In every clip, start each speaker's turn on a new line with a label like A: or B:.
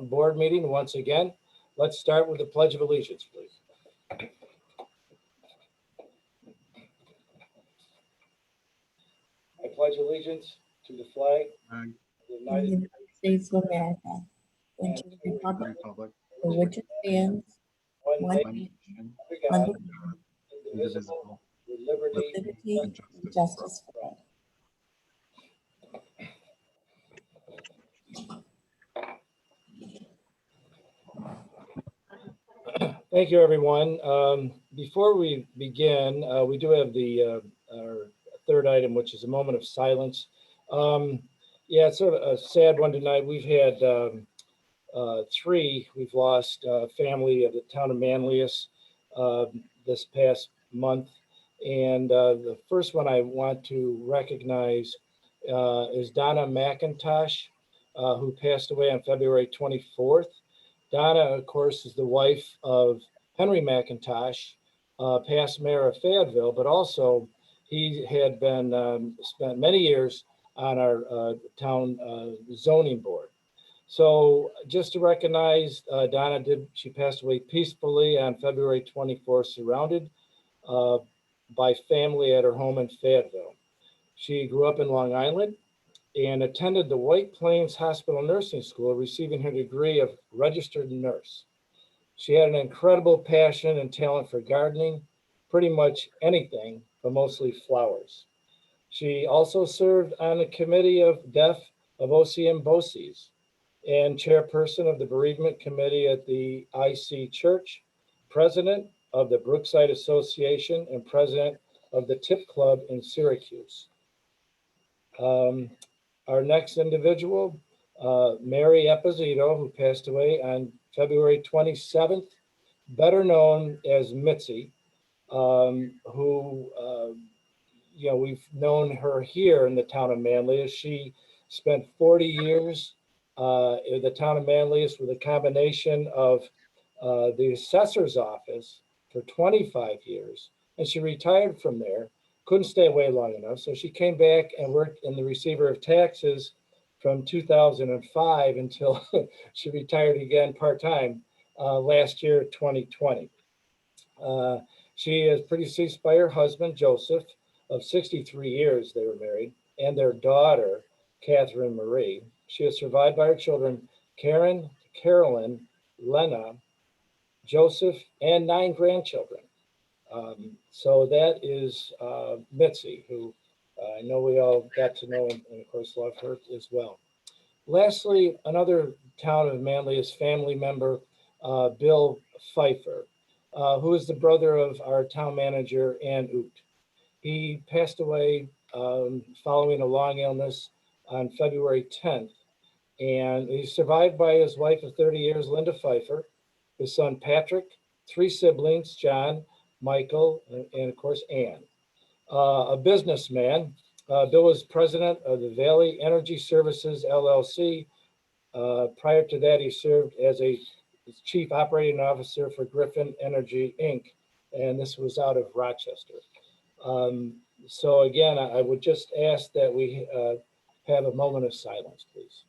A: board meeting once again. Let's start with the Pledge of Allegiance, please. I pledge allegiance to the flag of the
B: United States of America, and to the republic for which it stands, one nation, under God,
A: indivisible, with
B: with
A: liberty
B: liberty and justice for all.
A: Thank you, everyone. Before we begin, we do have our third item, which is a moment of silence. Yeah, it's sort of a sad one tonight. We've had three. We've lost family of the town of Manlius this past month. And the first one I want to recognize is Donna McIntosh, who passed away on February 24th. Donna, of course, is the wife of Henry McIntosh, past mayor of Fayetteville, but also he had been spent many years on our town zoning board. So just to recognize Donna, she passed away peacefully on February 24th, surrounded by family at her home in Fayetteville. She grew up in Long Island and attended the White Plains Hospital Nursing School, receiving her degree of registered nurse. She had an incredible passion and talent for gardening, pretty much anything, but mostly flowers. She also served on the committee of deaf of OCM BOCES and chairperson of the bereavement committee at the IC Church, president of the Brookside Association, and president of the Tip Club in Syracuse. Our next individual, Mary Eposido, who passed away on February 27th, better known as Mitzi, who, we've known her here in the town of Manlius. She spent 40 years in the town of Manlius with a combination of the assessor's office for 25 years, and she retired from there. Couldn't stay away long enough, so she came back and worked in the receiver of taxes from 2005 until she retired again part-time last year, 2020. She is predeceased by her husband, Joseph, of 63 years they were married, and their daughter, Catherine Marie. She is survived by her children, Karen, Carolyn, Lena, Joseph, and 9 grandchildren. So that is Mitzi, who I know we all got to know and of course love her as well. Lastly, another town of Manlius family member, Bill Pfeiffer, who is the brother of our town manager, Ann Oot. He passed away following a long illness on February 10th, and he's survived by his wife of 30 years, Linda Pfeiffer, his son Patrick, 3 siblings, John, Michael, and of course, Ann. A businessman, Bill was president of the Valley Energy Services, LLC. Prior to that, he served as a chief operating officer for Griffin Energy, Inc., and this was out of Rochester. So again, I would just ask that we have a moment of silence, please.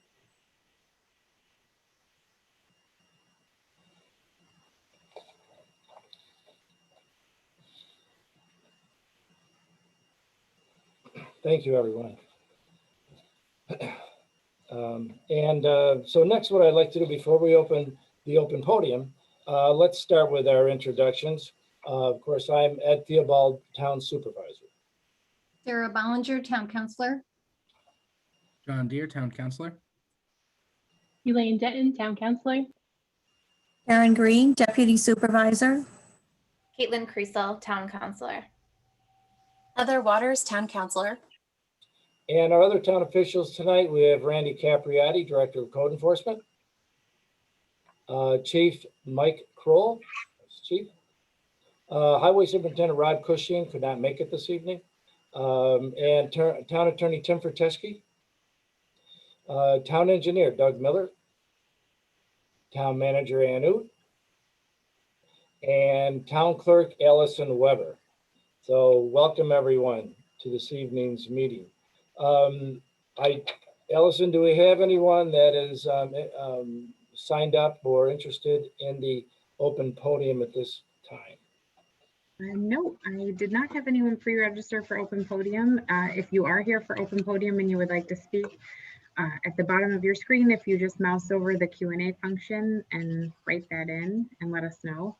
A: Thank you, everyone. So next, what I'd like to do before we open the open podium, let's start with our introductions. Of course, I'm Ed Theobald, Town Supervisor.
C: Sarah Bollinger, Town Councilor.
D: John Deere, Town Councilor.
E: Elaine Denton, Town Councilor.
B: Karen Greene, Deputy Supervisor.
F: Caitlin Creasel, Town Councilor.
G: Heather Waters, Town Councilor.
A: And our other town officials tonight, we have Randy Capriati, Director of Code Enforcement. Chief Mike Kroll, Chief. Highway Superintendent Rod Cushing could not make it this evening. And Town Attorney Tim Ferteski. Town Engineer Doug Miller. Town Manager Ann Oot. And Town Clerk Allison Weber. So welcome everyone to this evening's meeting. Allison, do we have anyone that is signed up or interested in the open podium at this time?
H: No, I did not have anyone pre-register for open podium. If you are here for open podium and you would like to speak, at the bottom of your screen, if you just mouse over the Q&A function and write that in and let us know.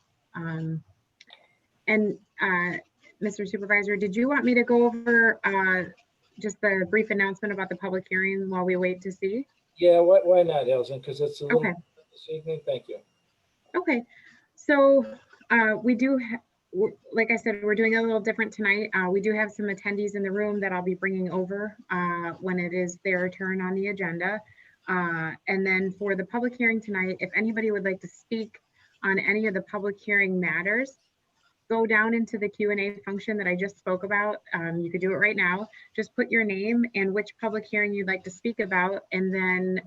H: Mr. Supervisor, did you want me to go over just the brief announcement about the public hearing while we wait to see?
A: Yeah, why not, Elson? Because it's a little
H: Okay.
A: this evening. Thank you.
H: Okay, so we do, like I said, we're doing a little different tonight. We do have some attendees in the room that I'll be bringing over when it is their turn on the agenda. And then for the public hearing tonight, if anybody would like to speak on any of the public hearing matters, go down into the Q&A function that I just spoke about. You could do it right now. Just put your name and which public hearing you'd like to speak about, and then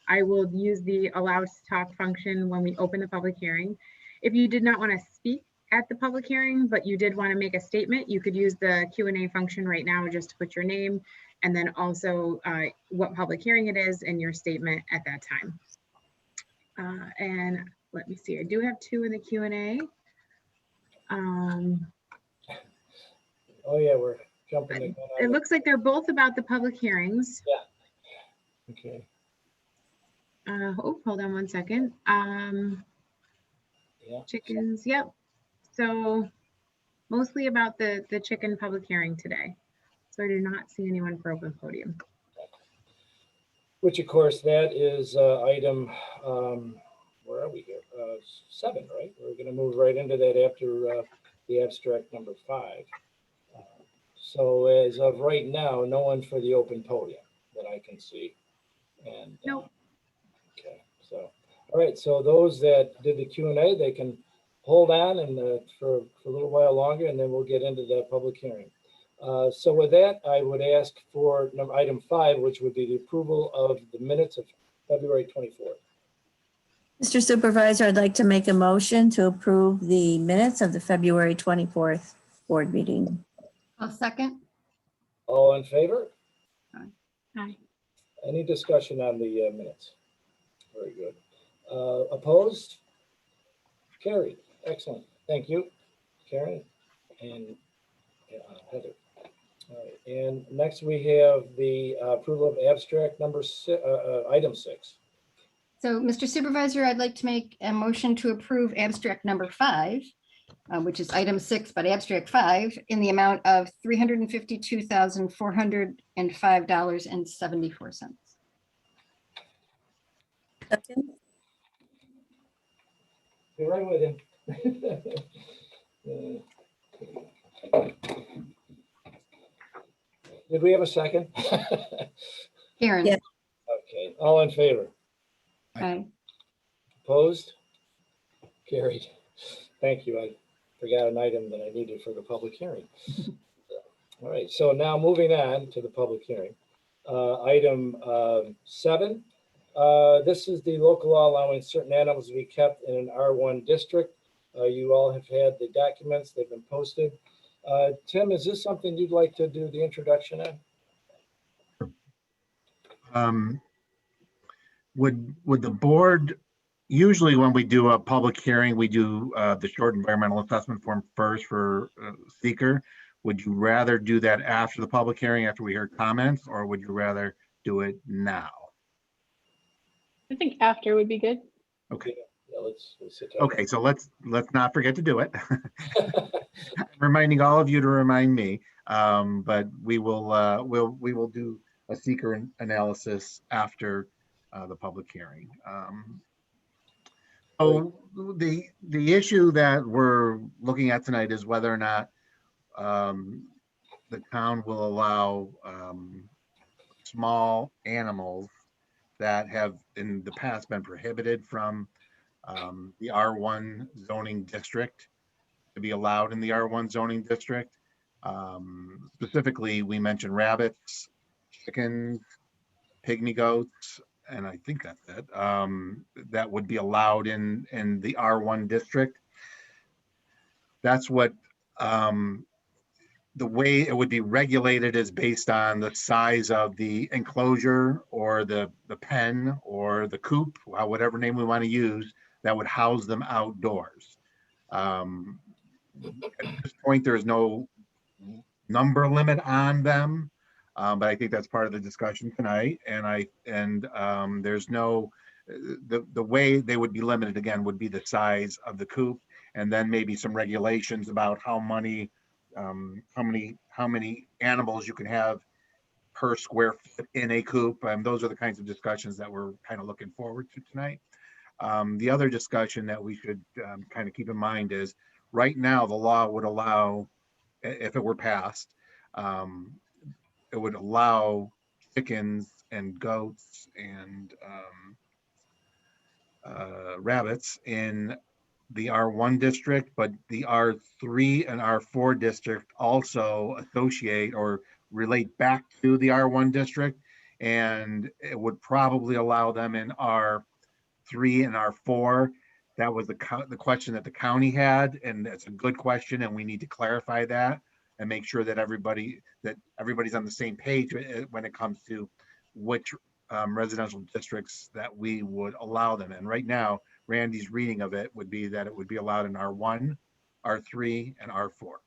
H: I will use the allow to talk function when we open the public hearing. If you did not want to speak at the public hearing, but you did want to make a statement, you could use the Q&A function right now just to put your name and then also what public hearing it is and your statement at that time. And let me see, I do have two in the Q&A.
A: Oh yeah, we're jumping the gun on
H: It
A: the-
H: looks like they're both about the public hearings.
A: Okay.
H: Oh, hold on one second.
A: Yeah.
H: Chickens, yep. So mostly about the chicken public hearing today. So I do not see anyone for open podium.
A: Which of course that is item, where are we here? 7, right? We're going to move right into that after the abstract number 5. So as of right now, no one for the open podium that I can see. And
H: Nope.
A: Okay, so all right. So those that did the Q&A, they can hold on and for a little while longer, and then we'll get into the public hearing. So with that, I would ask for item 5, which would be the approval of the minutes of February 24th.
B: Mr. Supervisor, I'd like to make a motion to approve the minutes of the February 24th board meeting.
C: I'll second.
A: All in favor?
H: Aye.
A: Any discussion on the minutes? Very good. Opposed? Carried. Excellent. Thank you, Karen and Heather. All right. And next we have the approval of abstract number item 6.
C: So, Mr. Supervisor, I'd like to make a motion to approve abstract number 5, which is item 6, but abstract 5 in the amount of $352,405.74.
B: Second.
A: You're right with him. Did we have a second?
C: Karen?
B: Yes.
A: Okay, all in favor?
C: Aye.
A: Opposed? Carried. Thank you. I forgot an item that I needed for the public hearing. All right, so now moving on to the public hearing. Item 7. This is the local law allowing certain animals to be kept in an R1 district. You all have had the documents, they've been posted. Tim, is this something you'd like to do the introduction on?
I: Would the board, usually when we do a public hearing, we do the short environmental assessment form first for seeker. Would you rather do that after the public hearing, after we hear comments, or would you rather do it now?
E: I think after would be good.
I: Okay.
A: Yeah, let's sit down.
I: Okay, so let's not forget to do it. Reminding all of you to remind me, but we will do a seeker analysis after the public hearing. So the issue that we're looking at tonight is whether or not the town will allow small animals that have in the past been prohibited from the R1 zoning district to be allowed in the R1 zoning district. Specifically, we mentioned rabbits, chickens, pygmy goats, and I think that's it, that would be allowed in the R1 district. That's what the way it would be regulated is based on the size of the enclosure or the pen or the coop, whatever name we want to use, that would house them outdoors. At this point, there is no number limit on them, but I think that's part of the discussion tonight. And there's no, the way they would be limited again would be the size of the coop, and then maybe some regulations about how many animals you can have per square foot in a coop. Those are the kinds of discussions that we're kind of looking forward to tonight. The other discussion that we should kind of keep in mind is right now the law would allow, if it were passed, it would allow chickens and goats and rabbits in the R1 district, but the R3 and R4 district also associate or relate back to the R1 district, and it would probably allow them in R3 and R4. That was the question that the county had, and it's a good question, and we need to clarify that and make sure that everybody's on the same page when it comes to which residential districts that we would allow them in. Right now, Randy's reading of it would be that it would be allowed in R1, R3, and R4.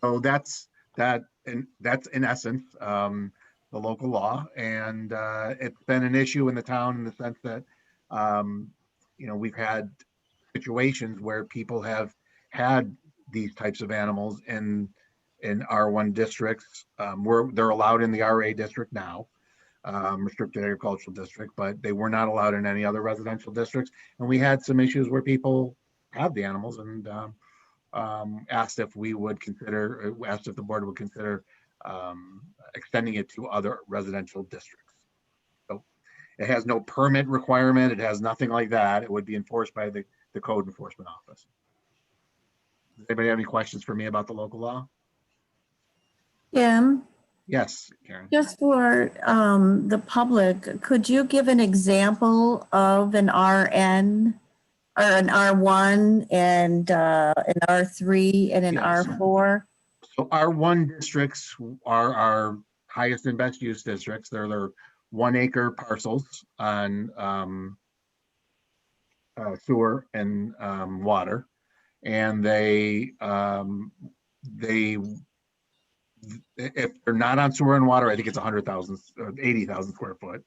I: So that's in essence the local law, and it's been an issue in the town in the sense that we've had situations where people have had these types of animals in R1 districts, where they're allowed in the RA district now, restricted agricultural district, but they were not allowed in any other residential districts. And we had some issues where people had the animals and asked if the board would consider extending it to other residential districts. So it has no permit requirement. It has nothing like that. It would be enforced by the code enforcement office. Does anybody have any questions for me about the local law?
B: Tim,
I: Yes, Karen.
B: just for the public, could you give an example of an RN or an R1 and an R3 and an
I: Yes.
B: R4?
I: So R1 districts are our highest and best use districts. They're 1 acre parcels on sewer and water. And if they're not on sewer and water, I think it's 100,000 or 80,000 square foot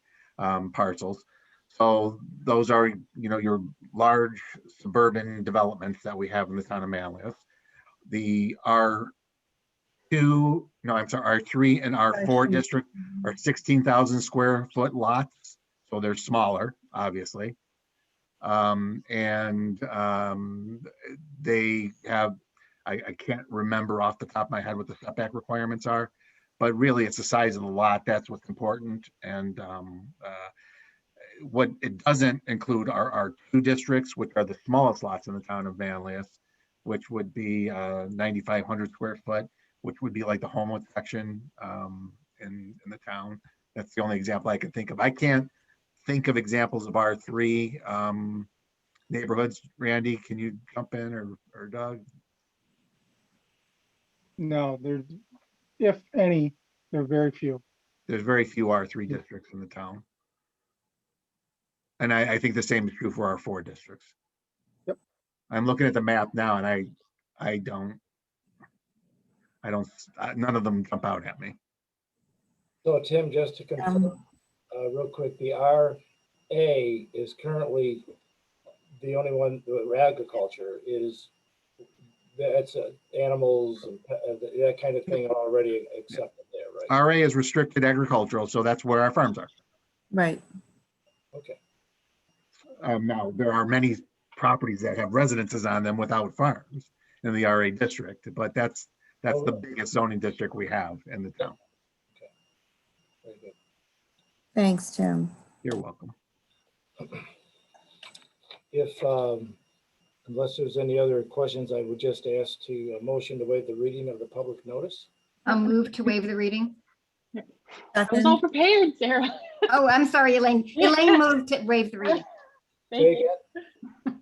I: parcels. So those are, your large suburban developments that we have in the town of Manlius. The R3 and R4 district are 16,000 square foot lots. So they're smaller, obviously. They have, I can't remember off the top of my head what the setback requirements are, but really it's the size of the lot. That's what's important. And what it doesn't include are our 2 districts, which are the smallest lots in the town of Manlius, which would be 9,500 square foot, which would be like the homeless section in the town. That's the only example I can think of. I can't think of examples of R3 neighborhoods. Randy, can you jump in, or Doug?
J: No, there's, if any, there are very few.
I: There's very few R3 districts in the town. And I think the same is true for our 4 districts.
J: Yep.
I: I'm looking at the map now and none of them jump out at me.
A: So Tim, just to confirm real quick, the RA is currently the only one, agriculture is, that's animals and that kind of thing already accepted there, right?
I: RA is restricted agricultural, so that's where our farms are.
B: Right.
A: Okay.
I: Now, there are many properties that have residences on them without farms in the RA district, but that's the biggest zoning district we have in the town.
A: Okay. Very good.
B: Thanks, Tim.
I: You're welcome.
A: If, unless there's any other questions, I would just ask to motion to waive the reading of the public notice.
C: I'll move to waive the reading.
E: I was all prepared, Sarah.
C: Oh, I'm sorry, Elaine. Elaine moved to waive the reading.
A: Say
E: Thank you.
A: again?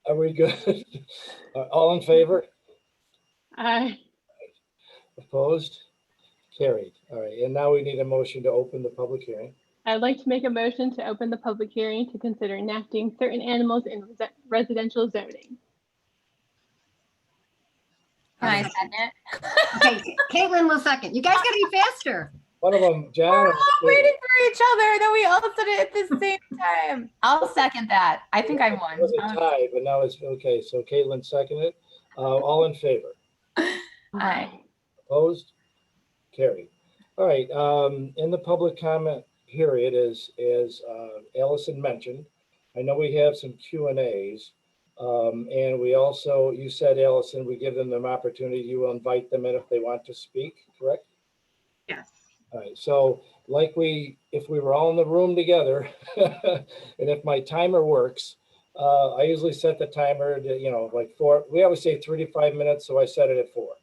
A: Are we good? All in favor?
E: Aye.
A: Opposed? Carried. All right, and now we need a motion to open the public hearing.
E: I'd like to make a motion to open the public hearing to consider enacting certain animals in residential zoning.
F: Can I second it?
C: Okay, Caitlin will second. You guys gotta be faster.
A: One of them,
F: We're
A: John.
F: all waiting for each other, and then we all said it at the same time. I'll second that. I think I won.
A: It was a tie, but now it's okay. So Caitlin seconded it. All in favor?
F: Aye.
A: Opposed? Carried. All right, in the public comment period, as Allison mentioned, I know we have some Q&As. And we also, you said, Allison, we give them an opportunity. You will invite them in if they want to speak, correct?
H: Yes.
A: All right, so like if we were all in the room together, and if my timer works, I usually set the timer to, like 4, we always say 3 to 5 minutes, so I set it at 4.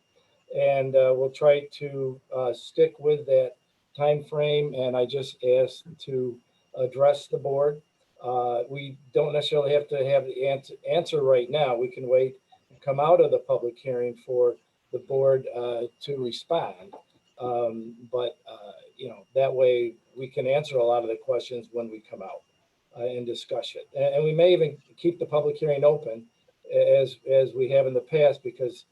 A: And we'll try to stick with that time frame, and I just asked to address the board. We don't necessarily have to have the answer right now. We can wait and come out of the public hearing for the board to respond. That way we can answer a lot of the questions when we come out and discuss it. And we may even keep the public hearing open as we have in the past, because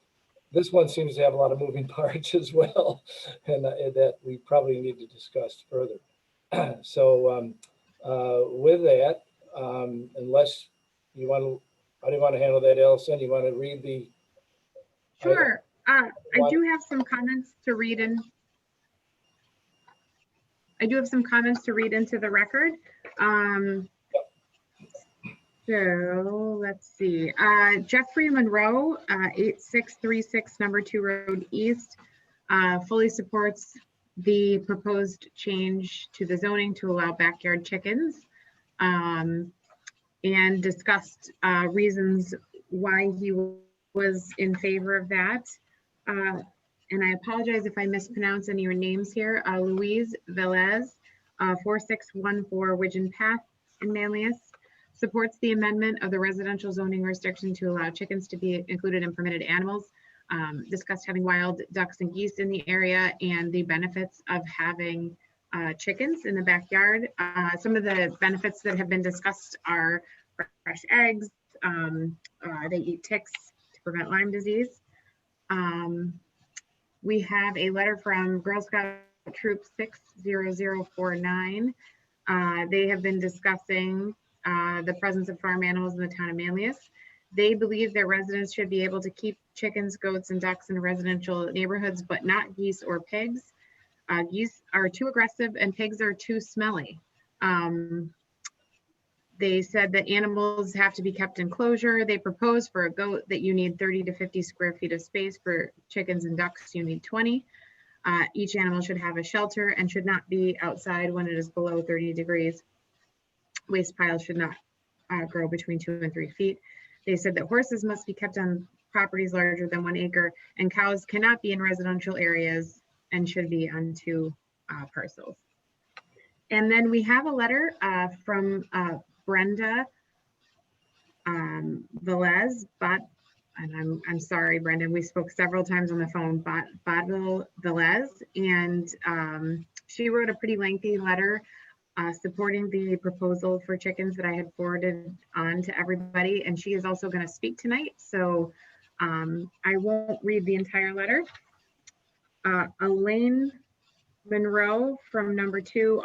A: this one seems to have a lot of moving parts as well, and that we probably need to discuss further. So with that, unless you want to, how do you want to handle that, Allison? You want to read the?
H: Sure. I do have some comments to read in. I do have some comments to read into the record. So let's see. Jeffrey Monroe, 8636 number 2 Road East, fully supports the proposed change to the zoning to allow backyard chickens, and discussed reasons why he was in favor of that. And I apologize if I mispronounce any of your names here. Louise Velez, 4614 Widgeon Path in Manlius, supports the amendment of the residential zoning restriction to allow chickens to be included in permitted animals. Discussed having wild ducks and geese in the area and the benefits of having chickens in the backyard. Some of the benefits that have been discussed are fresh eggs. They eat ticks to prevent Lyme disease. We have a letter from Girl Scout Troop 60049. They have been discussing the presence of farm animals in the town of Manlius. They believe their residents should be able to keep chickens, goats, and ducks in residential neighborhoods, but not geese or pigs. Geese are too aggressive and pigs are too smelly. They said that animals have to be kept in closure. They propose for a goat that you need 30 to 50 square feet of space. For chickens and ducks, you need 20. Each animal should have a shelter and should not be outside when it is below 30 degrees. Waste piles should not grow between 2 and 3 feet. They said that horses must be kept on properties larger than 1 acre, and cows cannot be in residential areas and should be on 2 parcels. And then we have a letter from Brenda Velez, and I'm sorry, Brenda, we spoke several times on the phone, Bodville Velez, and she wrote a pretty lengthy letter supporting the proposal for chickens that I had forwarded on to everybody, and she is also going to speak tonight, so I won't read the entire letter. Elaine Monroe from number 2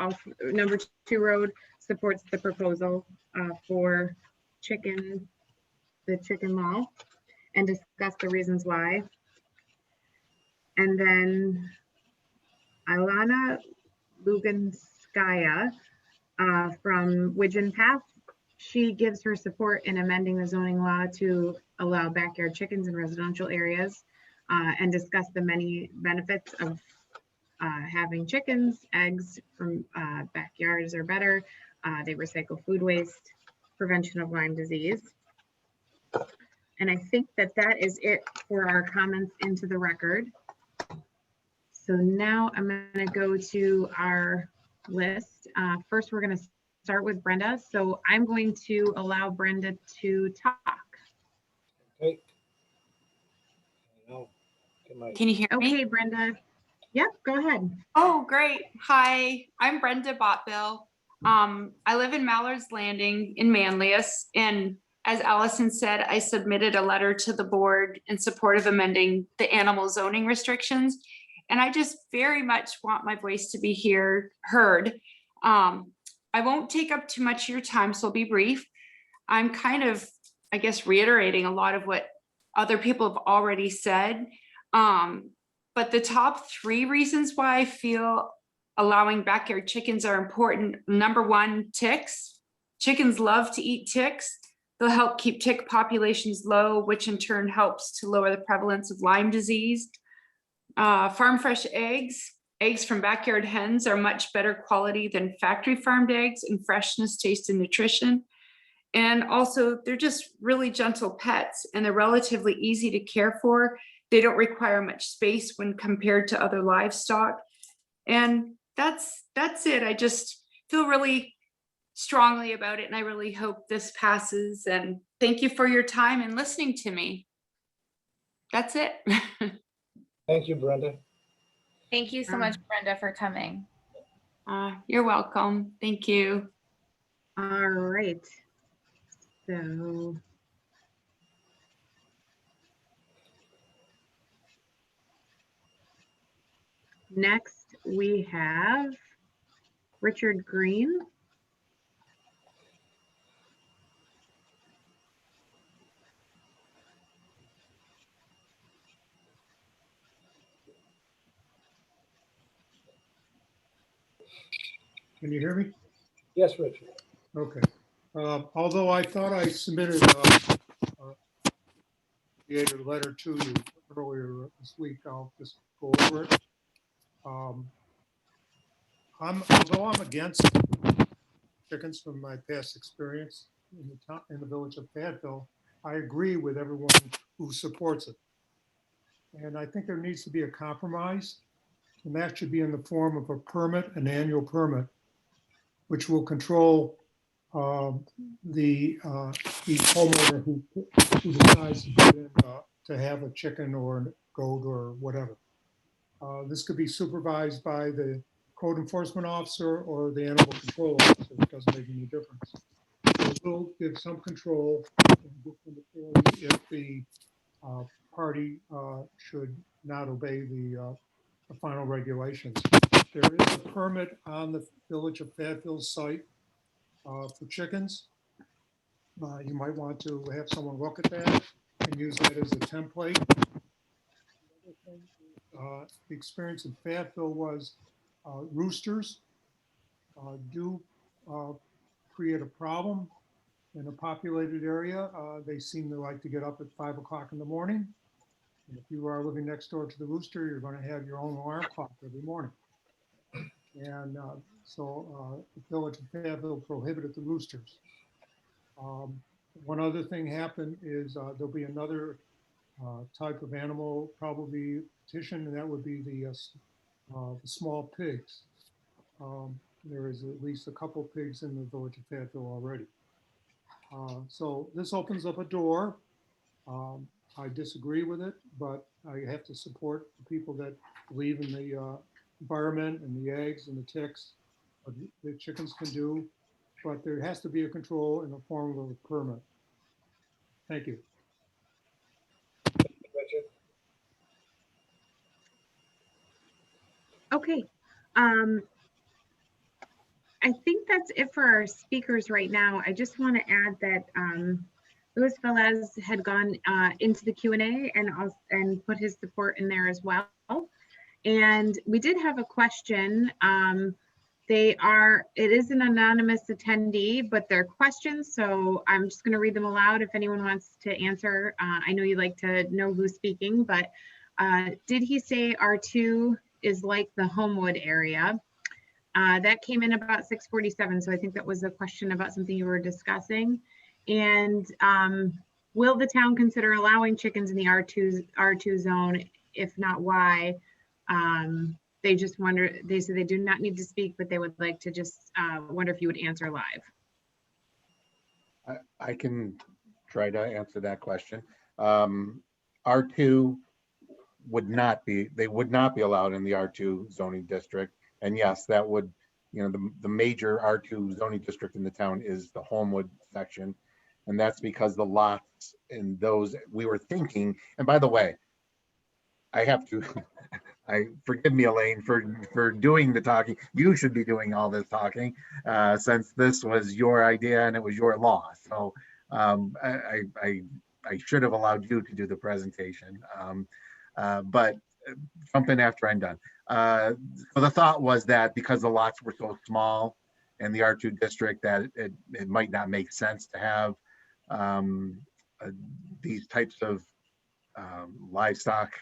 H: Road supports the proposal for the chicken law and discuss the reasons why. And then Ilana Luganskaya from Widgeon Path, she gives her support in amending the zoning law to allow backyard chickens in residential areas and discuss the many benefits of having chickens. Eggs from backyards are better. They recycle food waste, prevention of Lyme disease. And I think that that is it for our comments into the record. So now I'm going to go to our list. First, we're going to start with Brenda. So I'm going to allow Brenda to talk.
A: Okay. Now,
K: Can you hear me?
H: Okay, Brenda. Yep, go ahead.
K: Oh, great. Hi, I'm Brenda Botville. I live in Mallard's Landing in Manlius, and as Allison said, I submitted a letter to the board in support of amending the animal zoning restrictions. And I just very much want my voice to be heard. I won't take up too much of your time, so I'll be brief. I'm kind of, I guess, reiterating a lot of what other people have already said. But the top 3 reasons why I feel allowing backyard chickens are important. Number 1, ticks. Chickens love to eat ticks. They'll help keep tick populations low, which in turn helps to lower the prevalence of Lyme disease. Farm fresh eggs. Eggs from backyard hens are much better quality than factory farmed eggs in freshness, taste, and nutrition. And also, they're just really gentle pets, and they're relatively easy to care for. They don't require much space when compared to other livestock. And that's it. I just feel really strongly about it, and I really hope this passes. And thank you for your time and listening to me. That's it.
A: Thank you, Brenda.
F: Thank you so much, Brenda, for coming.
K: You're welcome. Thank you.
H: All right. So next we have Richard Greene.
L: Can you hear me?
A: Yes, Richard.
L: Okay. Although I thought I submitted a letter to you earlier this week, I'll just go over it. Although I'm against chickens from my past experience in the village of Fayetteville, I agree with everyone who supports it. And I think there needs to be a compromise, and that should be in the form of a permit, an annual permit, which will control each homeowner who decides to put in, to have a chicken or a goat or whatever. This could be supervised by the code enforcement officer or the animal control officer. It doesn't make any difference. It will give some control if the party should not obey the final regulations. There is a permit on the Village of Fayetteville site for chickens. You might want to have someone look at that and use that as a template. The experience in Fayetteville was roosters do create a problem in a populated area. They seem to like to get up at 5 o'clock in the morning. And if you are living next door to the rooster, you're going to have your own alarm clock every morning. And so the Village of Fayetteville prohibited the roosters. One other thing happened is there'll be another type of animal probably petition, and that would be the small pigs. There is at least a couple pigs in the Village of Fayetteville already. So this opens up a door. I disagree with it, but I have to support the people that believe in the environment and the eggs and the ticks that chickens can do, but there has to be a control in the form of a permit. Thank you.
A: Richard.
H: Okay. I think that's it for our speakers right now. I just want to add that Luis Velez had gone into the Q&A and put his support in there as well. And we did have a question. It is an anonymous attendee, but they're questions. So I'm just going to read them aloud if anyone wants to answer. I know you like to know who's speaking, but did he say R2 is like the Homewood area? That came in about 6:47. So I think that was a question about something you were discussing. And will the town consider allowing chickens in the R2 zone? If not, why? They just wonder, they said they do not need to speak, but they would like to just wonder if you would answer live.
I: I can try to answer that question. R2 would not be allowed in the R2 zoning district. And yes, that would, you know, the major R2 zoning district in the town is the Homewood section. And that's because the lots in those, we were thinking, and by the way, I have to, forgive me, Elaine, for doing the talking. You should be doing all this talking, since this was your idea and it was your law. So I should have allowed you to do the presentation. But jump in after I'm done. So the thought was that because the lots were so small in the R2 district, that it might not make sense to have these types of livestock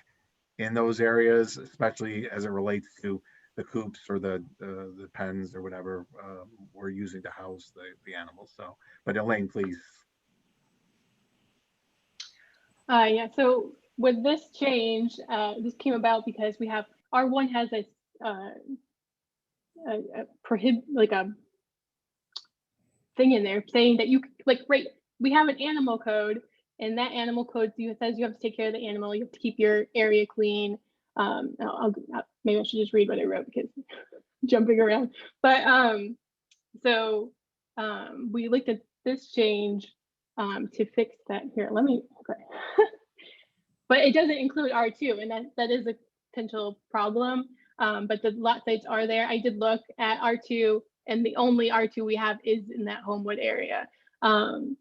I: in those areas, especially as it relates to the coops or the pens or whatever we're using to house the animals. So, but Elaine, please.
E: Yeah, so with this change, this came about because we have, R1 has a thing in there saying that you, like, right, we have an animal code, and that animal code says you have to take care of the animal, you have to keep your area clean. Maybe I should just read what I wrote because jumping around. But we looked at this change to fix that. Here, let me, okay. But it doesn't include R2, and that is a potential problem. But the lot sites are there. I did look at R2, and the only R2 we have is in that Homewood area. You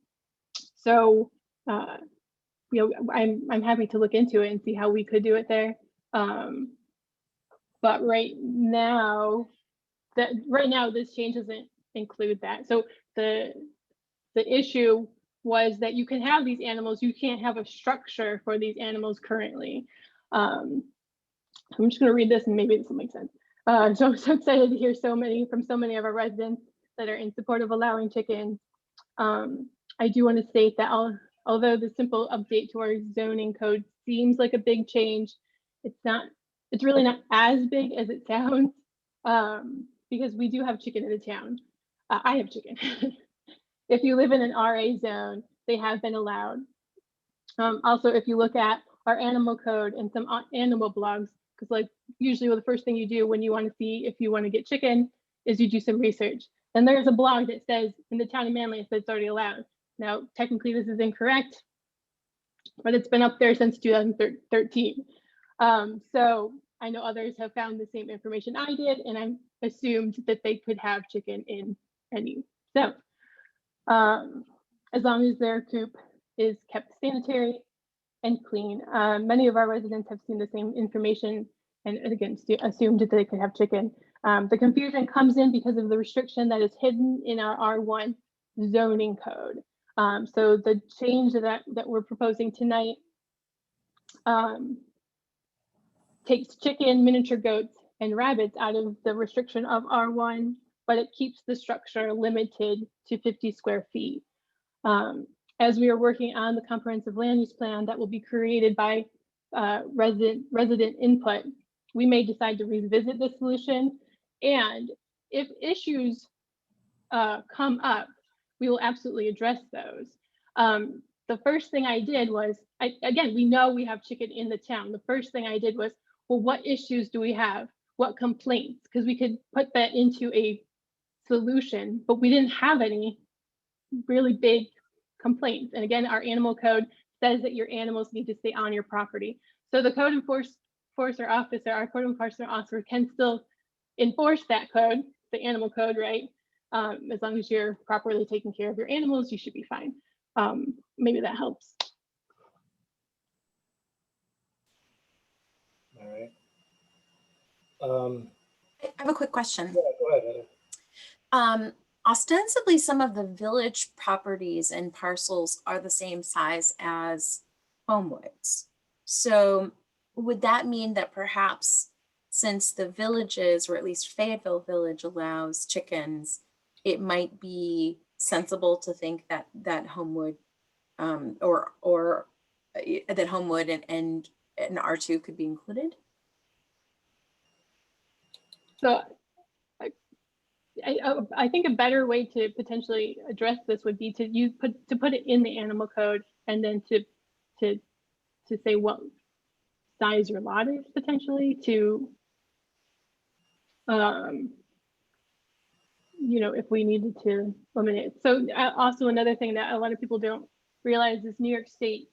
E: know, I'm happy to look into it and see how we could do it there. But right now this change doesn't include that. So the issue was that you can have these animals, you can't have a structure for these animals currently. I'm just going to read this and maybe this will make sense. So I'm so excited to hear from so many of our residents that are in support of allowing chickens. I do want to state that although the simple update to our zoning code seems like a big change, it's really not as big as it sounds, because we do have chicken in the town. I have chicken. If you live in an RA zone, they have been allowed. Also, if you look at our animal code and some animal blogs, because like usually the first thing you do when you want to see if you want to get chicken is you do some research. And there's a blog that says in the town of Manlius that it's already allowed. Now, technically this is incorrect, but it's been up there since 2013. So I know others have found the same information I did, and I assumed that they could have chicken in any zone. As long as their coop is kept sanitary and clean. Many of our residents have seen the same information and again, assumed that they could have chicken. The confusion comes in because of the restriction that is hidden in our R1 zoning code. So the change that we're proposing tonight takes chicken, miniature goats, and rabbits out of the restriction of R1, but it keeps the structure limited to 50 square feet. As we are working on the comprehensive land use plan that will be created by resident input, we may decide to revisit the solution. And if issues come up, we will absolutely address those. The first thing I did was, again, we know we have chicken in the town. The first thing I did was, well, what issues do we have? What complaints? Because we could put that into a solution, but we didn't have any really big complaints. And again, our animal code says that your animals need to stay on your property. So the code enforcer officer, our code enforcement officer can still enforce that code, the animal code, right? As long as you're properly taking care of your animals, you should be fine. Maybe that helps.
A: All right.
G: I have a quick question.
A: Yeah, go ahead, Heather.
G: Ostensibly, some of the village properties and parcels are the same size as Homewoods. So would that mean that perhaps since the villages, or at least Fayetteville Village, allows chickens, it might be sensible to think that Homewood or that Homewood and R2 could be included?
E: So I think a better way to potentially address this would be to put it in the animal code, and then to say what size your lot is potentially to, you know, if we needed to limit it. So also another thing that a lot of people don't realize is New York State,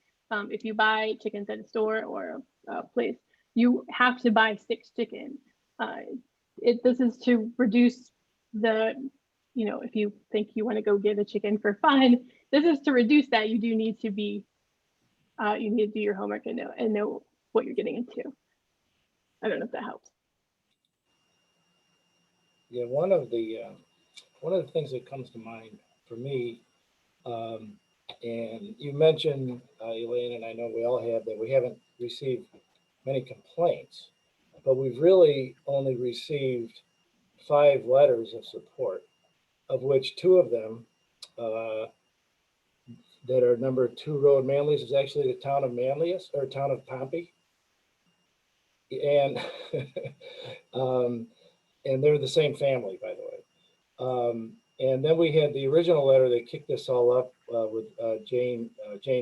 E: if you buy chickens at a store or a place, you have to buy 6 chickens. This is to reduce the, you know, if you think you want to go get a chicken for fun, this is to reduce that. You do need to be, you need to do your homework and know what you're getting into. I don't know if that helps.
A: Yeah, one of the things that comes to mind for me, and you mentioned, Elaine, and I know we all have, that we haven't received many complaints, but we've really only received 5 letters of support, of which 2 of them that are number 2 Road Manlius is actually the town of Manlius, or town of Pompey. And and they're the same family, by the way. And then we had the original letter that kicked this all up with Jane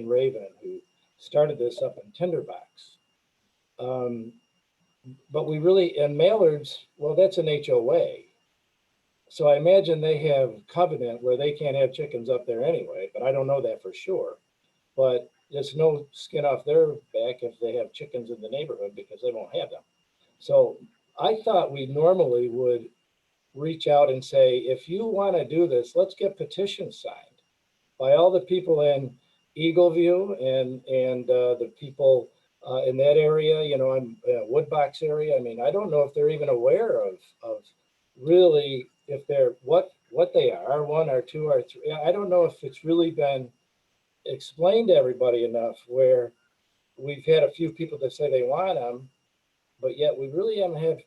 A: Raven, who started this up in Tinderbox. But we really, and Maillards, well, that's an HOA. So I imagine they have covenant where they can't have chickens up there anyway, but I don't know that for sure. But there's no skin off their back if they have chickens in the neighborhood because they won't have them. So I thought we normally would reach out and say, if you want to do this, let's get petitions signed by all the people in Eagleview and the people in that area, you know, in Woodbox area. I mean, I don't know if they're even aware of really if they're what they are, 1 or 2 or 3. I don't know if it's really been explained to everybody enough, where we've had a few people that say they want them, but yet we really haven't had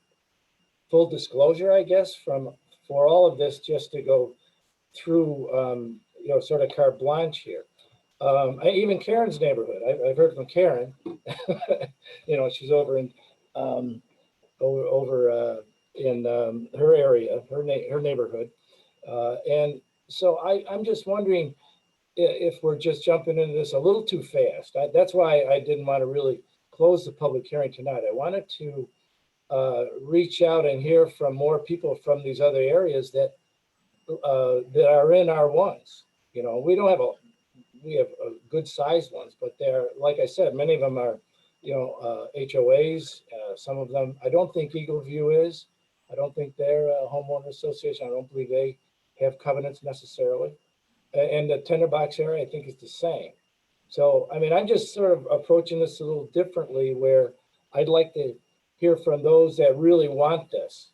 A: full disclosure, I guess, for all of this just to go through, you know, sort of carte blanche here. Even Karen's neighborhood, I've heard from Karen, you know, she's over in in her area, her neighborhood. And so I'm just wondering if we're just jumping into this a little too fast. That's why I didn't want to really close the public hearing tonight. I wanted to reach out and hear from more people from these other areas that are in R1s. You know, we have good sized ones, but they're, like I said, many of them are, you know, HOAs. Some of them, I don't think Eagleview is. I don't think they're a homeowner association. I don't believe they have covenants necessarily. And the Tinderbox area, I think, is the same. So, I mean, I'm just sort of approaching this a little differently, where I'd like to hear from those that really want this,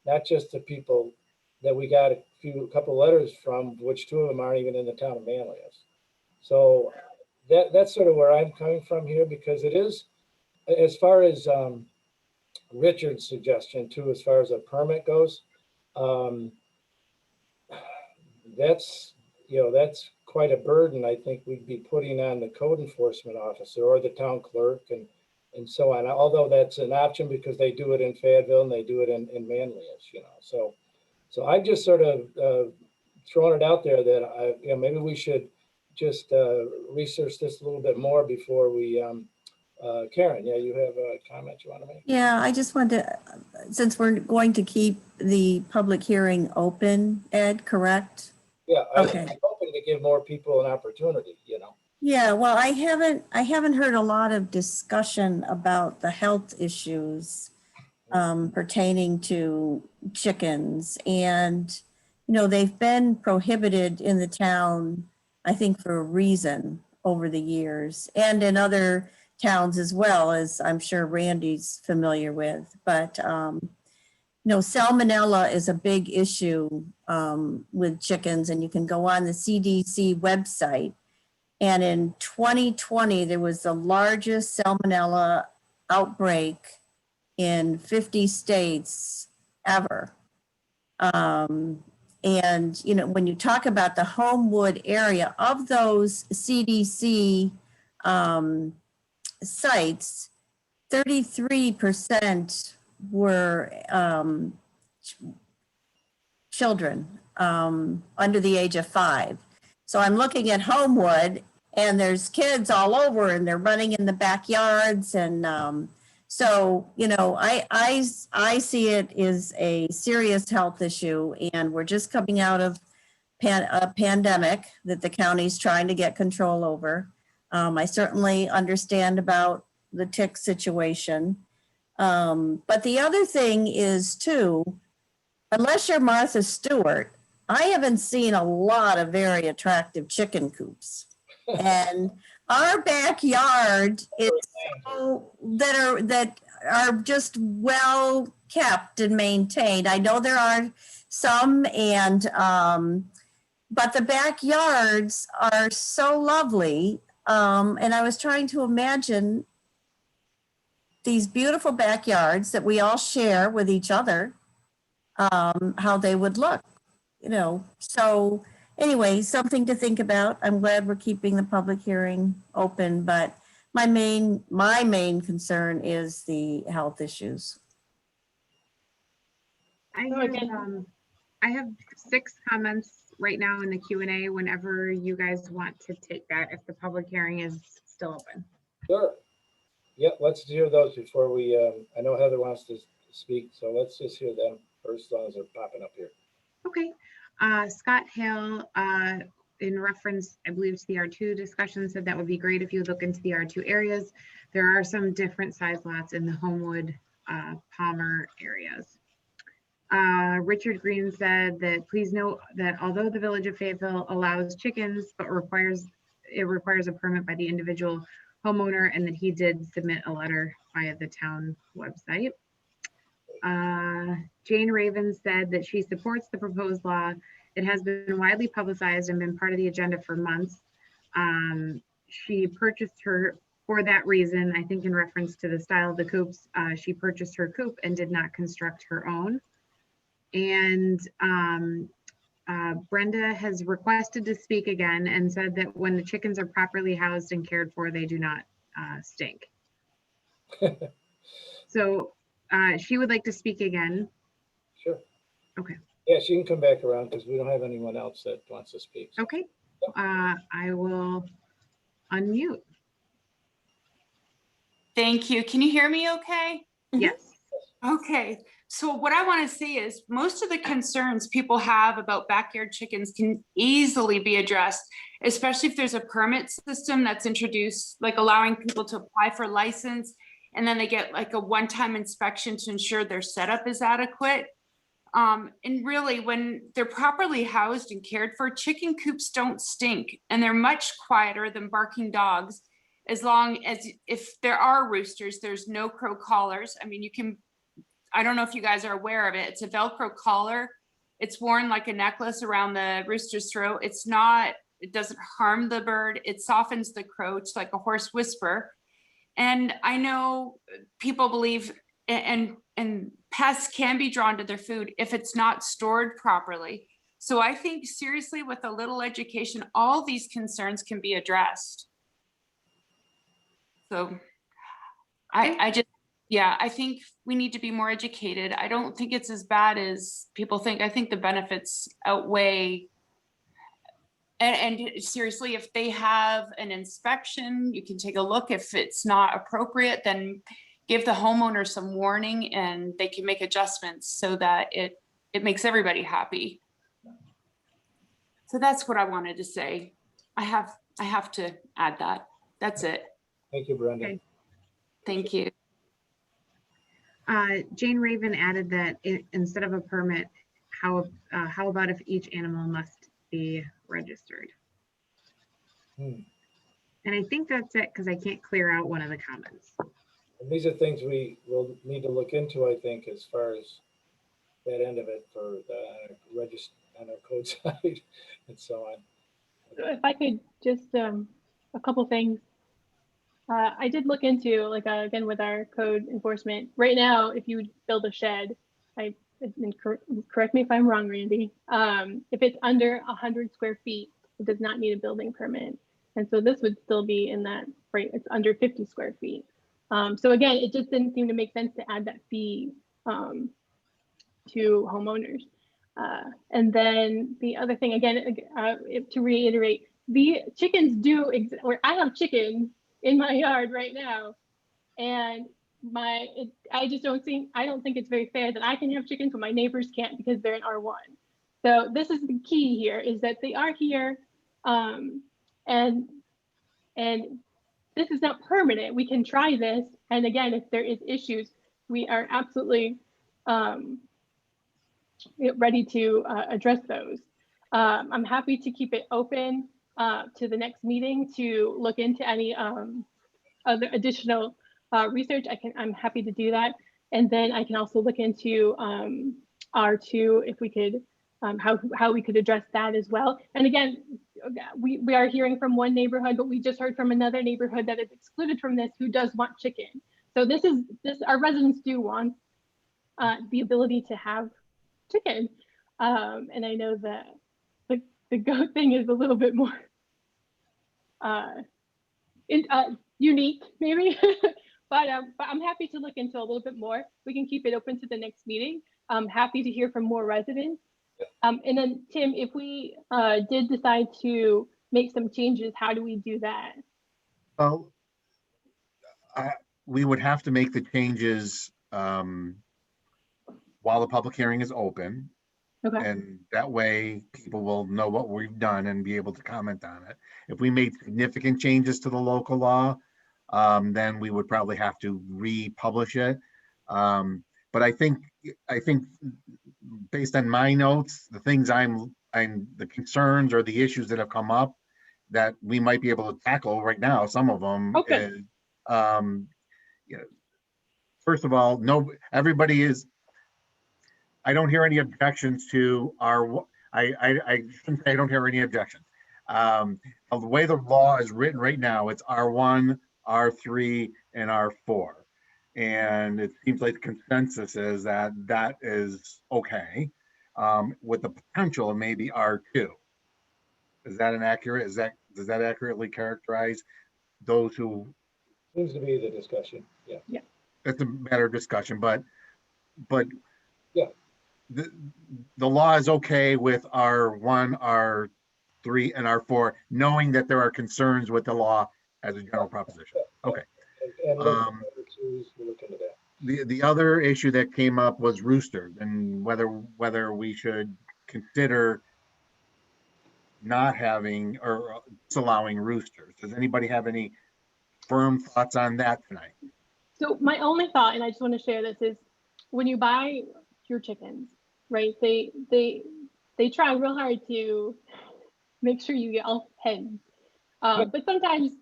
A: not just the people that we got a couple letters from, which 2 of them aren't even in the town of Manlius. So that's sort of where I'm coming from here, because it is, as far as Richard's suggestion too, as far as a permit goes, that's, you know, that's quite a burden I think we'd be putting on the code enforcement officer or the town clerk and so on. Although that's an option because they do it in Fayetteville and they do it in Manlius, you know. So I just sort of throwing it out there that you know, maybe we should just research this a little bit more before we. Karen, yeah, you have a comment you want to make?
B: Yeah, I just wanted to, since we're going to keep the public hearing open, Ed, correct?
A: Yeah,
B: Okay.
A: I'm hoping to give more people an opportunity, you know.
B: Yeah, well, I haven't heard a lot of discussion about the health issues pertaining to chickens, and you know, they've been prohibited in the town, I think, for a reason over the years, and in other towns as well, as I'm sure Randy's familiar with. But you know, salmonella is a big issue with chickens, and you can go on the CDC website. And in 2020, there was the largest salmonella outbreak in 50 states ever. And, you know, when you talk about the Homewood area, of those CDC sites, 33% were children under the age of 5. So I'm looking at Homewood, and there's kids all over, and they're running in the backyards, and So, you know, I see it as a serious health issue, and we're just coming out of a pandemic that the county's trying to get control over. I certainly understand about the tick situation. But the other thing is too, unless you're Martha Stewart, I haven't seen a lot of very attractive chicken coops. And our backyard is so, that are just well kept and maintained. I know there are some, and but the backyards are so lovely. And I was trying to imagine these beautiful backyards that we all share with each other, how they would look, you know. So anyway, something to think about. I'm glad we're keeping the public hearing open, but my main concern is the health issues.
H: I have 6 comments right now in the Q&A whenever you guys want to take that, if the public hearing is still open.
A: Sure. Yeah, let's hear those before we, I know Heather wants to speak, so let's just hear them first, as long as they're popping up here.
H: Okay. Scott Hale, in reference, I believe, to the R2 discussion, said that would be great if you look into the R2 areas. There are some different size lots in the Homewood, Palmer areas. Richard Greene said that please note that although the Village of Fayetteville allows chickens, but it requires a permit by the individual homeowner, and that he did submit a letter via the town website. Jane Raven said that she supports the proposed law. It has been widely publicized and been part of the agenda for months. She purchased her, for that reason, I think in reference to the style of the coops, she purchased her coop and did not construct her own. And Brenda has requested to speak again and said that when the chickens are properly housed and cared for, they do not stink. So she would like to speak again.
A: Sure.
H: Okay.
A: Yeah, she can come back around because we don't have anyone else that wants to speak. So.
H: Okay. I will unmute.
K: Thank you. Can you hear me okay?
H: Yes.
K: Okay. So what I want to say is most of the concerns people have about backyard chickens can easily be addressed, especially if there's a permit system that's introduced, like allowing people to apply for license, and then they get like a one-time inspection to ensure their setup is adequate. And really, when they're properly housed and cared for, chicken coops don't stink, and they're much quieter than barking dogs. As long as, if there are roosters, there's no crow collars. I mean, you can, I don't know if you guys are aware of it. It's a Velcro collar. It's worn like a necklace around the rooster's throat. It's not, it doesn't harm the bird. It softens the crow to like a hoarse whisper. And I know people believe, and pests can be drawn to their food if it's not stored properly. So I think seriously, with a little education, all these concerns can be addressed. So I just, yeah, I think we need to be more educated. I don't think it's as bad as people think. I think the benefits outweigh. And seriously, if they have an inspection, you can take a look. If it's not appropriate, then give the homeowner some warning and they can make adjustments so that it makes everybody happy. So that's what I wanted to say. I have to add that. That's it.
A: Thank you, Brenda.
H: Okay.
K: Thank you.
H: Jane Raven added that instead of a permit, how about if each animal must be registered? And I think that's it, because I can't clear out one of the comments.
A: And these are things we will need to look into, I think, as far as that end of it for the register on our code side and so on.
E: If I could just, a couple things. I did look into, like, again, with our code enforcement. Right now, if you build a shed, correct me if I'm wrong, Randy, if it's under 100 square feet, it does not need a building permit. And so this would still be in that, right, it's under 50 square feet. So again, it just didn't seem to make sense to add that fee to homeowners. And then the other thing, again, to reiterate, the chickens do, or I have chickens in my yard right now, and I just don't think it's very fair that I can have chickens but my neighbors can't because they're in R1. So this is the key here, is that they are here, and this is not permanent. We can try this, and again, if there is issues, we are absolutely ready to address those. I'm happy to keep it open to the next meeting to look into any other additional research. I'm happy to do that. And then I can also look into R2 if we could, how we could address that as well. And again, we are hearing from one neighborhood, but we just heard from another neighborhood that is excluded from this who does want chicken. So this, our residents do want the ability to have chicken. And I know that the goat thing is a little bit more unique, maybe. but I'm happy to look into a little bit more. We can keep it open to the next meeting. I'm happy to hear from more residents. And then Tim, if we did decide to make some changes, how do we do that?
I: Well, we would have to make the changes while the public hearing is open.
E: Okay.
I: And that way people will know what we've done and be able to comment on it. If we made significant changes to the local law, then we would probably have to republish it. But I think based on my notes, the things the concerns or the issues that have come up that we might be able to tackle right now, some of them.
E: Okay.
I: Is, you know, first of all, everybody is, I don't hear any objections to I shouldn't say I don't hear any objections. Of the way the law is written right now, it's R1, R3, and R4. And it seems like the consensus is that that is okay, with the potential of maybe R2. Is that does that accurately characterize those who?
A: Seems to be the discussion, yeah.
E: Yeah.
I: It's a better discussion, but
A: yeah.
I: The law is okay with R1, R3, and R4, knowing that there are concerns with the law as a general proposition. Okay.
A: And we'll look into that.
I: The other issue that came up was roosters and whether we should consider not having or disallowing roosters. Does anybody have any firm thoughts on that tonight?
E: So my only thought, and I just want to share this, is when you buy your chickens, right? They try real hard to make sure you get all hens. But sometimes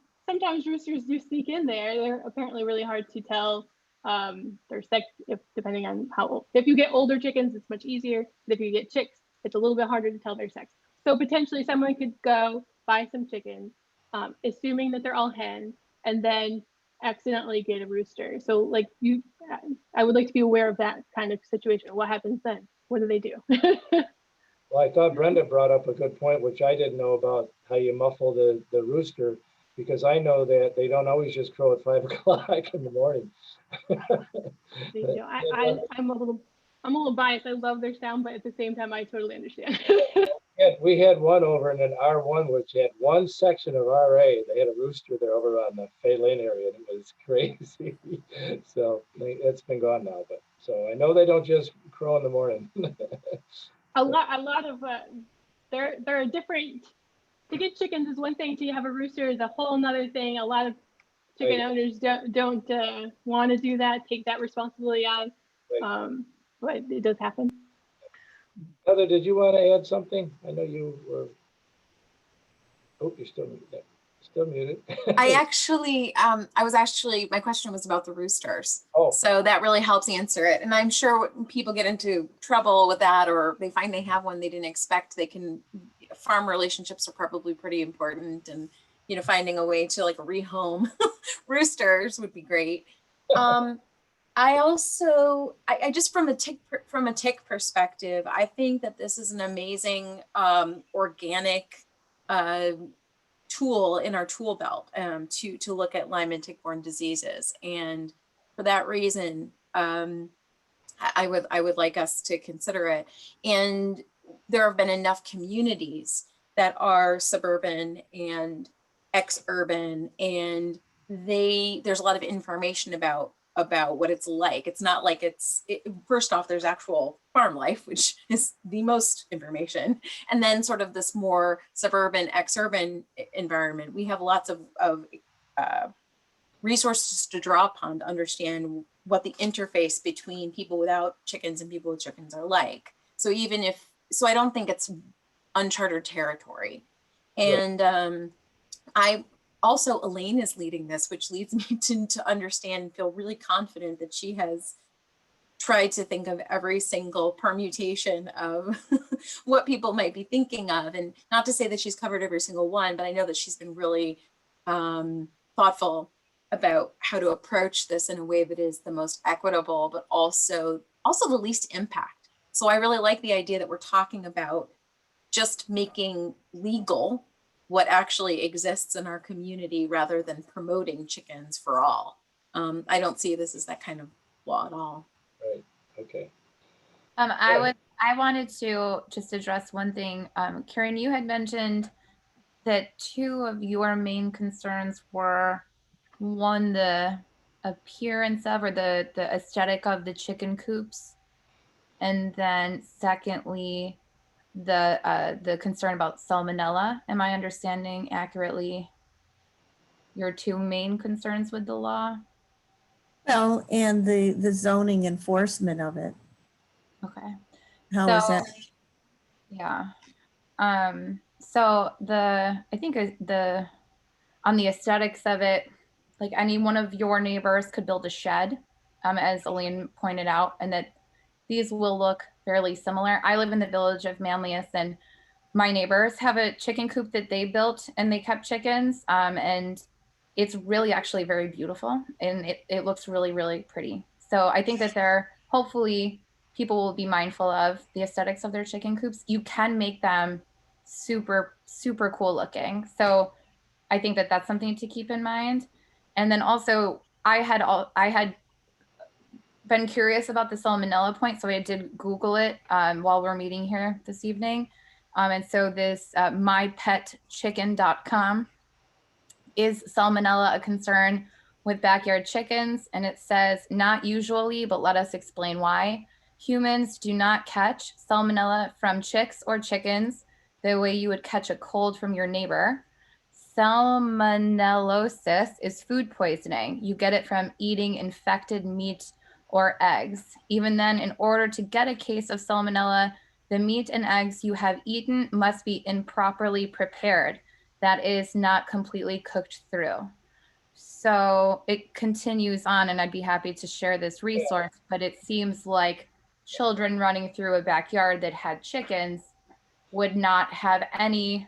E: roosters do sneak in there. They're apparently really hard to tell their sex, depending on how old. If you get older chickens, it's much easier. But if you get chicks, it's a little bit harder to tell their sex. So potentially someone could go buy some chickens, assuming that they're all hens, and then accidentally get a rooster. So like I would like to be aware of that kind of situation. What happens then? What do they do?
A: Well, I thought Brenda brought up a good point, which I didn't know about, how you muffle the rooster, because I know that they don't always just crow at 5 o'clock in the morning.
E: They do. I'm a little biased. I love their sound, but at the same time, I totally understand.
A: We had one over in an R1, which had one section of RA. They had a rooster there over on the Fay Lane area, and it was crazy. So it's been gone now, but so I know they don't just crow in the morning.
E: a lot of there are different. To get chickens is one thing. To have a rooster is a whole nother thing. A lot of chicken owners don't want to do that, take that responsibility on. But it does happen.
A: Heather, did you want to add something? I know you were. Oh, you're still muted. Still muted.
G: My question was about the roosters.
A: Oh.
G: So that really helps answer it. And I'm sure when people get into trouble with that, or they find they have one they didn't expect, farm relationships are probably pretty important. And, finding a way to like rehome roosters would be great. I just from a tick perspective, I think that this is an amazing organic tool in our tool belt to look at Lyme and tick-borne diseases, and for that reason, I would like us to consider it. And there have been enough communities that are suburban and ex-urban, and there's a lot of information about about what it's like. It's not like first off, there's actual farm life, which is the most information. And then sort of this more suburban, exurban environment. We have lots of resources to draw upon to understand what the interface between people without chickens and people with chickens are like. So I don't think it's uncharted territory. And I also, Elaine is leading this, which leads me to understand and feel really confident that she has tried to think of every single permutation of what people might be thinking of. And not to say that she's covered every single one, but I know that she's been really thoughtful about how to approach this in a way that is the most equitable, but also the least impact. So I really like the idea that we're talking about just making legal what actually exists in our community rather than promoting chickens for all. I don't see this as that kind of law at all.
A: Right, okay.
F: I wanted to just address one thing. Karen, you had mentioned that two of your main concerns were, one, the appearance of, or the aesthetic of the chicken coops, and then secondly, the concern about salmonella. Am I understanding accurately your two main concerns with the law?
B: Well, and the zoning enforcement of it.
F: Okay.
B: How is that?
F: Yeah. So I think on the aesthetics of it, like any one of your neighbors could build a shed, as Elaine pointed out, and that these will look fairly similar. I live in the village of Manlius, and my neighbors have a chicken coop that they built and they kept chickens. And it's really actually very beautiful, and it looks really, really pretty. So I think that hopefully people will be mindful of the aesthetics of their chicken coops. You can make them super, super cool looking. So I think that that's something to keep in mind. And then also I had been curious about the salmonella point, so I did Google it while we're meeting here this evening. And so this mypetchicken.com, is salmonella a concern with backyard chickens? And it says, not usually, but let us explain why. Humans do not catch salmonella from chicks or chickens the way you would catch a cold from your neighbor. Salmonellosis is food poisoning. You get it from eating infected meat or eggs. Even then, in order to get a case of salmonella, the meat and eggs you have eaten must be improperly prepared. That is not completely cooked through. So it continues on, and I'd be happy to share this resource, but it seems like children running through a backyard that had chickens would not have any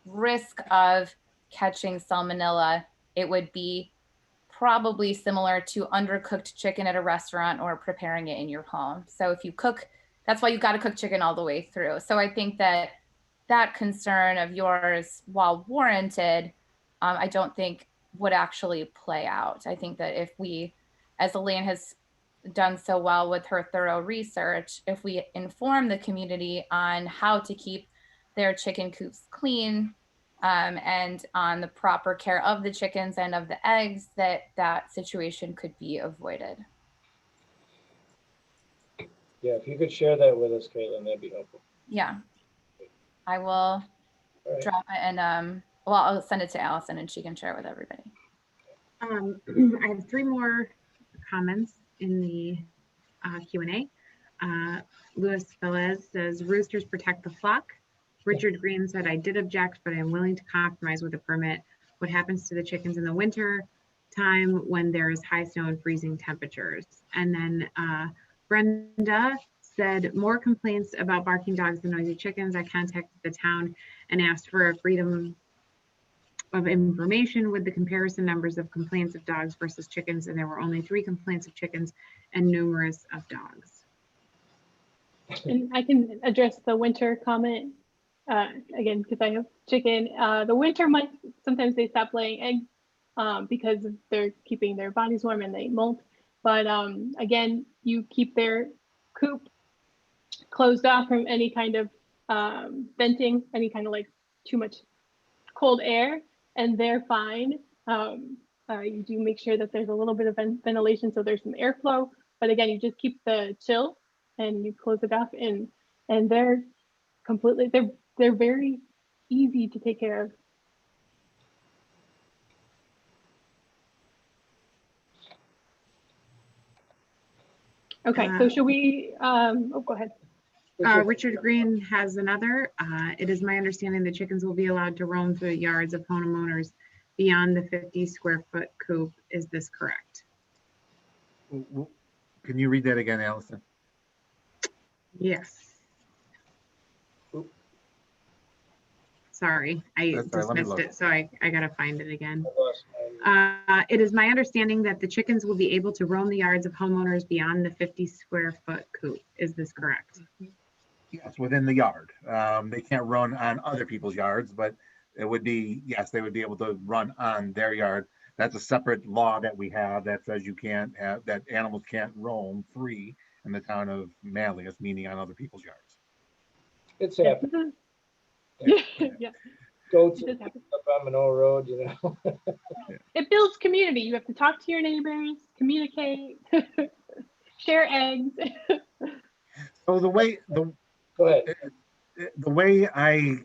F: risk of catching salmonella. It would be probably similar to undercooked chicken at a restaurant or preparing it in your home. So if you cook, that's why you got to cook chicken all the way through. So I think that concern of yours, while warranted, I don't think would actually play out. I think that if we, as Elaine has done so well with her thorough research, if we inform the community on how to keep their chicken coops clean, and on the proper care of the chickens and of the eggs, that situation could be avoided.
A: Yeah, if you could share that with us, Caitlin, that'd be helpful.
F: Yeah, I will drop it, and well, I'll send it to Allison and she can share it with everybody.
H: I have three more comments in the Q&A. Louis Velez says, roosters protect the flock. Richard Greene said, I did object, but I'm willing to compromise with a permit. What happens to the chickens in the winter time when there is high snow and freezing temperatures? And then Brenda said, more complaints about barking dogs and noisy chickens. I contacted the town and asked for a freedom of information with the comparison numbers of complaints of dogs versus chickens, and there were only 3 complaints of chickens and numerous of dogs.
E: And I can address the winter comment again, because I have chicken. The winter months, sometimes they stop laying eggs because they're keeping their bodies warm and they molt. But again, you keep their coop closed off from any kind of venting, any kind of like too much cold air, and they're fine. You do make sure that there's a little bit of ventilation, so there's some airflow. But again, you just keep the chill and you close it up, and they're completely, they're very easy to take care of. Okay, so should we, oh, go ahead.
H: Richard Greene has another. It is my understanding that chickens will be allowed to roam through the yards of homeowners beyond the 50 square foot coop. Is this correct?
I: Can you read that again, Allison?
H: Yes. Sorry, I
I: That's all right,
H: just
I: let me
H: missed
I: look.
H: it, so I gotta find it again.
A: I lost my-
H: It is my understanding that the chickens will be able to roam the yards of homeowners beyond the 50 square foot coop. Is this correct?
I: Yes, within the yard. They can't run on other people's yards, but it would be, yes, they would be able to run on their yard. That's a separate law that we have that says you can't have, that animals can't roam free in the town of Manlius, meaning on other people's yards.
A: It's
E: Yeah,
A: happened.
E: yeah,
A: Goats
E: it does happen.
A: up on Monroe Road, you know.
E: It builds community. You have to talk to your neighbors, communicate, share eggs.
I: So the way,
A: Go ahead.
I: the way I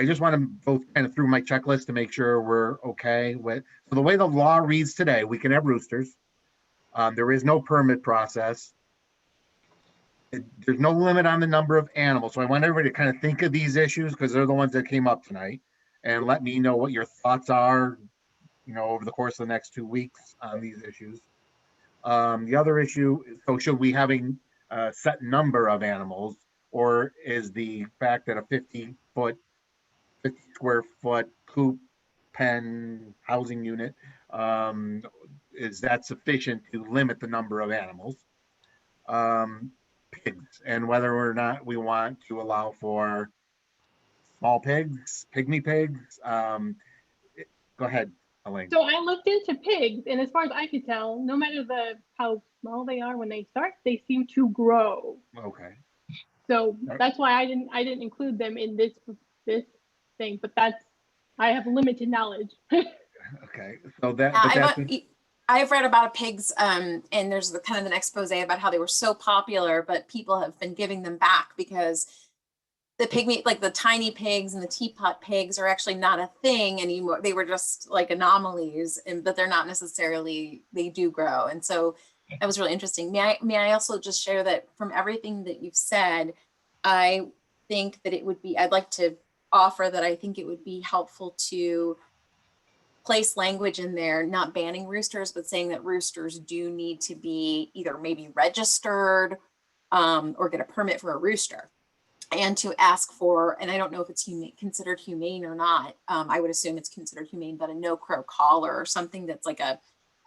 I: just want to go kind of through my checklist to make sure we're okay with, so the way the law reads today, we can have roosters. There is no permit process. There's no limit on the number of animals. So I want everybody to kind of think of these issues because they're the ones that came up tonight, and let me know what your thoughts are, you know, over the course of the next 2 weeks on these issues. The other issue is, so should we having a set number of animals, or is the fact that a 50 square foot coop pen housing unit, is that sufficient to limit the number of animals? Pigs, and whether or not we want to allow for small pigs, pygmy pigs. Go ahead, Elaine.
E: So I looked into pigs, and as far as I could tell, no matter how small they are when they start, they seem to grow.
I: Okay.
E: So that's why I didn't include them in this thing. But I have limited knowledge.
I: Okay, so that,
G: I've read about pigs, and there's kind of an expose about how they were so popular, but people have been giving them back because the pygmy, like the tiny pigs and the teapot pigs, are actually not a thing anymore. They were just like anomalies, but they're not necessarily, they do grow. And so that was really interesting. May I also just share that from everything that you've said, I think that it would be, I'd like to offer that I think it would be helpful to place language in there, not banning roosters, but saying that roosters do need to be either maybe registered or get a permit for a rooster, and to ask for, and I don't know if it's considered humane or not. I would assume it's considered humane, but a no crow collar or something that's like a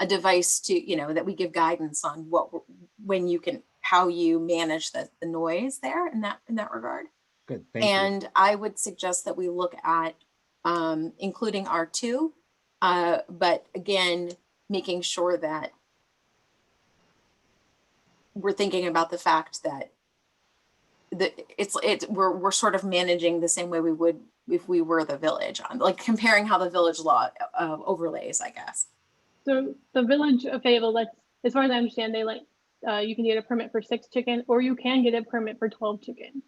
G: device to, you know, that we give guidance on when you can, how you manage the noise there in that regard.
I: Good, thank you.
G: And I would suggest that we look at including R2, but again, making sure that we're thinking about the fact that we're sort of managing the same way we would if we were the village, on like comparing how the village law overlays, I guess.
E: So the village of Fayetteville, as far as I understand, they you can get a permit for 6 chicken, or you can get a permit for 12 chicken.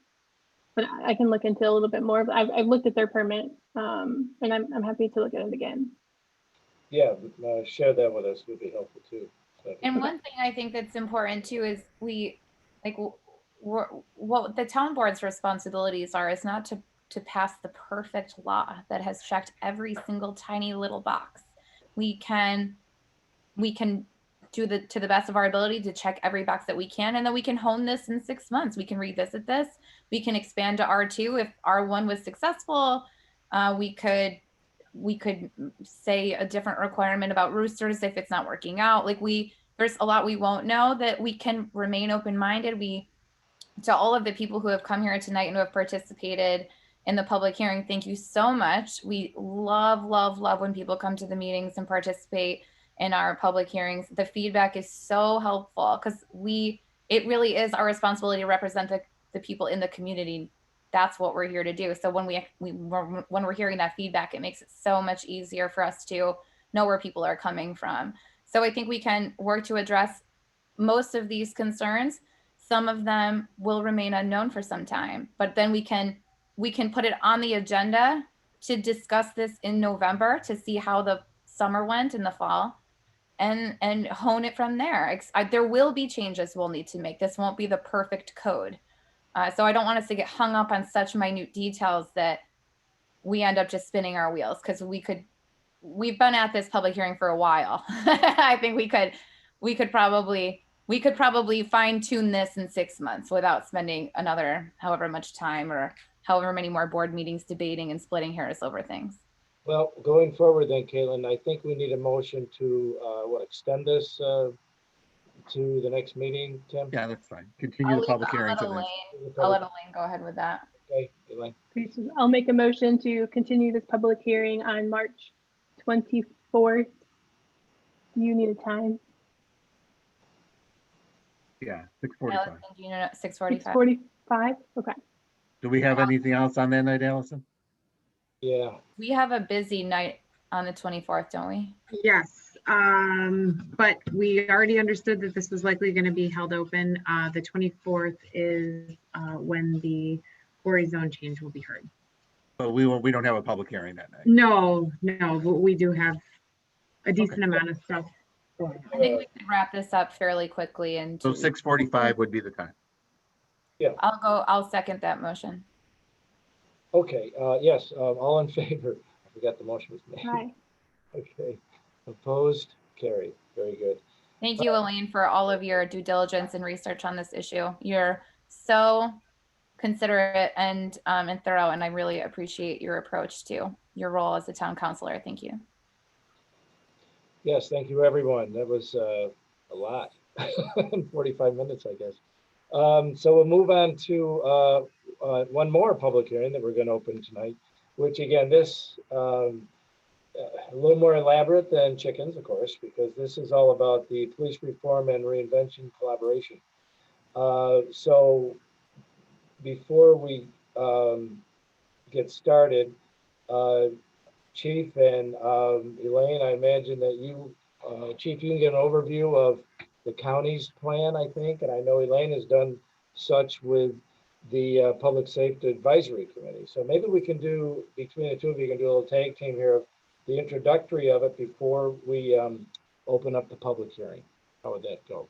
E: But I can look into a little bit more. I've looked at their permit, and I'm happy to look at it again.
A: Yeah, share that with us would be helpful too.
F: And one thing I think that's important too is what the town board's responsibilities are is not to pass the perfect law that has checked every single tiny little box. We can do to the best of our ability to check every box that we can, and then we can hone this in 6 months. We can revisit this. We can expand to R2 if R1 was successful. We could say a different requirement about roosters if it's not working out. There's a lot we won't know, that we can remain open-minded. To all of the people who have come here tonight and who have participated in the public hearing, thank you so much. We love when people come to the meetings and participate in our public hearings. The feedback is so helpful because it really is our responsibility to represent the people in the community. That's what we're here to do. So when we're hearing that feedback, it makes it so much easier for us to know where people are coming from. So I think we can work to address most of these concerns. Some of them will remain unknown for some time, but then we can put it on the agenda to discuss this in November to see how the summer went in the fall and hone it from there. There will be changes we'll need to make. This won't be the perfect code. So I don't want us to get hung up on such minute details that we end up just spinning our wheels, because we've been at this public hearing for a while. I think we could probably fine tune this in 6 months without spending another however much time or however many more board meetings debating and splitting hairs over things.
A: Well, going forward then, Caitlin, I think we need a motion to, extend this to the next meeting, Tim?
I: Yeah, that's fine. Continue the public hearing to
F: I'll let Elaine go ahead with that.
A: Okay, Elaine.
E: Okay, so I'll make a motion to continue this public hearing on March 24th. You need a time.
I: Yeah, 6:45.
F: 6:45.
E: 6:45, okay.
I: Do we have anything else on that night, Allison?
A: Yeah.
F: We have a busy night on the 24th, don't we?
H: Yes, but we already understood that this was likely going to be held open. The 24th is when the quarry zone change will be heard.
I: But we don't have a public hearing that night.
H: No, but we do have a decent amount of stuff going
F: I think we could wrap this up fairly quickly. And
I: So 6:45 would be the time.
F: I'll second that motion.
A: Okay, yes, all in favor? I forgot the motion was made.
E: Aye.
A: Okay, opposed, carried, very good.
F: Thank you, Elaine, for all of your due diligence and research on this issue. You're so considerate and thorough, and I really appreciate your approach to your role as a town councilor. Thank you.
A: Yes, thank you, everyone. That was a lot, 45 minutes, I guess. So we'll move on to one more public hearing that we're going to open tonight, which again, this a little more elaborate than chickens, of course, because this is all about the police reform and reinvention collaboration. So before we get started, Chief and Elaine, I imagine that you, Chief, you can get an overview of the county's plan, I think, and I know Elaine has done such with the Public Safety Advisory Committee. So maybe we can do, between the two of you, can do a little tag team here of the introductory of it before we open up the public hearing. How would that go?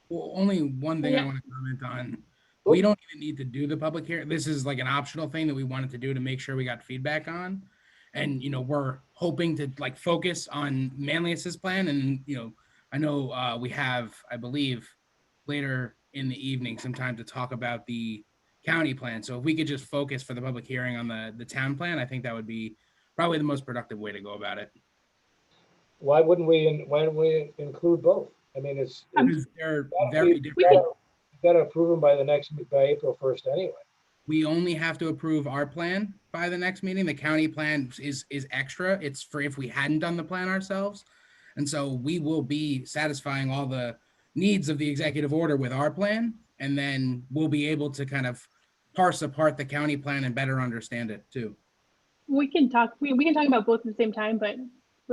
D: Well, only one thing I want to comment on. We don't even need to do the public hearing. This is like an optional thing that we wanted to do to make sure we got feedback on. And, we're hoping to like focus on Manlius's plan. And, I know we have, I believe, later in the evening some time to talk about the county plan. So if we could just focus for the public hearing on the town plan, I think that would be probably the most productive way to go about it.
A: Why wouldn't we include both? I mean,
D: they're very different.
A: You've got to approve them by April 1st anyway.
D: We only have to approve our plan by the next meeting. The county plan is extra. It's for if we hadn't done the plan ourselves. And so we will be satisfying all the needs of the executive order with our plan. And then we'll be able to kind of parse apart the county plan and better understand it too.
E: We can talk, we can talk about both at the same time, but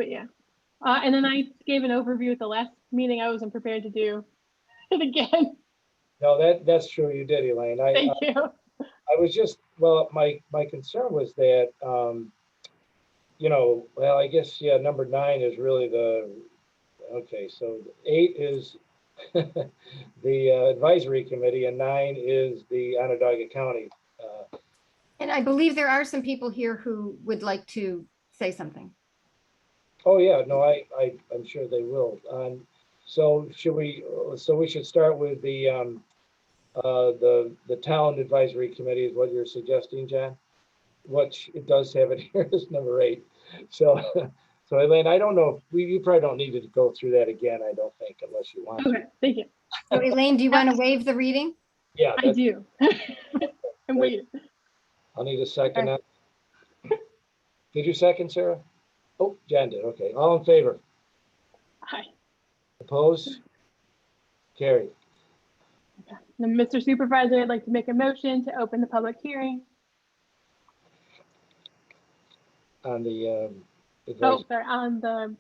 E: yeah. And then I gave an overview at the last meeting. I wasn't prepared to do it again.
A: No, that's true. You did, Elaine.
E: Thank you.
A: I was just, well, my concern was that, well, I guess, yeah, number 9 is really okay, so 8 is the advisory committee and 9 is the Onondaga County.
C: And I believe there are some people here who would like to say something.
A: Oh, yeah, no, I'm sure they will. So we should start with the town advisory committee is what you're suggesting, John? Which it does have it here as number 8. So Elaine, I don't know, you probably don't need to go through that again, I don't think, unless you want to.
E: Okay, thank you.
C: So Elaine, do you want to waive the reading?
A: Yeah.
E: I do. I'm waiting.
A: I'll need a second. Did you second, Sarah? Oh, Jan did, okay. All in favor?
E: Hi.
A: Opposed? Carried.
E: Now, Mr. Supervisor, I'd like to make a motion to open the public hearing.
A: On the
E: Oh, sorry, on the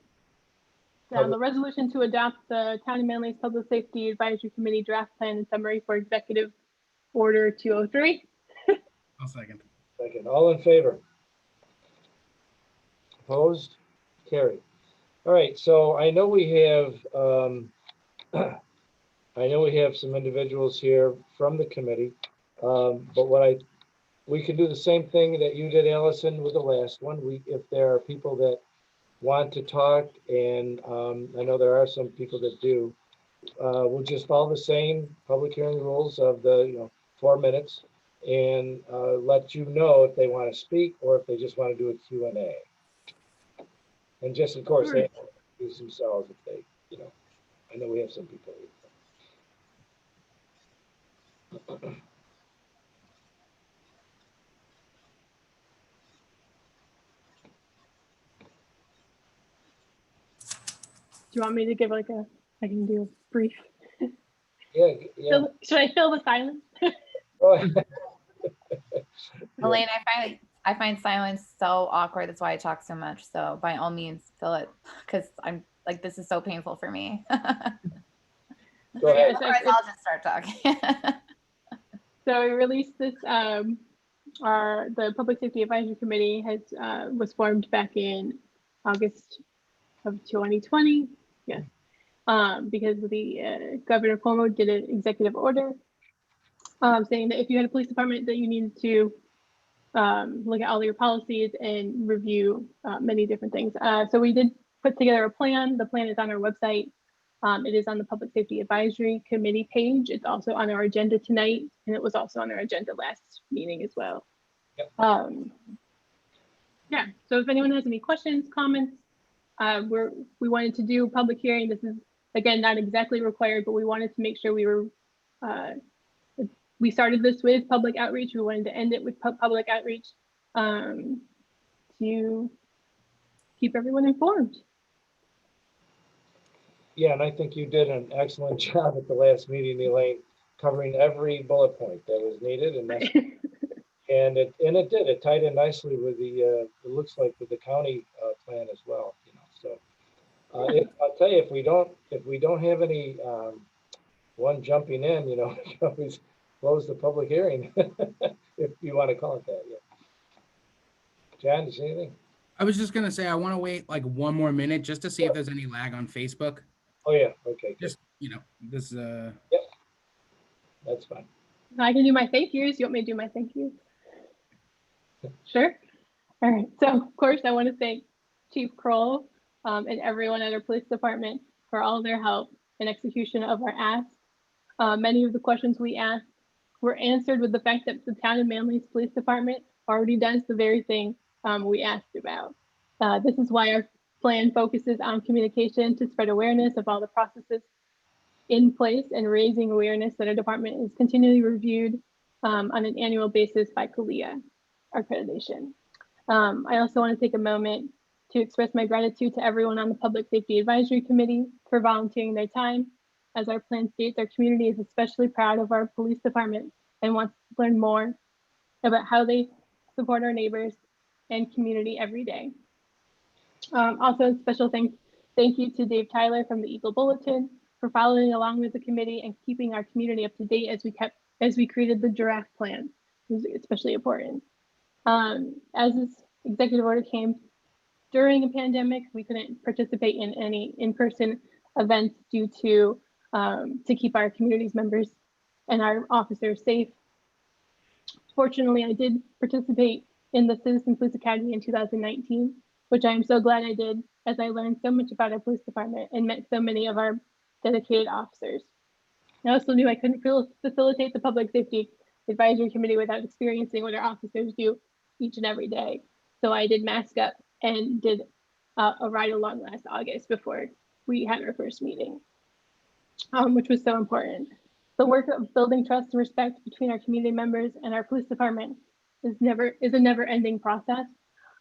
E: The resolution to adopt the Town of Manlius Public Safety Advisory Committee draft plan and summary for Executive Order 203.
D: I'll second.
A: Second, all in favor? Opposed? Carried. All right, so I know we have, some individuals here from the committee, but we can do the same thing that you did, Allison, with the last one. If there are people that want to talk, and I know there are some people that do, we'll just follow the same public hearing rules of the 4 minutes, and let you know if they want to speak or if they just want to do a Q&A. And just, of course, they have to introduce themselves if they, I know we have some people here.
E: Do you want me to give I can do a brief?
A: Yeah.
E: Should I fill the silence?
F: Elaine, I find silence so awkward. That's why I talk so much. So by all means, fill it, because I'm like, this is so painful for me.
A: Go ahead.
F: Otherwise, I'll just start talking.
E: So we released this. The Public Safety Advisory Committee was formed back in August of 2020. Yes, because the Governor Cuomo did an executive order saying that if you had a police department, that you needed to look at all your policies and review many different things. So we did put together a plan. The plan is on our website. It is on the Public Safety Advisory Committee page. It's also on our agenda tonight, and it was also on our agenda last meeting as well.
A: Yep.
E: Yeah, so if anyone has any questions, comments, we wanted to do a public hearing. This is, again, not exactly required, but we wanted to make sure we started this with public outreach. We wanted to end it with public outreach to keep everyone informed.
A: Yeah, and I think you did an excellent job at the last meeting, Elaine, covering every bullet point that was needed, and that's it tied in nicely with the it looks like with the county plan as well. So I'll tell you, if we don't have any one jumping in, you can always close the public hearing if you want to call it that. Yeah. John, did you say anything?
D: I was just gonna say I want to wait like 1 more minute just to see if there's any lag on Facebook.
A: Oh yeah, okay. Good.
D: Just this.
A: Yep, that's fine.
E: I can do my thank yous. You want me to do my thank yous? Sure. All right. So of course I want to thank Chief Kroll and everyone at our police department for all their help in execution of our ask. Many of the questions we asked were answered with the fact that the Town of Manlius Police Department already does the very thing we asked about. This is why our plan focuses on communication to spread awareness of all the processes in place and raising awareness that our department is continually reviewed on an annual basis by CALIA accreditation. I also want to take a moment to express my gratitude to everyone on the Public Safety Advisory Committee for volunteering their time. As our plan states, our community is especially proud of our police department and wants to learn more about how they support our neighbors and community every day. Also, special thank you to Dave Tyler from the Eagle Bulletin for following along with the committee and keeping our community up to date as we created the draft plan. It was especially important. As this executive order came during a pandemic, we couldn't participate in any in-person events due to keep our community's members and our officers safe. Fortunately, I did participate in the Citizen Police Academy in 2019, which I am so glad I did, as I learned so much about our police department and met so many of our dedicated officers. I also knew I couldn't facilitate the Public Safety Advisory Committee without experiencing what our officers do each and every day. So I did mask up and did a ride along last August before we had our first meeting, which was so important. The work of building trust and respect between our community members and our police department is a never-ending process.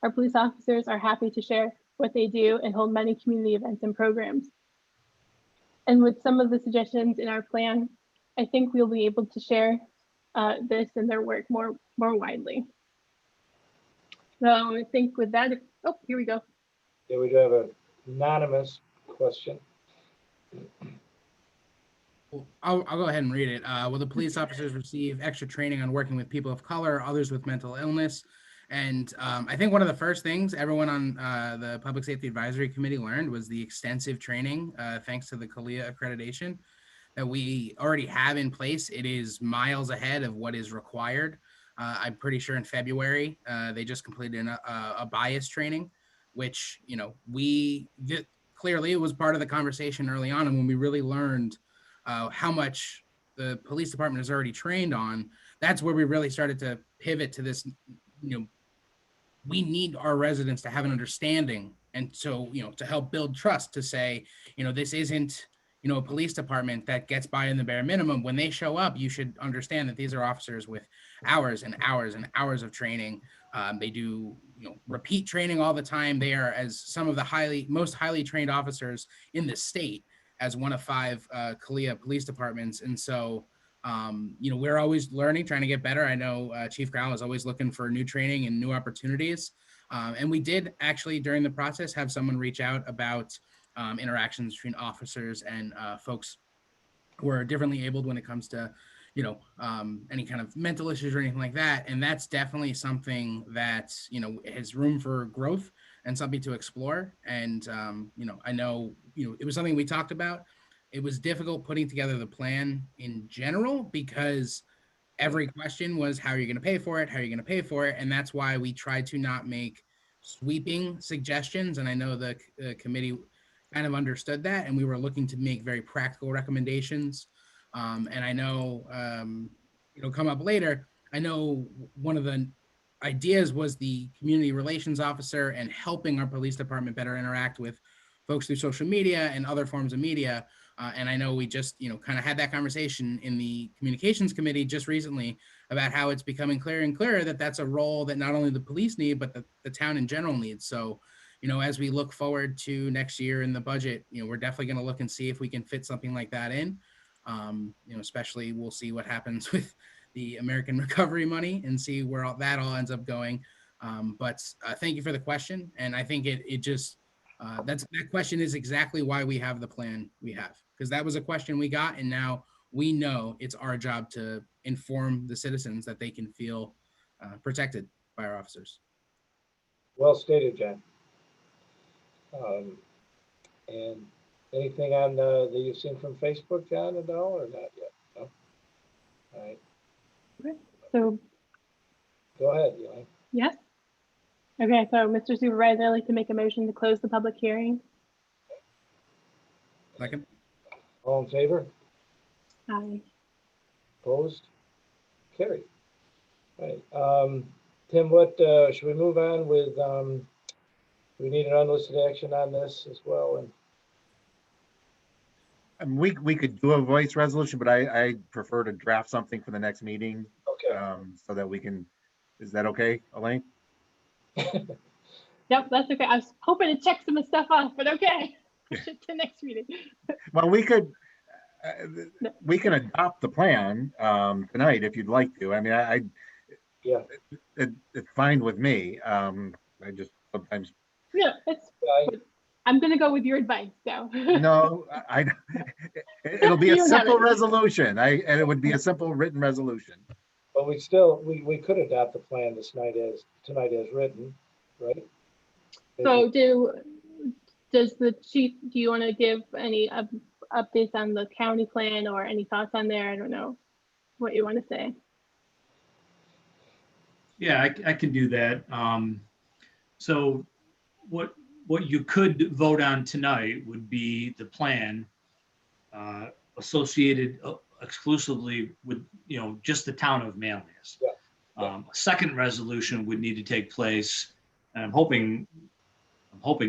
E: Our police officers are happy to share what they do and hold many community events and programs. And with some of the suggestions in our plan, I think we'll be able to share this and their work more widely. So I think with that, oh, here we go.
A: Yeah, we do have an anonymous question.
D: Well, I'll go ahead and read it. Will the police officers receive extra training on working with people of color, others with mental illness? And I think one of the first things everyone on the Public Safety Advisory Committee learned was the extensive training, thanks to the CALIA accreditation that we already have in place. It is miles ahead of what is required. I'm pretty sure in February, they just completed a bias training, which, you know, clearly it was part of the conversation early on. And when we really learned how much the police department is already trained on, that's where we really started to pivot to this, you know, we need our residents to have an understanding. And so, you know, to help build trust, to say, you know, this isn't, you know, a police department that gets by in the bare minimum. When they show up, you should understand that these are officers with hours and hours and hours of training. They do, you know, repeat training all the time. They are, as some of the most highly trained officers in the state, as one of 5 CALIA police departments. And so, you know, we're always learning, trying to get better. I know Chief Growl is always looking for new training and new opportunities. And we did actually, during the process, have someone reach out about interactions between officers and folks who are differently abled when it comes to, you know, any kind of mental issues or anything like that. And that's definitely something that, you know, has room for growth and something to explore. And, you know, I know, you know, it was something we talked about. It was difficult putting together the plan in general because every question was, how are you going to pay for it? How are you going to pay for it? And that's why we tried to not make sweeping suggestions. And I know the committee kind of understood that, and we were looking to make very practical recommendations. And I know, you know, come up later, I know one of the ideas was the community relations officer and helping our police department better interact with folks through social media and other forms of media. And I know we just, you know, kind of had that conversation in the communications committee just recently about how it's becoming clearer and clearer that that's a role that not only the police need, but the town in general needs. So, you know, as we look forward to next year in the budget, you know, we're definitely going to look and see if we can fit something like that in. You know, especially we'll see what happens with the American recovery money and see where that all ends up going. But thank you for the question. And I think it just, that question is exactly why we have the plan we have, because that was a question we got. And now we know it's our job to inform the citizens that they can feel protected by our officers.
A: Well stated, John. And anything on that you've seen from Facebook, John, at all, or not yet? No? All right.
E: So,
A: Go ahead, Elaine.
E: yes. Okay, so Mr. Supervisor, I'd like to make a motion to close the public hearing.
D: Second.
A: All in favor?
E: Aye.
A: Opposed? Carried. All right. Tim, what should we move on with? We need an unlisted action on this as well.
I: And we could do a voice resolution, but I prefer to draft something for the next meeting.
A: Okay.
I: So that we can, is that okay, Elaine?
E: Yep, that's okay. I was hoping to check some stuff off, but okay. Push it to next meeting.
I: Well, we can adopt the plan tonight if you'd like to. I mean,
A: Yeah.
I: It's fine with me. I just sometimes.
E: Yeah, I'm gonna go with your advice, so.
I: No, it'll be a simple resolution. And it would be a simple written resolution.
A: But we could adopt the plan tonight as written, right?
E: So does the chief, do you want to give any updates on the county plan or any thoughts on there? I don't know what you want to say.
M: Yeah, I can do that. So what you could vote on tonight would be the plan associated exclusively with, you know, just the town of Manlius.
A: Yeah.
M: A second resolution would need to take place, and I'm hoping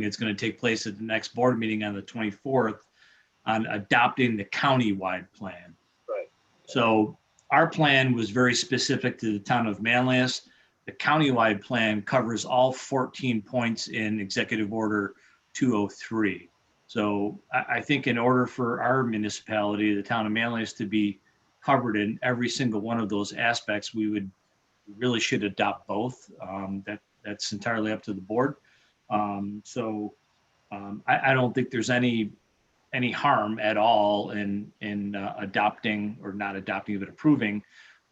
M: it's going to take place at the next board meeting on the 24th on adopting the county-wide plan.
A: Right.
M: So our plan was very specific to the town of Manlius. The countywide plan covers all 14 points in Executive Order 203. So I think in order for our municipality, the town of Manlius, to be covered in every single one of those aspects, we really should adopt both. That's entirely up to the board. So I don't think there's any harm at all in adopting, or not adopting, but approving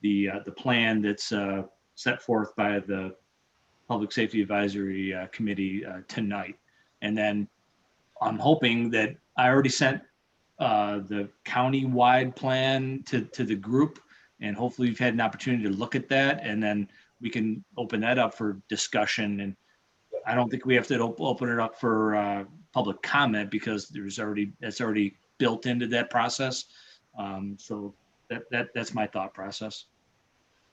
M: the plan that's set forth by the Public Safety Advisory Committee tonight. And then I'm hoping that I already sent the county-wide plan to the group, and hopefully you've had an opportunity to look at that, and then we can open that up for discussion. And I don't think we have to open it up for public comment, because that's already built into that process. So that's my thought process.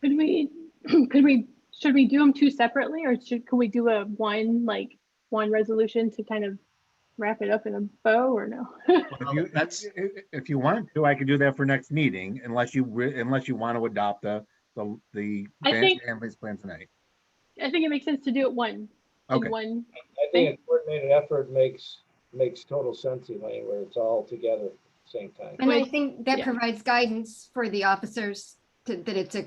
E: Should we do them two separately, or could we do one resolution to kind of wrap it up in a bow, or no?
I: If you want to, I could do that for next meeting, unless you want to adopt the Manlius plan tonight.
E: I think it makes sense to do it one.
I: Okay.
E: One.
A: I think a coordinated effort makes total sense, Elaine, where it's all together at the same time.
C: And I think that
E: Yeah.
C: provides guidance for the officers that it's a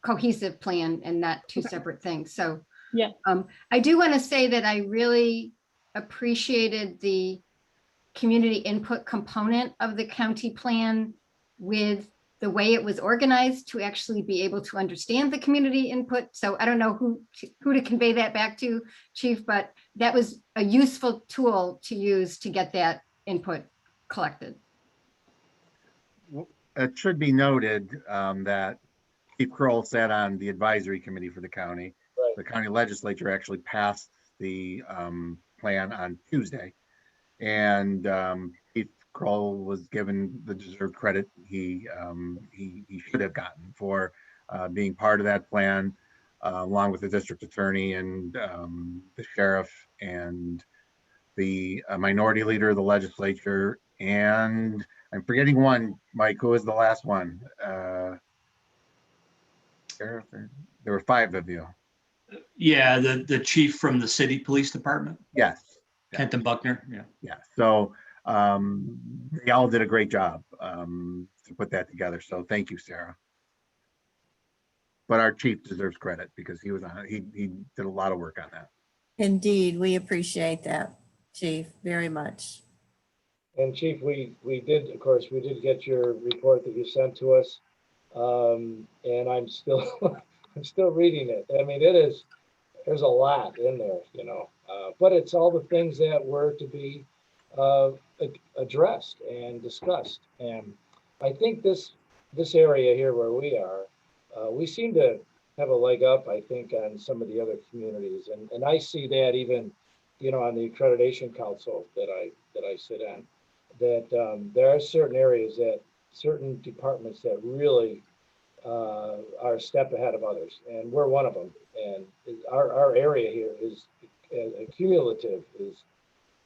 C: cohesive plan and not two separate things. So
E: Yeah.
C: I do want to say that I really appreciated the community input component of the county plan, with the way it was organized to actually be able to understand the community input. So I don't know who to convey that back to, Chief, but that was a useful tool to use to get that input collected.
I: It should be noted that Chief Kroll sat on the advisory committee for the county.
A: Right.
I: The county legislature actually passed the plan on Tuesday, and Chief Kroll was given the deserved credit he should have gotten for being part of that plan, along with the district attorney and the sheriff and the minority leader of the legislature. And I'm forgetting one, Mike, who was the last one? Sheriff, there were 5 of you.
M: Yeah, the chief from the city police department.
I: Yes.
M: Kenton Buckner. Yeah.
I: Yeah. So they all did a great job to put that together. So thank you, Sarah. But our chief deserves credit, because he did a lot of work on that.
B: Indeed, we appreciate that, Chief, very much.
A: And Chief, we did get your report that you sent to us. And I'm still reading it. I mean, there's a lot in there, but it's all the things that were to be addressed and discussed. And I think this area here where we are, we seem to have a leg up, I think, on some of the other communities. And I see that even, on the accreditation council that I sit on, that there are certain areas that certain departments that really are a step ahead of others, and we're one of them. And our area here is cumulative, is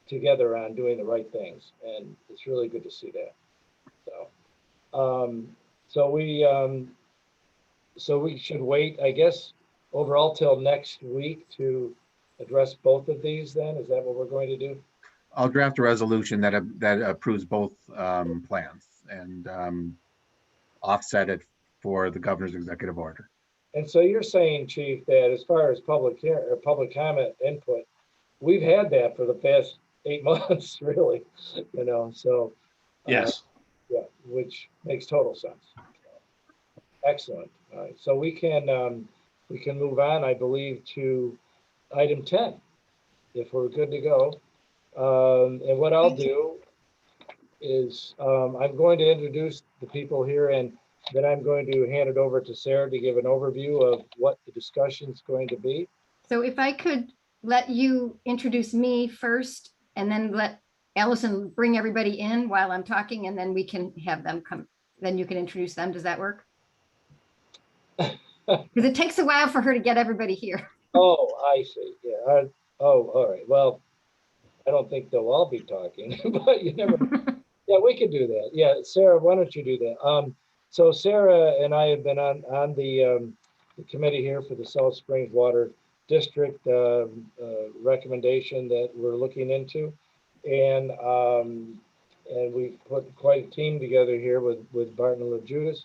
A: together on doing the right things, and it's really good to see that. So we should wait, I guess, overall till next week to address both of these. Then is that what we're going to do?
I: I'll draft a resolution that approves both plans and offset it for the governor's executive order.
A: And so you're saying, Chief, that as far as public comment input, we've had that for the past 8 months, really, so.
M: Yes.
A: Yeah, which makes total sense. Excellent. All right, so we can move on, I believe, to item 10, if we're good to go. And what I'll do is I'm going to introduce the people here, and then I'm going to hand it over to Sarah to give an overview of what the discussion is going to be.
C: So if I could let you introduce me first, and then let Allison bring everybody in while I'm talking, and then we can have them come, then you can introduce them. Does that work? Because it takes a while for her to get everybody here.
A: Oh, I see. Yeah. All right. Well, I don't think they'll all be talking, but you never. Yeah, we could do that. Yeah, Sarah, why don't you do that? So Sarah and I have been on the committee here for the South Springs Water District recommendation that we're looking into, and we've put quite a team together here with Barton and LaJudas.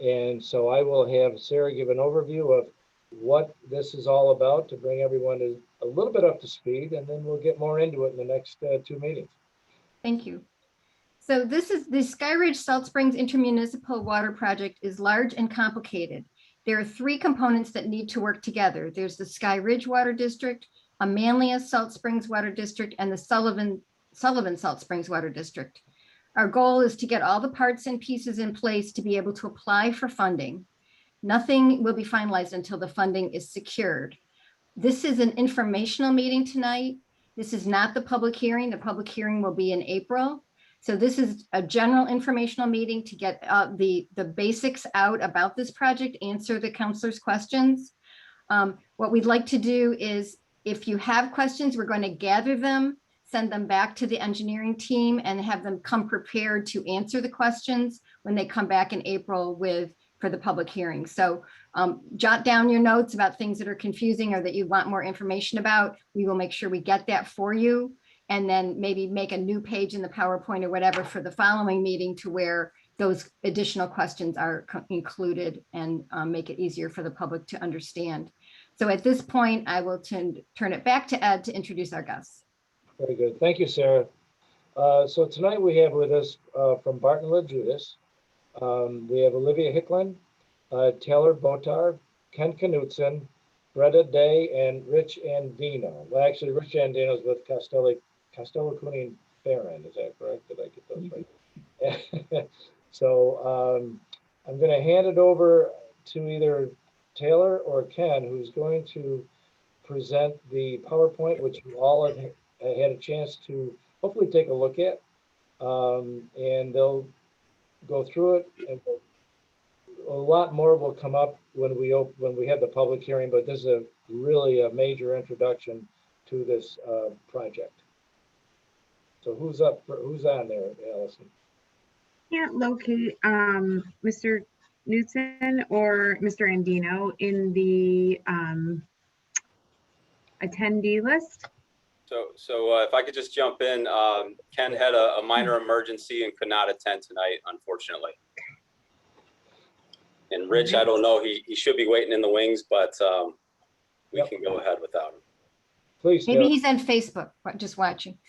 A: And so I will have Sarah give an overview of what this is all about to bring everyone a little bit up to speed, and then we'll get more into it in the next 2 meetings.
C: Thank you. So this is the Skyridge Salt Springs Intermunicipal Water Project is large and complicated. There are 3 components that need to work together. There's the Skyridge Water District, a Manlius Salt Springs Water District, and the Sullivan Salt Springs Water District. Our goal is to get all the parts and pieces in place to be able to apply for funding. Nothing will be finalized until the funding is secured. This is an informational meeting tonight. This is not the public hearing. The public hearing will be in April. So this is a general informational meeting to get the basics out about this project, answer the counselors' questions. What we'd like to do is, if you have questions, we're going to gather them, send them back to the engineering team, and have them come prepared to answer the questions when they come back in April for the public hearing. So jot down your notes about things that are confusing or that you want more information about. We will make sure we get that for you, and then maybe make a new page in the PowerPoint or whatever for the following meeting to where those additional questions are included, and make it easier for the public to understand. So at this point, I will turn it back to Ed to introduce our guests.
A: Very good. Thank you, Sarah. So tonight we have with us from Barton LaJudas, we have Olivia Hicklin, Taylor Botar, Ken Knutson, Greta Day, and Rich Andino. Well, actually, Rich Andino is with Castello Cooney and Farron. Is that correct? Did I get those right? So I'm going to hand it over to either Taylor or Ken, who's going to present the PowerPoint, which you all have had a chance to hopefully take a look at, and they'll go through it, and a lot more will come up when we have the public hearing, but this is really a major introduction to this project. So who's on there, Allison?
H: Can't locate Mr. Knutson or Mr. Andino in the attendee list.
N: So if I could just jump in, Ken had a minor emergency and could not attend tonight, unfortunately. And Rich, I don't know, he should be waiting in the wings, but we can go ahead without him.
A: Please.
C: Maybe he's on Facebook, just watching.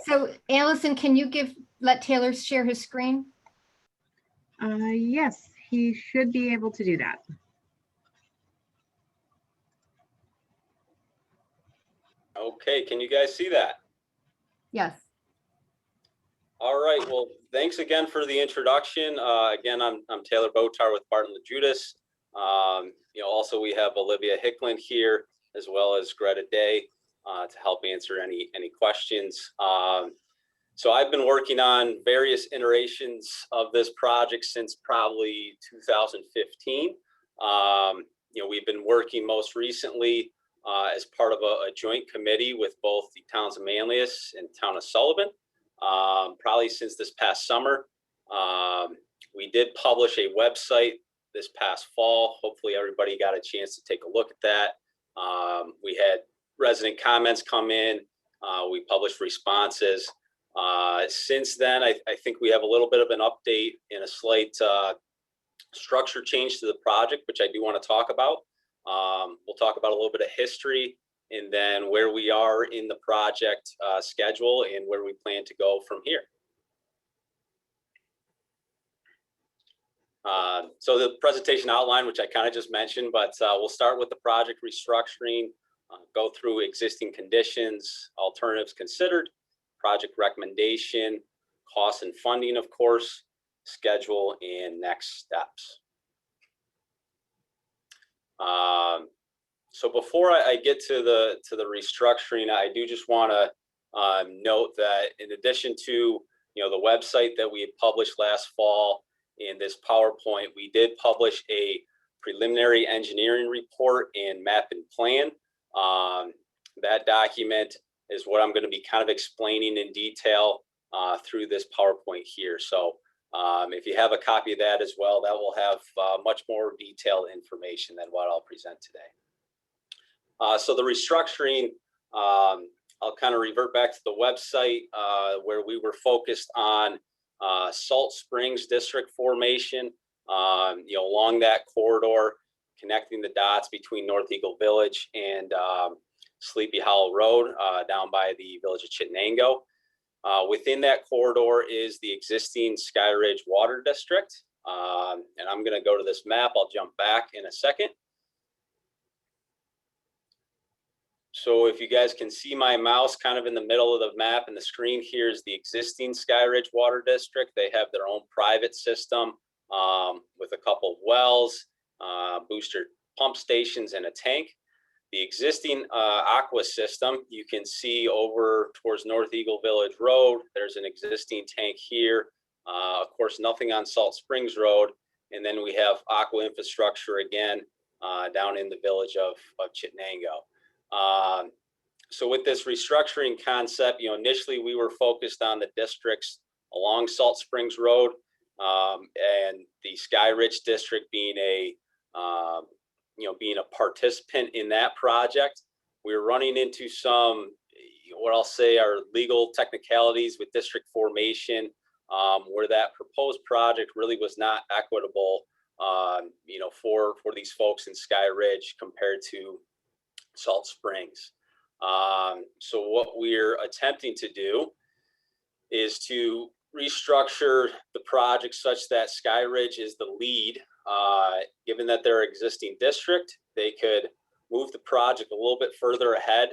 C: So Allison, can you let Taylor share his screen?
H: Yes, he should be able to do that.
N: Okay, can you guys see that?
C: Yes.
N: All right, well, thanks again for the introduction. Again, I'm Taylor Botar with Barton LaJudas. Also we have Olivia Hicklin here, as well as Greta Day, to help answer any questions. So I've been working on various iterations of this project since probably 2015. We've been working most recently as part of a joint committee with both the towns of Manlius and town of Sullivan. Probably since this past summer. We did publish a website this past fall. Hopefully everybody got a chance to take a look at that. We had resident comments come in. We published responses. Since then, I think we have a little bit of an update and a slight structure change to the project, which I do want to talk about. We'll talk about a little bit of history, and then where we are in the project schedule and where we plan to go from here. So the presentation outline, which I kind of just mentioned, but we'll start with the project restructuring, go through existing conditions, alternatives considered, project recommendation, costs and funding, of course, schedule, and next steps. So before I get to the restructuring, I do just want to note that in addition to the website that we had published last fall in this PowerPoint, we did publish a preliminary engineering report and map and plan. That document is what I'm going to be kind of explaining in detail through this PowerPoint here. So if you have a copy of that as well, that will have much more detailed information than what I'll present today. So the restructuring, I'll kind of revert back to the website where we were focused on Salt Springs District formation, along that corridor, connecting the dots between North Eagle Village and Sleepy Hollow Road down by the village of Chittenango. Within that corridor is the existing Skyridge Water District. And I'm going to go to this map. I'll jump back in a second. So if you guys can see my mouse kind of in the middle of the map and the screen, here is the existing Skyridge Water District. They have their own private system with a couple of wells, booster pump stations, and a tank. The existing aqua system, you can see over towards North Eagle Village Road. There's an existing tank here. Of course, nothing on Salt Springs Road. And then we have aqua infrastructure again down in the village of Chittenango. So with this restructuring concept, initially we were focused on the districts along Salt Springs Road and the Skyridge district being a participant in that project. We were running into some, what I'll say are legal technicalities with district formation, where that proposed project really was not equitable, for these folks in Skyridge compared to Salt Springs. So what we're attempting to do is to restructure the project such that Skyridge is the lead. Given that they're existing district, they could move the project a little bit further ahead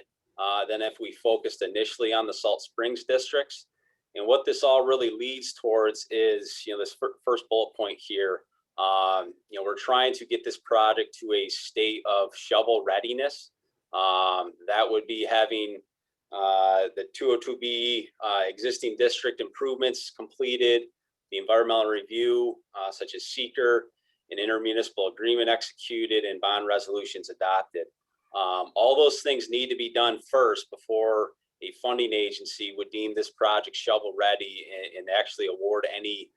N: than if we focused initially on the Salt Springs districts. And what this all really leads towards is, this first bullet point here. We're trying to get this project to a state of shovel readiness. That would be having the 202B existing district improvements completed, the environmental review such as seeker, an intermunicipal agreement executed, and bond resolutions adopted. All those things need to be done first before a funding agency would deem this project shovel ready and actually award any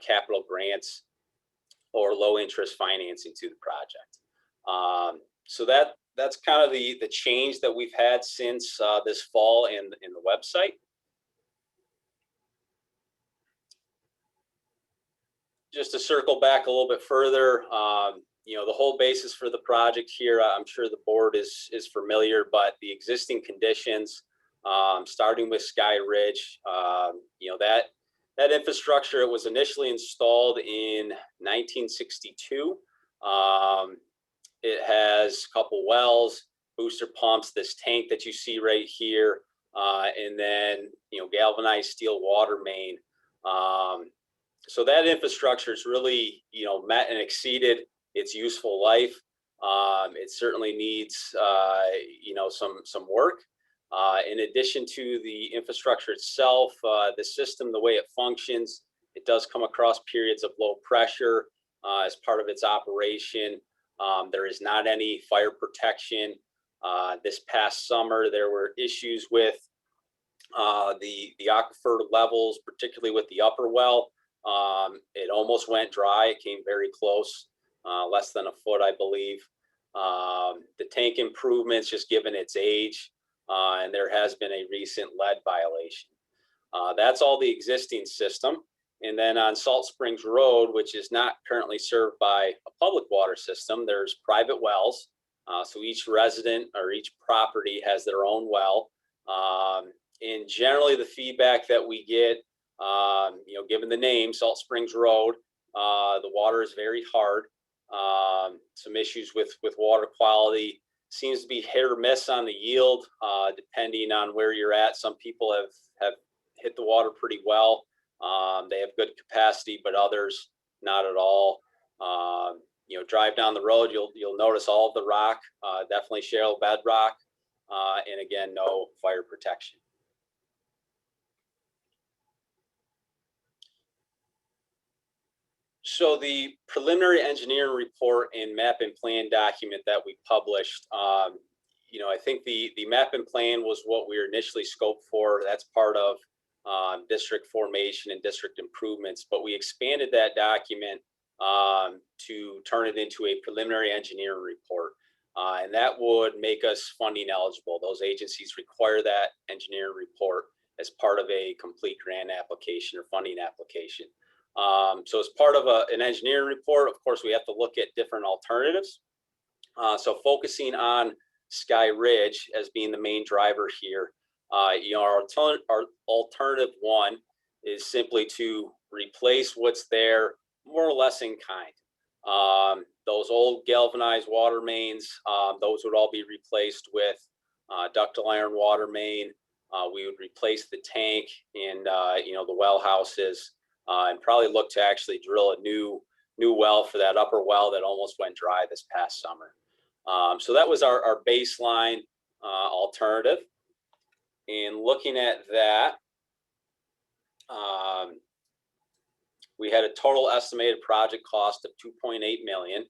N: capital grants or low interest financing to the project. So that's kind of the change that we've had since this fall in the website. Just to circle back a little bit further, the whole basis for the project here, I'm sure the board is familiar, but the existing conditions, starting with Skyridge, that infrastructure, it was initially installed in 1962. It has a couple wells, booster pumps, this tank that you see right here, and then, galvanized steel water main. So that infrastructure is really, met and exceeded its useful life. It certainly needs, some work. In addition to the infrastructure itself, the system, the way it functions, it does come across periods of low pressure as part of its operation. There is not any fire protection. This past summer, there were issues with the aquifer levels, particularly with the upper well. It almost went dry. It came very close, less than a foot, I believe. The tank improvements, just given its age, and there has been a recent lead violation. That's all the existing system. And then on Salt Springs Road, which is not currently served by a public water system, there's private wells. So each resident or each property has their own well. And generally the feedback that we get, given the name Salt Springs Road, the water is very hard. Some issues with water quality, seems to be hit or miss on the yield, depending on where you're at. Some people have hit the water pretty well. They have good capacity, but others not at all. Drive down the road, you'll notice all of the rock, definitely shallow bedrock, and again, no fire protection. So the preliminary engineering report and map and plan document that we published, I think the map and plan was what we were initially scoped for. That's part of district formation and district improvements, but we expanded that document to turn it into a preliminary engineering report. And that would make us funding eligible. Those agencies require that engineering report as part of a complete grant application or funding application. So as part of an engineering report, of course, we have to look at different alternatives. So focusing on Skyridge as being the main driver here, our alternative one is simply to replace what's there more or less in kind. Those old galvanized water mains, those would all be replaced with ductile iron water main. We would replace the tank and the well houses, and probably look to actually drill a new well for that upper well that almost went dry this past summer. So that was our baseline alternative. And looking at that, we had a total estimated project cost of $2.8 million.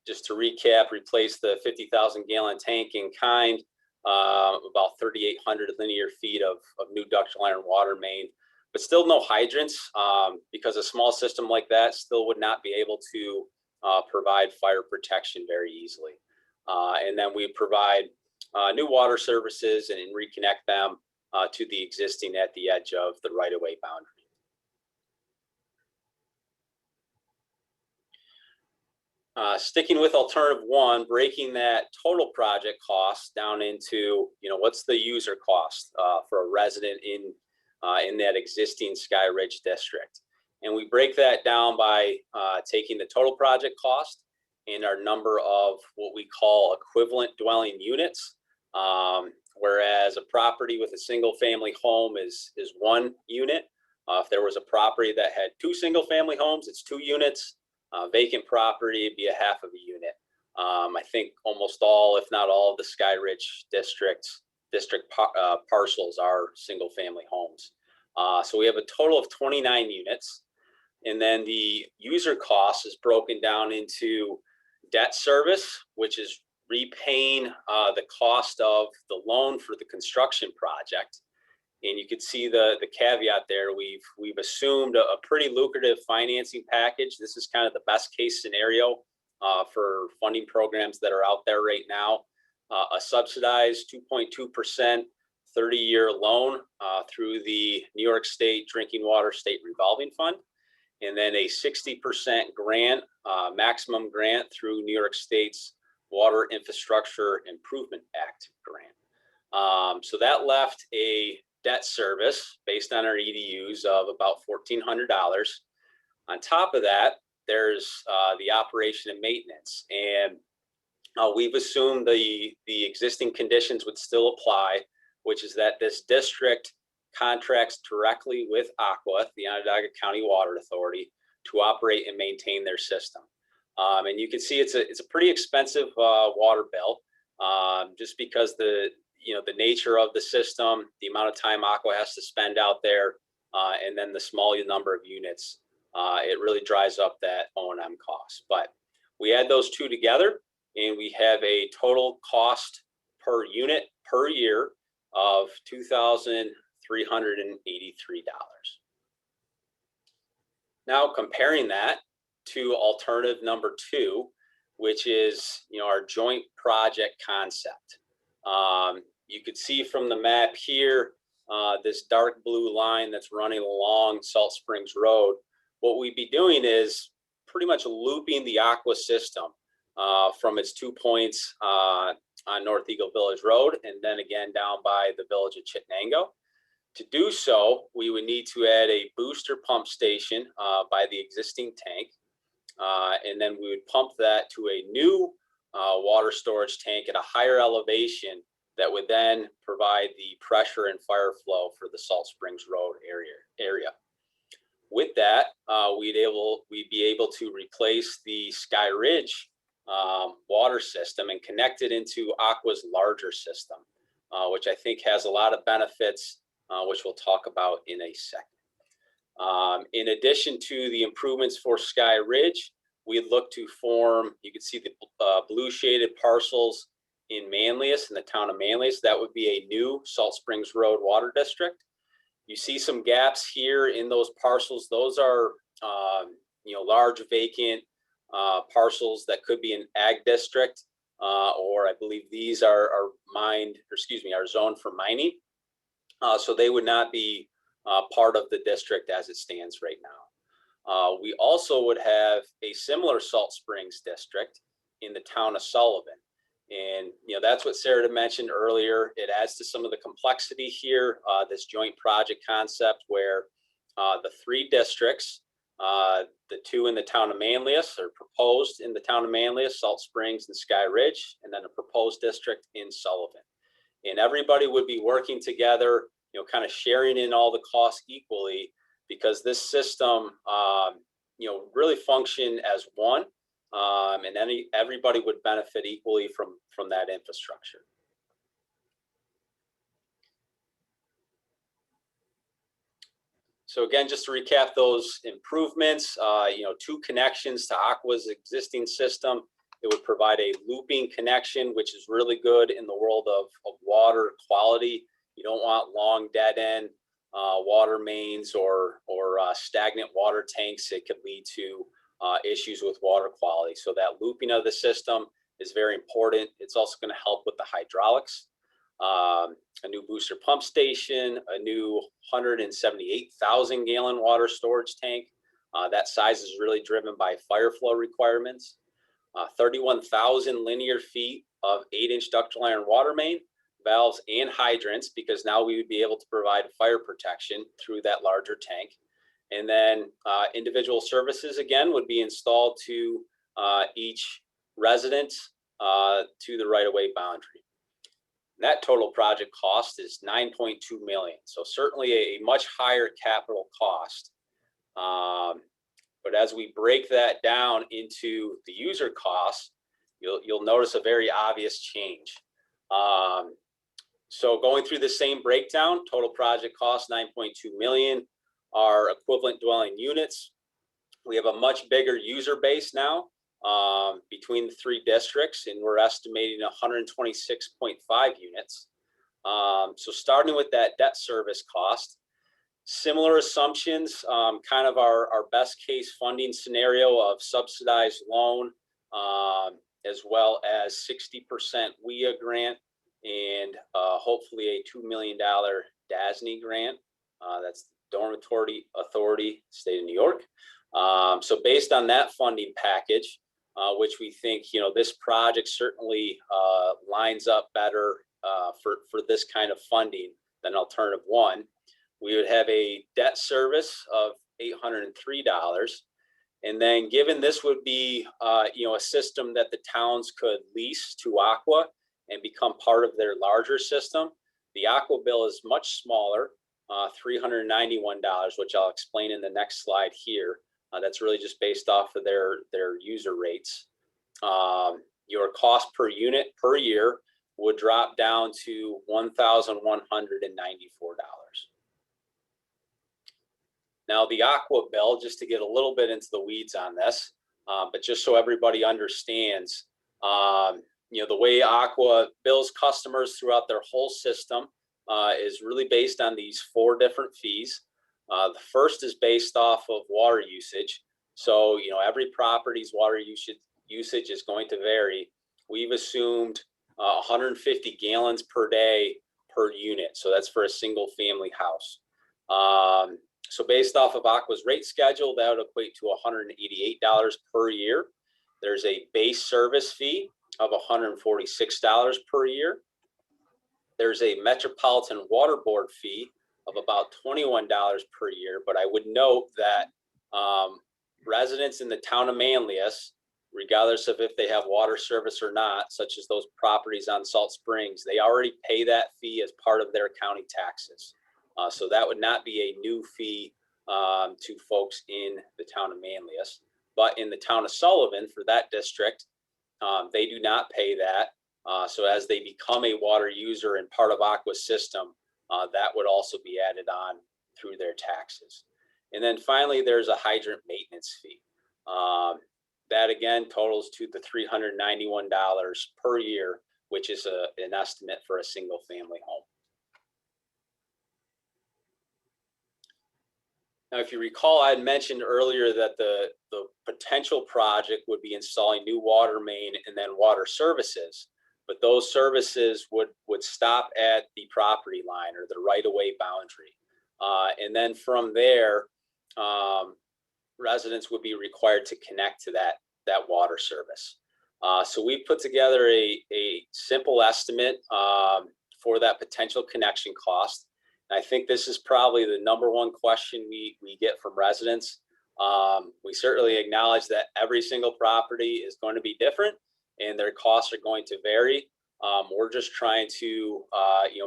N: Just to recap, replace the 50,000 gallon tank in kind, about 3,800 linear feet of new ductile iron water main, but still no hydrants, because a small system like that still would not be able to provide fire protection very easily. And then we provide new water services and reconnect them to the existing at the edge of the right-of-way boundary. Sticking with alternative one, breaking that total project cost down into, what's the user cost for a resident in that existing Skyridge district. And we break that down by taking the total project cost and our number of what we call equivalent dwelling units. Whereas a property with a single family home is 1 unit. If there was a property that had 2 single family homes, it's 2 units. Vacant property would be a half of a unit. I think almost all, if not all, of the Skyridge district parcels are single family homes. So we have a total of 29 units. And then the user cost is broken down into debt service, which is repaying the cost of the loan for the construction project. And you can see the caveat there. We've assumed a pretty lucrative financing package. This is kind of the best case scenario for funding programs that are out there right now. A subsidized 2.2% 30-year loan through the New York State Drinking Water State Revolving Fund, and then a 60% grant, maximum grant through New York State's Water Infrastructure Improvement Act grant. So that left a debt service based on our EDUs of about $1,400. On top of that, there's the operation and maintenance. And we've assumed the existing conditions would still apply, which is that this district contracts directly with Aqua, the Onondaga County Water Authority, to operate and maintain their system. And you can see it's a pretty expensive water bill, just because the nature of the system, the amount of time Aqua has to spend out there, and then the small number of units, it really drives up that O&M cost. But we add those two together and we have a total cost per unit per year of $2,383. Now comparing that to alternative number 2, which is our joint project concept. You could see from the map here, this dark blue line that's running along Salt Springs Road. What we'd be doing is pretty much looping the Aqua system from its 2 points on North Eagle Village Road, and then again down by the village of Chittenango. To do so, we would need to add a booster pump station by the existing tank, and then we would pump that to a new water storage tank at a higher elevation that would then provide the pressure and fire flow for the Salt Springs Road area. With that, we'd be able to replace the Skyridge water system and connect it into Aqua's larger system, which I think has a lot of benefits, which we'll talk about in a second. In addition to the improvements for Skyridge, we look to form, you can see the blue shaded parcels in Manlius, in the town of Manlius. That would be a new Salt Springs Road water district. You see some gaps here in those parcels. Those are large vacant parcels that could be an ag district, or I believe these are zoned for mining. So they would not be part of the district as it stands right now. We also would have a similar Salt Springs district in the town of Sullivan. And, that's what Sarah mentioned earlier. It adds to some of the complexity here, this joint project concept where the 3 districts, the 2 in the town of Manlius are proposed in the town of Manlius, Salt Springs and Skyridge, and then a proposed district in Sullivan. And everybody would be working together, kind of sharing in all the costs equally, because this system, really function as one, and everybody would benefit equally from that infrastructure. So again, just to recap those improvements, 2 connections to Aqua's existing system. It would provide a looping connection, which is really good in the world of water quality. You don't want long dead end water mains or stagnant water tanks. It could lead to issues with water quality. So that looping of the system is very important. It's also going to help with the hydraulics. A new booster pump station, a new 178,000 gallon water storage tank. That size is really driven by fire flow requirements. 31,000 linear feet of 8-inch ductile iron water main, valves, and hydrants, because now we would be able to provide fire protection through that larger tank. And then individual services, again, would be installed to each resident to the right-of-way boundary. That total project cost is $9.2 million. So certainly a much higher capital cost. But as we break that down into the user costs, you'll notice a very obvious change. So going through the same breakdown, total project cost $9.2 million. Our equivalent dwelling units, we have a much bigger user base now between the 3 districts, and we're estimating 126.5 units. So starting with that debt service cost, similar assumptions, kind of our best case funding scenario of subsidized loan, as well as 60% WIA grant, and hopefully a $2 million DASNY grant. That's Dormitory Authority, State of New York. So based on that funding package, which we think, this project certainly lines up better for this kind of funding than alternative 1, we would have a debt service of $803. And then given this would be, a system that the towns could lease to Aqua and become part of their larger system, the Aqua bill is much smaller, $391, which I'll explain in the next slide here. That's really just based off of their user rates. Your cost per unit per year would drop down to $1,194. Now the Aqua bill, just to get a little bit into the weeds on this, but just so everybody understands, the way Aqua bills customers throughout their whole system is really based on these 4 different fees. The first is based off of water usage. So, every property's water usage is going to vary. We've assumed 150 gallons per day per unit. So that's for a single family house. So based off of Aqua's rate schedule, that would equate to $188 per year. There's a base service fee of $146 per year. There's a Metropolitan Water Board fee of about $21 per year. But I would note that residents in the town of Manlius, regardless of if they have water service or not, such as those properties on Salt Springs, they already pay that fee as part of their county taxes. So that would not be a new fee to folks in the town of Manlius. But in the town of Sullivan, for that district, they do not pay that. So as they become a water user and part of Aqua's system, that would also be added on through their taxes. And then finally, there's a hydrant maintenance fee. That again totals to the $391 per year, which is an estimate for a single family home. Now, if you recall, I had mentioned earlier that the potential project would be installing new water main and then water services, but those services would stop at the property line or the right-of-way boundary. And then from there, residents would be required to connect to that water service. So we put together a simple estimate for that potential connection cost. And I think this is probably the #1 question we get from residents. We certainly acknowledge that every single property is going to be different and their costs are going to vary. We're just trying to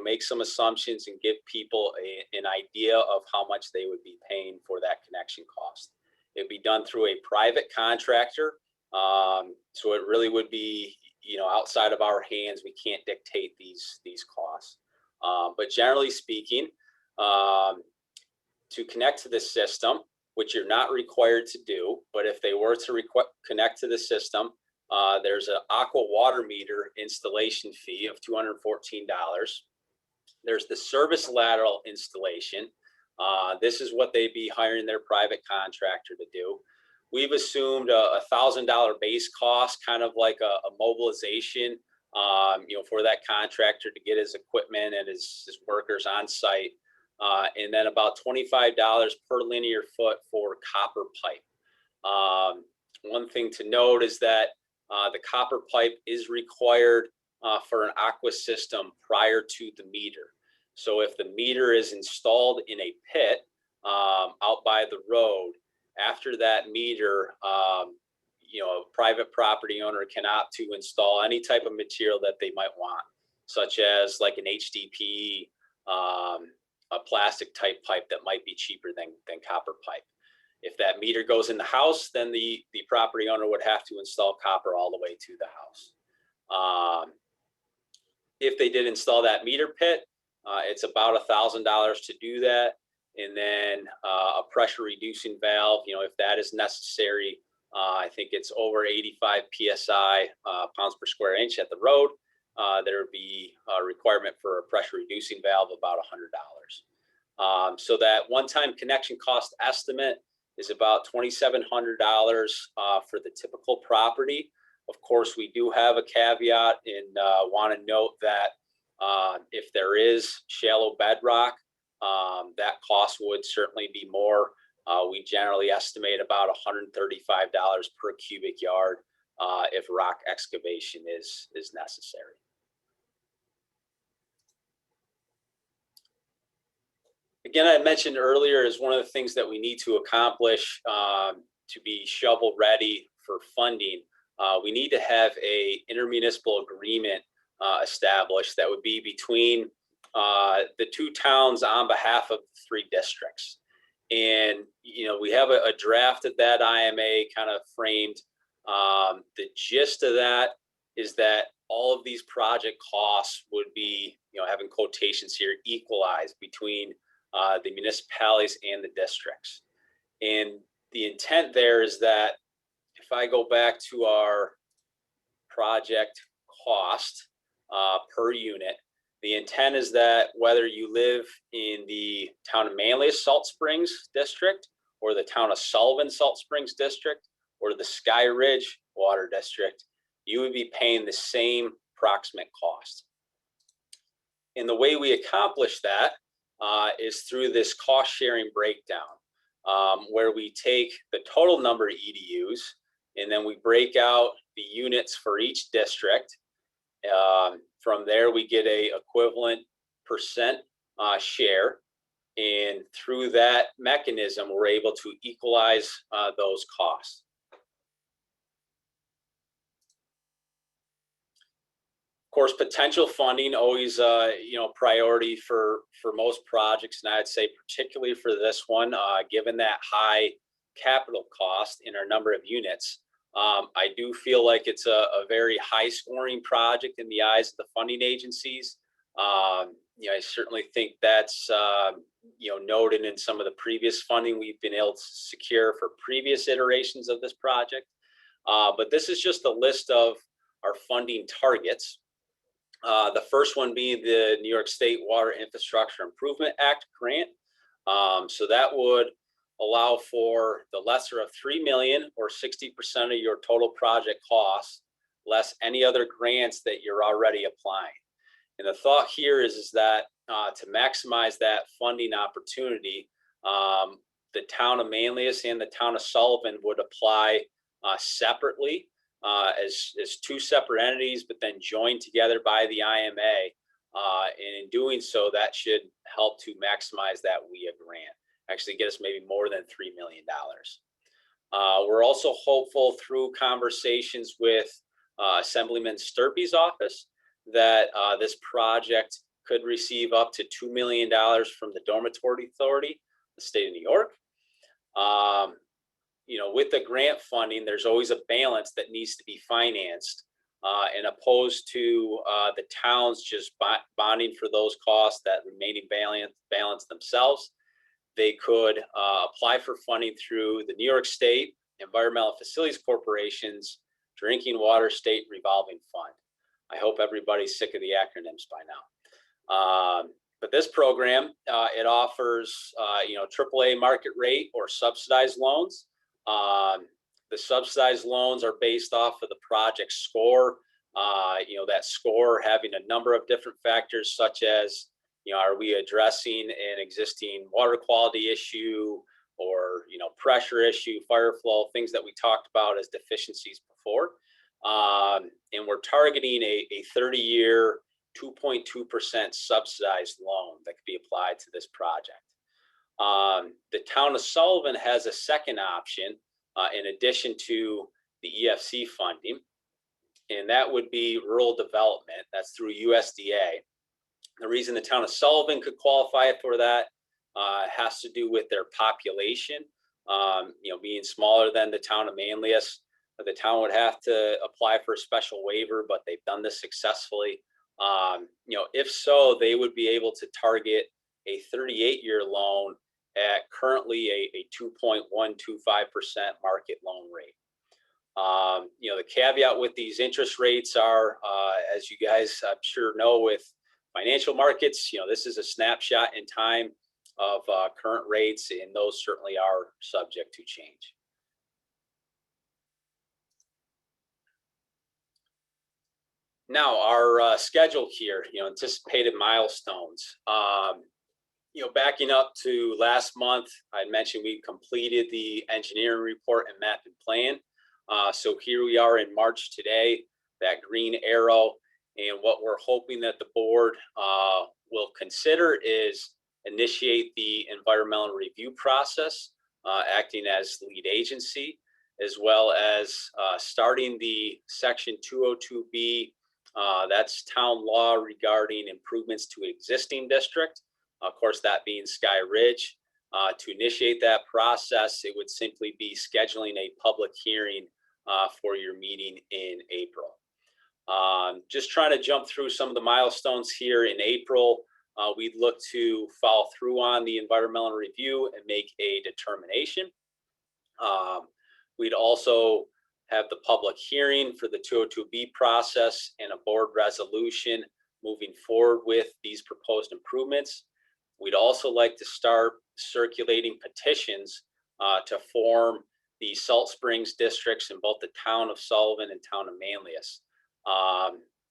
N: make some assumptions and give people an idea of how much they would be paying for that connection cost. It'd be done through a private contractor. So it really would be, outside of our hands. We can't dictate these costs. But generally speaking, to connect to the system, which you're not required to do, but if they were to connect to the system, there's an aqua water meter installation fee of $214. There's the service lateral installation. This is what they'd be hiring their private contractor to do. We've assumed a $1,000 base cost, kind of like a mobilization, for that contractor to get his equipment and his workers on site. And then about $25 per linear foot for copper pipe. One thing to note is that the copper pipe is required for an aqua system prior to the meter. So if the meter is installed in a pit out by the road, after that meter, a private property owner can opt to install any type of material that they might want, such as like an HDPE, a plastic type pipe that might be cheaper than copper pipe. If that meter goes in the house, then the property owner would have to install copper all the way to the house. If they did install that meter pit, it's about $1,000 to do that. And then a pressure reducing valve, if that is necessary, I think it's over 85 PSI, pounds per square inch at the road. There would be a requirement for a pressure reducing valve, about $100. So that one-time connection cost estimate is about $2,700 for the typical property. Of course, we do have a caveat and want to note that if there is shallow bedrock, that cost would certainly be more. We generally estimate about $135 per cubic yard if rock excavation is necessary. Again, I mentioned earlier, is one of the things that we need to accomplish to be shovel ready for funding. We need to have a intermunicipal agreement established that would be between the two towns on behalf of the 3 districts. And, we have a draft of that IMA kind of framed. The gist of that is that all of these project costs would be, having quotations here, equalized between the municipalities and the districts. And the intent there is that if I go back to our project cost per unit, the intent is that whether you live in the town of Manlius Salt Springs district, or the town of Sullivan Salt Springs district, or the Skyridge Water District, you would be paying the same approximate cost. And the way we accomplish that is through this cost sharing breakdown, where we take the total number of EDUs and then we break out the units for each district. From there, we get a equivalent percent share, and through that mechanism, we're able to equalize those costs. Of course, potential funding always, priority for most projects, and I'd say particularly for this one, given that high capital cost in our number of units. I do feel like it's a very high scoring project in the eyes of the funding agencies. I certainly think that's, noted in some of the previous funding we've been able to secure for previous iterations of this project. But this is just a list of our funding targets. The first one being the New York State Water Infrastructure Improvement Act grant. So that would allow for the lesser of $3 million, or 60% of your total project costs, less any other grants that you're already applying. And the thought here is that to maximize that funding opportunity, the town of Manlius and the town of Sullivan would apply separately as two separate entities, but then joined together by the IMA. And in doing so, that should help to maximize that WIA grant, actually get us maybe more than $3 million. We're also hopeful through conversations with Assemblyman Sturpey's office that this project could receive up to $2 million from the Dormitory Authority, the state of New York. You know, with the grant funding, there's always a balance that needs to be financed, and opposed to the towns just bonding for those costs, that remaining balance themselves. They could apply for funding through the New York State Environmental Facilities Corporation's Drinking Water State Revolving Fund. I hope everybody's sick of the acronyms by now. But this program, it offers, you know, AAA market rate or subsidized loans. The subsidized loans are based off of the project score. You know, that score having a number of different factors, such as, you know, are we addressing an existing water quality issue, or, you know, pressure issue, fire flow, things that we talked about as deficiencies before. And we're targeting a 30-year, 2.2% subsidized loan that could be applied to this project. The town of Sullivan has a second option in addition to the EFC funding, and that would be rural development. That's through USDA. The reason the town of Sullivan could qualify for that has to do with their population, you know, being smaller than the town of Manlius. The town would have to apply for a special waiver, but they've done this successfully. You know, if so, they would be able to target a 38-year loan at currently a 2.125% market loan rate. You know, the caveat with these interest rates are, as you guys I'm sure know, with financial markets, you know, this is a snapshot in time of current rates, and those certainly are subject to change. Now, our schedule here, you know, anticipated milestones. You know, backing up to last month, I mentioned we completed the engineering report and mapping plan. So here we are in March today, that green arrow. And what we're hoping that the board will consider is initiate the environmental review process, acting as lead agency, as well as starting the section 202B. That's town law regarding improvements to existing district. Of course, that being Skyridge. To initiate that process, it would simply be scheduling a public hearing for your meeting in April. Just trying to jump through some of the milestones here. In April, we'd look to follow through on the environmental review and make a determination. We'd also have the public hearing for the 202B process and a board resolution moving forward with these proposed improvements. We'd also like to start circulating petitions to form the Salt Springs districts in both the town of Sullivan and town of Manlius.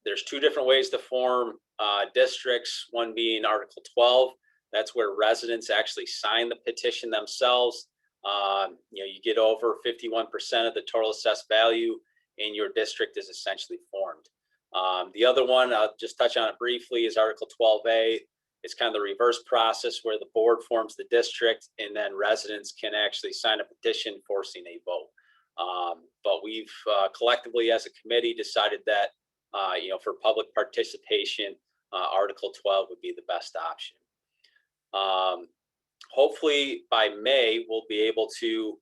N: There's two different ways to form districts, one being Article 12. That's where residents actually sign the petition themselves. You know, you get over 51% of the total assessed value and your district is essentially formed. The other one, I'll just touch on it briefly, is Article 12A. It's kind of the reverse process where the board forms the district and then residents can actually sign a petition forcing a vote. But we've collectively as a committee decided that, you know, for public participation, Article 12 would be the best option. Hopefully by May, we'll be able to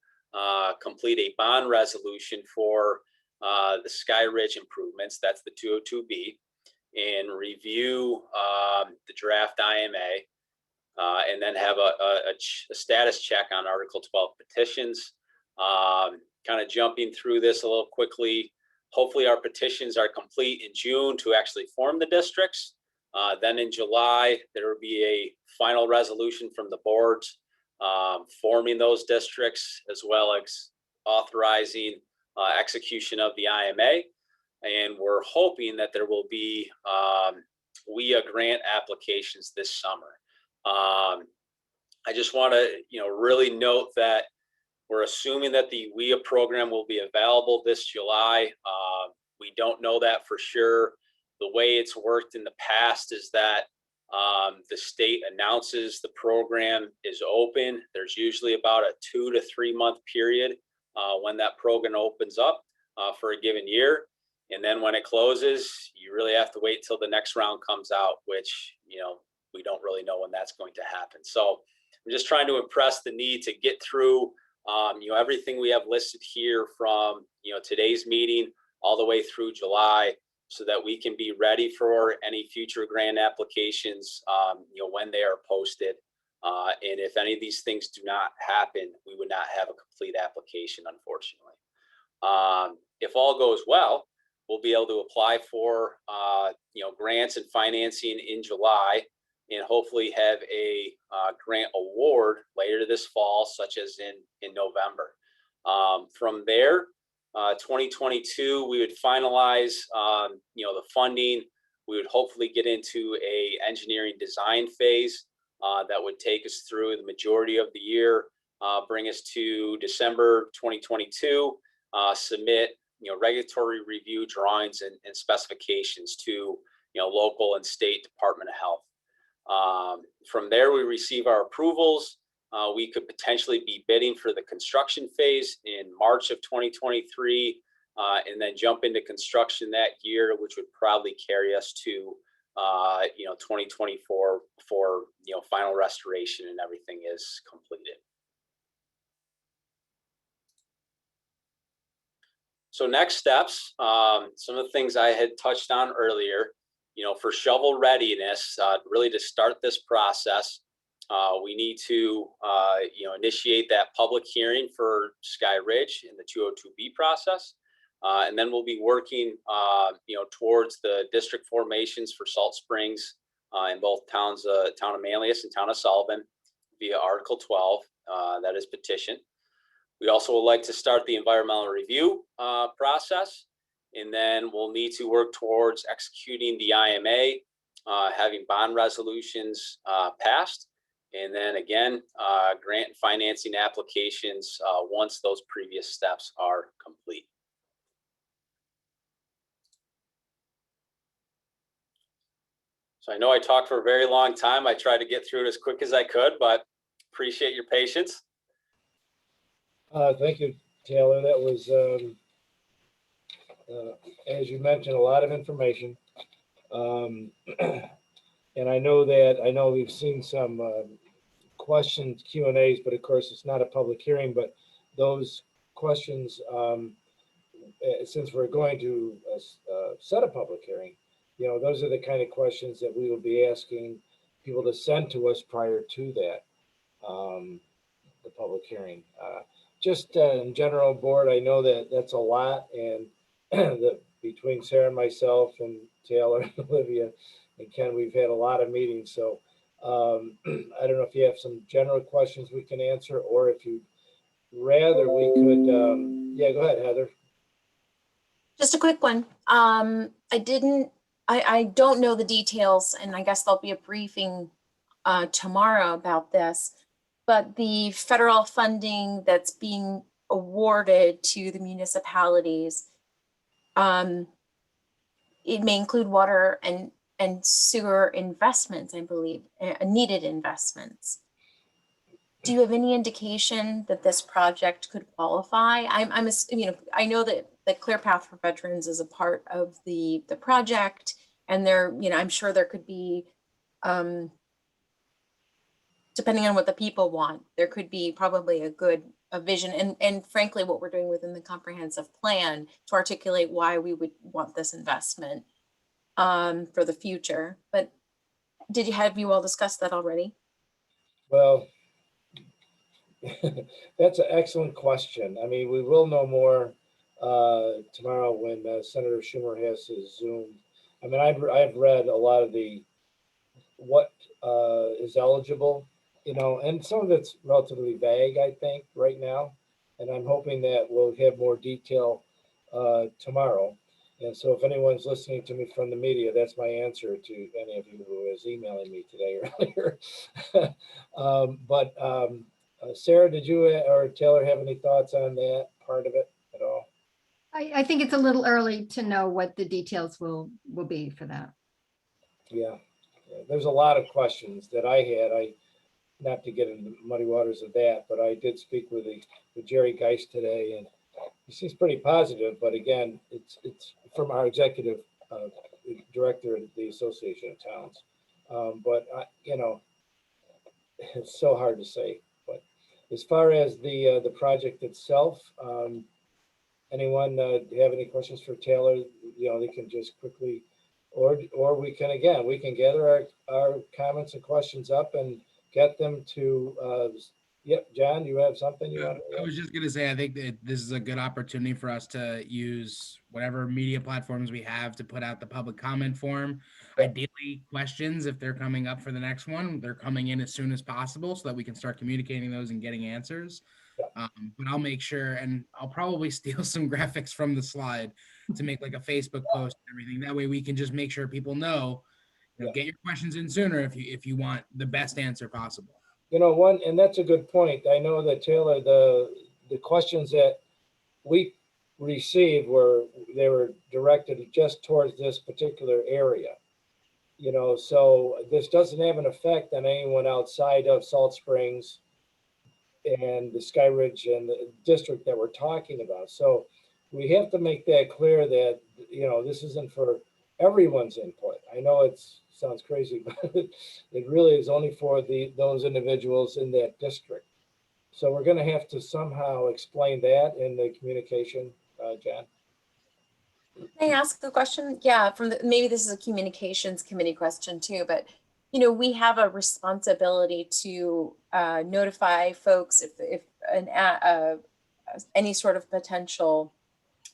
N: complete a bond resolution for the Skyridge improvements, that's the 202B, and review the draft IMA, and then have a status check on Article 12 petitions. Kind of jumping through this a little quickly, hopefully our petitions are complete in June to actually form the districts. Then in July, there will be a final resolution from the boards forming those districts, as well as authorizing execution of the IMA. And we're hoping that there will be WIA grant applications this summer. I just want to, you know, really note that We're assuming that the WIA program will be available this July. We don't know that for sure. The way it's worked in the past is that the state announces the program is open. There's usually about a 2 to 3 month period when that program opens up for a given year. And then when it closes, you really have to wait till the next round comes out, which, we don't really know when that's going to happen. So I'm just trying to impress the need to get through, everything we have listed here from, today's meeting all the way through July, so that we can be ready for any future grant applications, when they are posted. And if any of these things do not happen, we would not have a complete application, unfortunately. If all goes well, we'll be able to apply for, grants and financing in July, and hopefully have a grant award later this fall, such as in November. From there, 2022, we would finalize, the funding. We would hopefully get into a engineering design phase that would take us through the majority of the year, bring us to December 2022, submit, regulatory review drawings and specifications to, local and state Department of Health. From there, we receive our approvals. We could potentially be bidding for the construction phase in March of 2023, and then jump into construction that year, which would probably carry us to, 2024 for, final restoration and everything is completed. So next steps, some of the things I had touched on earlier, for shovel readiness, really to start this process, we need to, initiate that public hearing for Skyridge in the 202B process. And then we'll be working, towards the district formations for Salt Springs in both towns, town of Manlius and town of Sullivan via Article 12, that is petition. We also would like to start the environmental review process, and then we'll need to work towards executing the IMA, having bond resolutions passed, and then again, grant and financing applications once those previous steps are complete. So I know I talked for a very long time. I tried to get through it as quick as I could, but appreciate your patience.
A: Thank you, Taylor. That was, as you mentioned, a lot of information. And I know we've seen some questions, Q&As, but of course it's not a public hearing, but those questions, since we're going to set a public hearing, those are the kind of questions that we will be asking people to send to us prior to that, the public hearing. Just in general, board, I know that that's a lot, and between Sarah and myself and Taylor, Olivia, and Ken, we've had a lot of meetings. So I don't know if you have some general questions we can answer, or if you'd rather we could, yeah, go ahead, Heather.
G: Just a quick one. I don't know the details, and I guess there'll be a briefing tomorrow about this, but the federal funding that's being awarded to the municipalities, it may include water and sewer investments, I believe, needed investments. Do you have any indication that this project could qualify? I know that the Clear Path for Veterans is a part of the project, and I'm sure there could be, depending on what the people want, there could be probably a vision, and frankly, what we're doing within the comprehensive plan to articulate why we would want this investment for the future. But have you all discussed that already?
A: Well, that's an excellent question. I mean, we will know more tomorrow when Senator Schumer has his Zoom. I mean, I've read a lot of what is eligible, and some of it's relatively vague, I think, right now. And I'm hoping that we'll have more detail tomorrow. And so if anyone's listening to me from the media, that's my answer to any of you who is emailing me today or earlier. Sarah, did you or Taylor have any thoughts on that part of it at all?
C: I think it's a little early to know what the details will be for that.
A: Yeah, there's a lot of questions that I had. Not to get into the muddy waters of that, but I did speak with Jerry Geist today, and he seems pretty positive. But again, it's from our executive director of the Association of Towns. But you know, it's so hard to say. But as far as the project itself, anyone have any questions for Taylor? You know, they can just quickly, or we can gather our comments and questions up and get them to. Yep, John, you have something you want to?
D: I was just gonna say, I think that this is a good opportunity for us to use whatever media platforms we have to put out the public comment form. Ideally, questions, if they're coming up for the next one, they're coming in as soon as possible so that we can start communicating those and getting answers. But I'll make sure, and I'll probably steal some graphics from the slide to make like a Facebook post and everything. That way we can just make sure people know, get your questions in sooner if you want the best answer possible.
A: You know, and that's a good point. I know that Taylor, the questions that we received were directed just towards this particular area. You know, so this doesn't have an effect on anyone outside of Salt Springs and the Skyridge and the district that we're talking about. So we have to make that clear that, you know, this isn't for everyone's input. I know it sounds crazy, but it really is only for those individuals in that district. So we're going to have to somehow explain that in the communication, Jan.
G: Can I ask the question? Yeah, maybe this is a communications committee question too, but you know, we have a responsibility to notify folks if any sort of potential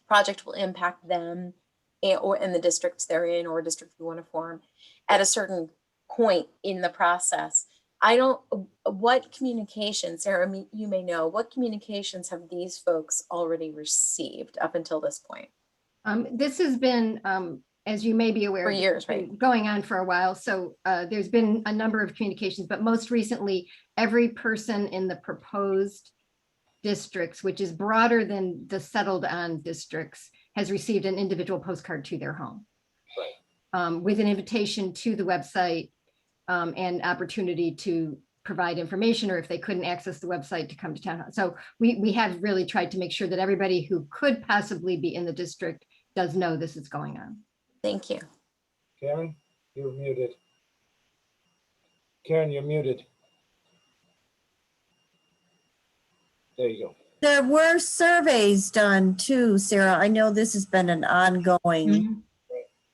G: project will impact them or in the districts they're in or district we want to form at a certain point in the process. What communications, Sarah, you may know, what communications have these folks already received up until this point?
C: This has been, as you may be aware,
G: for years, right?
C: Going on for a while. So there's been a number of communications, but most recently, every person in the proposed districts, which is broader than the settled on districts, has received an individual postcard to their home with an invitation to the website and opportunity to provide information, or if they couldn't access the website, to come to town hall. So we have really tried to make sure that everybody who could possibly be in the district does know this is going on.
G: Thank you.
A: Karen, you're muted. Karen, you're muted. There you go.
B: There were surveys done too, Sarah. I know this has been an ongoing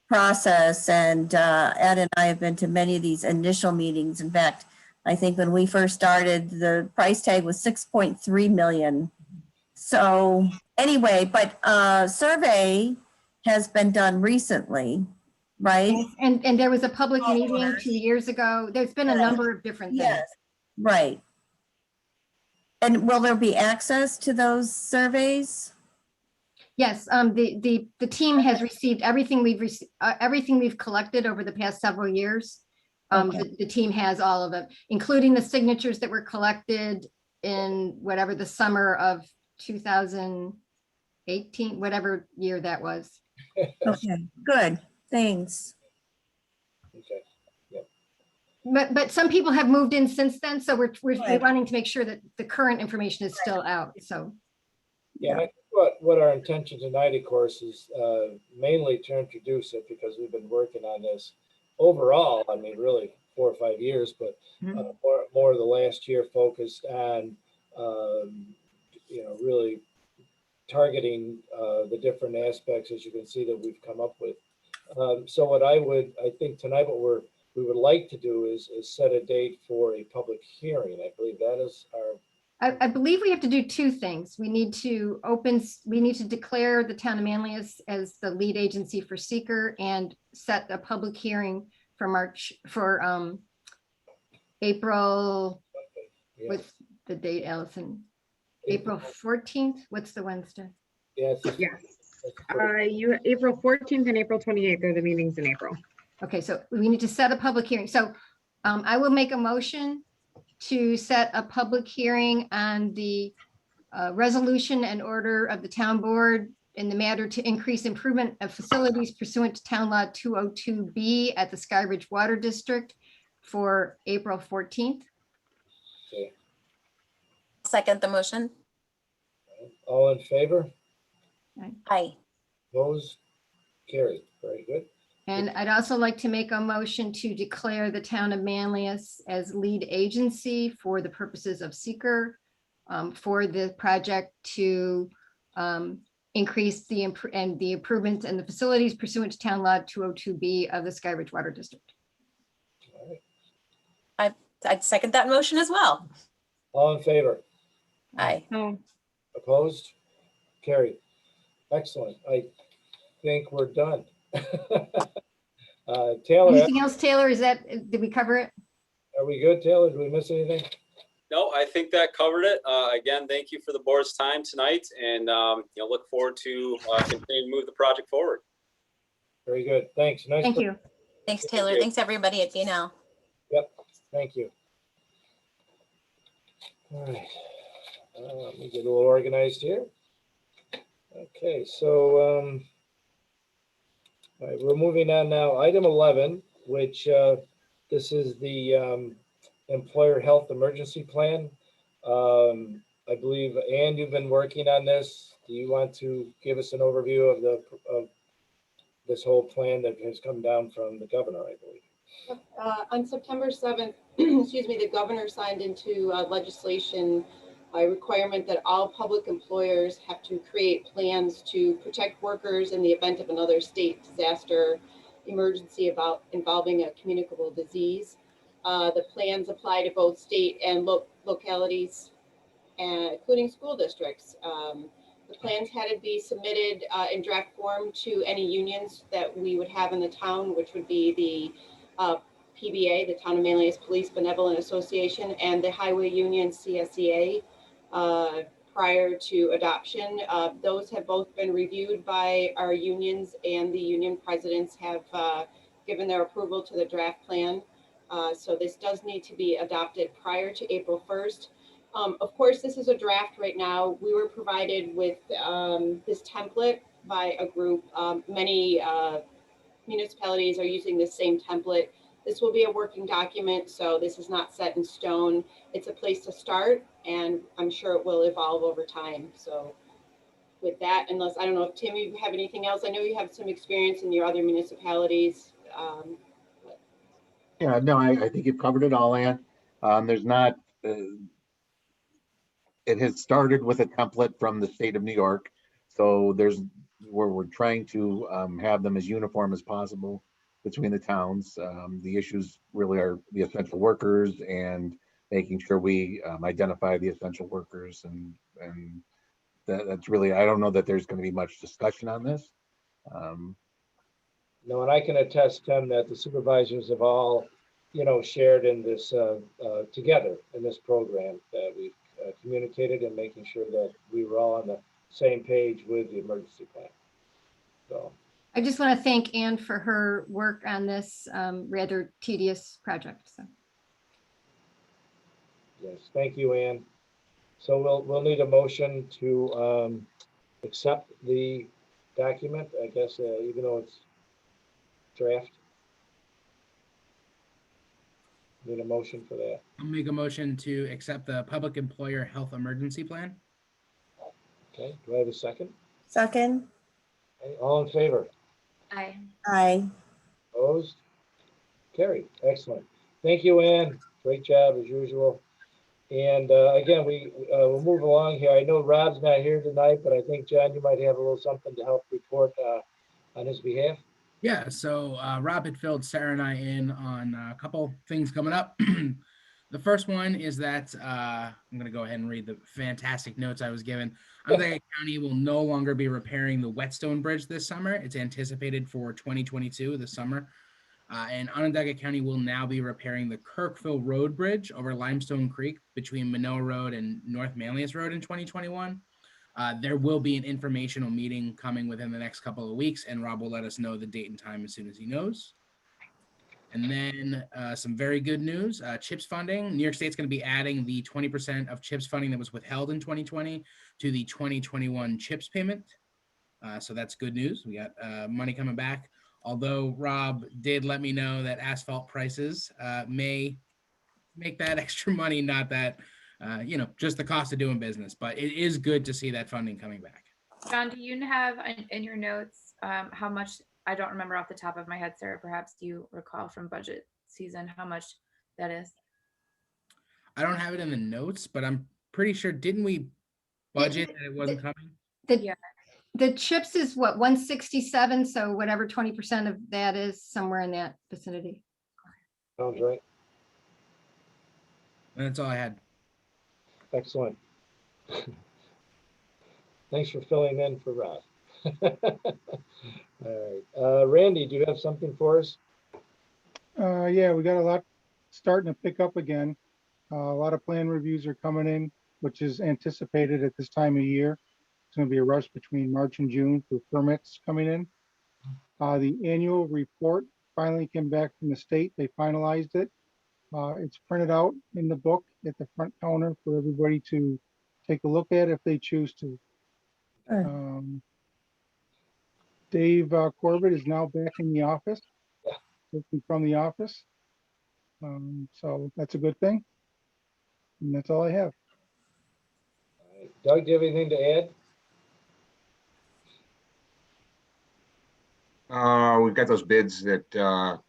B: process, and Ed and I have been to many of these initial meetings. In fact, I think when we first started, the price tag was 6.3 million. So anyway, but survey has been done recently, right?
C: And there was a public meeting 2 years ago. There's been a number of different things.
B: Yes, right. And will there be access to those surveys?
C: Yes, the team has received everything we've collected over the past several years. The team has all of it, including the signatures that were collected in whatever the summer of 2018, whatever year that was.
B: Okay, good, thanks.
A: Okay. Yep.
C: But some people have moved in since then, so we're wanting to make sure that the current information is still out. So
A: yeah, I think what our intention tonight, of course, is mainly to introduce it, because we've been working on this overall. I mean, really 4 or 5 years, but more of the last year focused on you know, really targeting the different aspects, as you can see, that we've come up with. So what I think tonight, what we would like to do is set a date for a public hearing. I believe that is our.
C: I believe we have to do two things. We need to declare the town of Manlius as the lead agency for seeker and set a public hearing for April.
A: Yeah.
C: What's the date, Allison? April 14th. What's the Wednesday?
A: Yes.
H: April 14th and April 28th are the meetings in April.
C: Okay, so we need to set a public hearing. So I will make a motion to set a public hearing on the resolution and order of the town board in the matter to increase improvement of facilities pursuant to Town Law 202B at the Skyridge Water District for April 14th.
A: Okay.
G: Second the motion.
A: All in favor?
G: Aye.
A: Opposed? Carried. Very good.
C: And I'd also like to make a motion to declare the town of Manlius as lead agency for the purposes of seeker for the project to increase the improvements and the facilities pursuant to Town Law 202B of the Skyridge Water District.
A: All right.
G: I'd second that motion as well.
A: All in favor?
G: Aye.
A: Opposed? Carried. Excellent. I think we're done. Taylor,
C: Anything else, Taylor? Did we cover it?
A: are we good, Taylor? Did we miss anything?
N: No, I think that covered it. Again, thank you for the board's time tonight, and look forward to continuing to move the project forward.
A: Very good. Thanks. Nice.
C: Thank you.
G: Thanks, Taylor.
N: you.
G: Thanks, everybody at DNL.
A: Yep. Thank you. All right. Let me get a little organized here. Okay, so all right, we're moving on now. Item 11, which this is the employer health emergency plan. I believe, Ann, you've been working on this. Do you want to give us an overview of this whole plan that has come down from the governor, I believe?
O: On September 7th, excuse me, the governor signed into legislation a requirement that all public employers have to create plans to protect workers in the event of another state disaster emergency involving a communicable disease. The plans apply to both state and localities, including school districts. The plans had to be submitted in draft form to any unions that we would have in the town, which would be the PBA, the Town of Manlius Police Benevolent Association, and the Highway Union, CSEA, prior to adoption. Those have both been reviewed by our unions, and the union presidents have given their approval to the draft plan. So this does need to be adopted prior to April 1st. Of course, this is a draft right now. We were provided with this template by a group. Many municipalities are using the same template. This will be a working document, so this is not set in stone. It's a place to start, and I'm sure it will evolve over time. So with that, unless, I don't know if Tim, you have anything else? I know you have some experience in your other municipalities.
I: Yeah, no, I think you've covered it all, Ann. There's not, it has started with a template from the state of New York. So we're trying to have them as uniform as possible between the towns. The issues really are the essential workers and making sure we identify the essential workers. And that's really, I don't know that there's going to be much discussion on this.
A: No, and I can attest, Tim, that the supervisors have all, shared in this together in this program that we've communicated and making sure that we were all on the same page with the emergency plan. So
C: I just want to thank Ann for her work on this rather tedious project. So.
A: yes, thank you, Ann. So we'll need a motion to accept the document, I guess, even though it's draft. Need a motion for that.
D: I'll make a motion to accept the public employer health emergency plan.
A: Okay, do I have a second?
B: Second.
A: Okay, all in favor?
F: Aye.
B: Aye.
A: Opposed? Carried. Excellent. Thank you, Ann. Great job as usual. And again, we'll move along here. I know Rob's not here tonight, but I think, John, you might have a little something to help report on his behalf.
D: Yeah, so Rob had filled Sarah and I in on a couple things coming up. The first one is that I'm going to go ahead and read the fantastic notes I was given. Onondaga County will no longer be repairing the Whetstone Bridge this summer. It's anticipated for 2022, this summer. And Onondaga County will now be repairing the Kirkville Road Bridge over Limestone Creek between Manoa Road and North Manlius Road in 2021. There will be an informational meeting coming within the next couple of weeks, and Rob will let us know the date and time as soon as he knows. And then some very good news, CHIPS funding. New York State's going to be adding the 20% of CHIPS funding that was withheld in 2020 to the 2021 CHIPS payment. So that's good news. We got money coming back. Although Rob did let me know that asphalt prices may make that extra money, not that, just the cost of doing business. But it is good to see that funding coming back.
F: John, do you have in your notes how much, I don't remember off the top of my head, Sarah, perhaps do you recall from budget season how much that is?
D: I don't have it in the notes, but I'm pretty sure, didn't we budget that it wasn't coming?
C: The CHIPS is what, 167, so whatever 20% of that is, somewhere in that vicinity.
A: Sounds right.
D: And that's all I had.
A: Excellent. Thanks for filling in for Rob. All right. Randy, do you have something for us?
J: Yeah, we got a lot starting to pick up again. A lot of plan reviews are coming in, which is anticipated at this time of year. It's going to be a rush between March and June for permits coming in. The annual report finally came back from the state. They finalized it. It's printed out in the book at the front counter for everybody to take a look at if they choose to. Dave Corbett is now back in the office, working from the office. So that's a good thing. And that's all I have.
A: All right. Doug, do you have anything to add?
I: We've got those bids that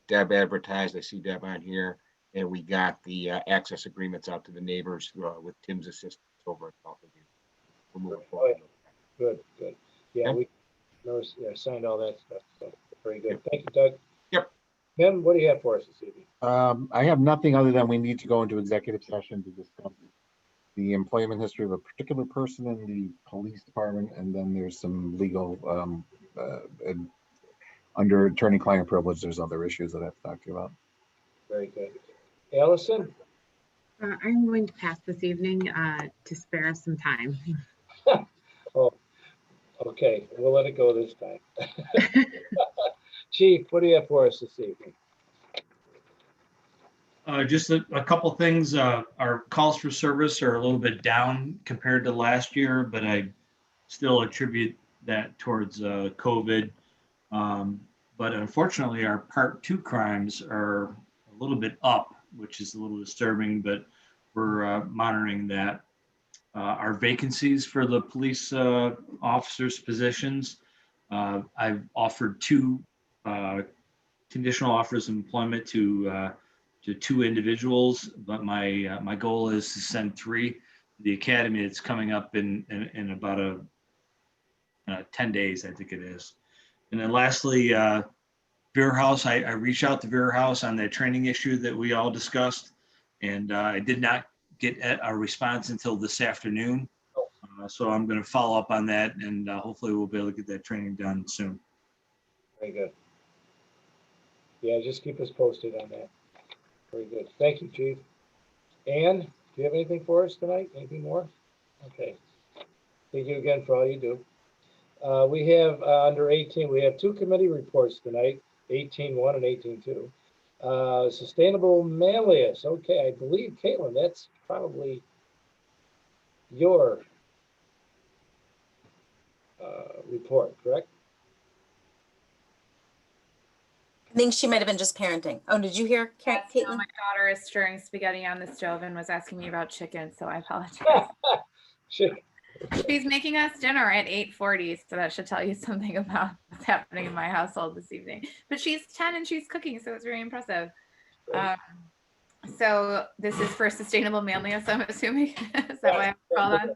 I: Deb advertised. I see Deb on here. And we got the access agreements out to the neighbors with Tim's assistance over at Southview. We're moving forward.
A: Good. Yeah,
I: Okay.
A: we signed all that stuff. So very good. Thank you, Doug.
I: Yep.
A: Tim, what do you have for us this evening?
I: I have nothing other than we need to go into executive session to discuss the employment history of a particular person in the police department, and then there's some legal under attorney-client privilege. There's other issues that I have to talk to you about.
A: Very good. Allison?
H: I'm going to pass this evening to spare us some time.
A: Oh, okay. We'll let it go this time. Chief, what do you have for us this evening?
M: Just a couple things. Our calls for service are a little bit down compared to last year, but I still attribute that towards COVID. But unfortunately, our Part 2 crimes are a little bit up, which is a little disturbing, but we're monitoring that. Our vacancies for the police officers' positions, I've offered 2 conditional offers of employment to 2 individuals, but my goal is to send 3 to the academy. It's coming up in about 10 days, I think it is. And then lastly, Beer House, I reached out to Beer House on that training issue that we all discussed, and I did not get a response until this afternoon. So I'm going to follow up on that, and hopefully we'll be able to get that training done soon.
A: Very good. Yeah, just keep us posted on that. Very good. Thank you, Chief. Ann, do you have anything for us tonight? Anything more? Okay. Thank you again for all you do. We have under 18, we have 2 committee reports tonight, 18-1 and 18-2. Sustainable Manlius. Okay, I believe, Caitlin, that's probably your report, correct?
G: I think she might have been just parenting. Oh, did you hear,
F: Yes, no,
G: Caitlin?
F: my daughter is stirring spaghetti on the stove and was asking me about chicken, so I apologize. She's making us dinner at 8:40, so that should tell you something about what's happening in my household this evening. But she's 10 and she's cooking, so it's very impressive. So this is for Sustainable Manlius, I'm assuming. Is that why I called on?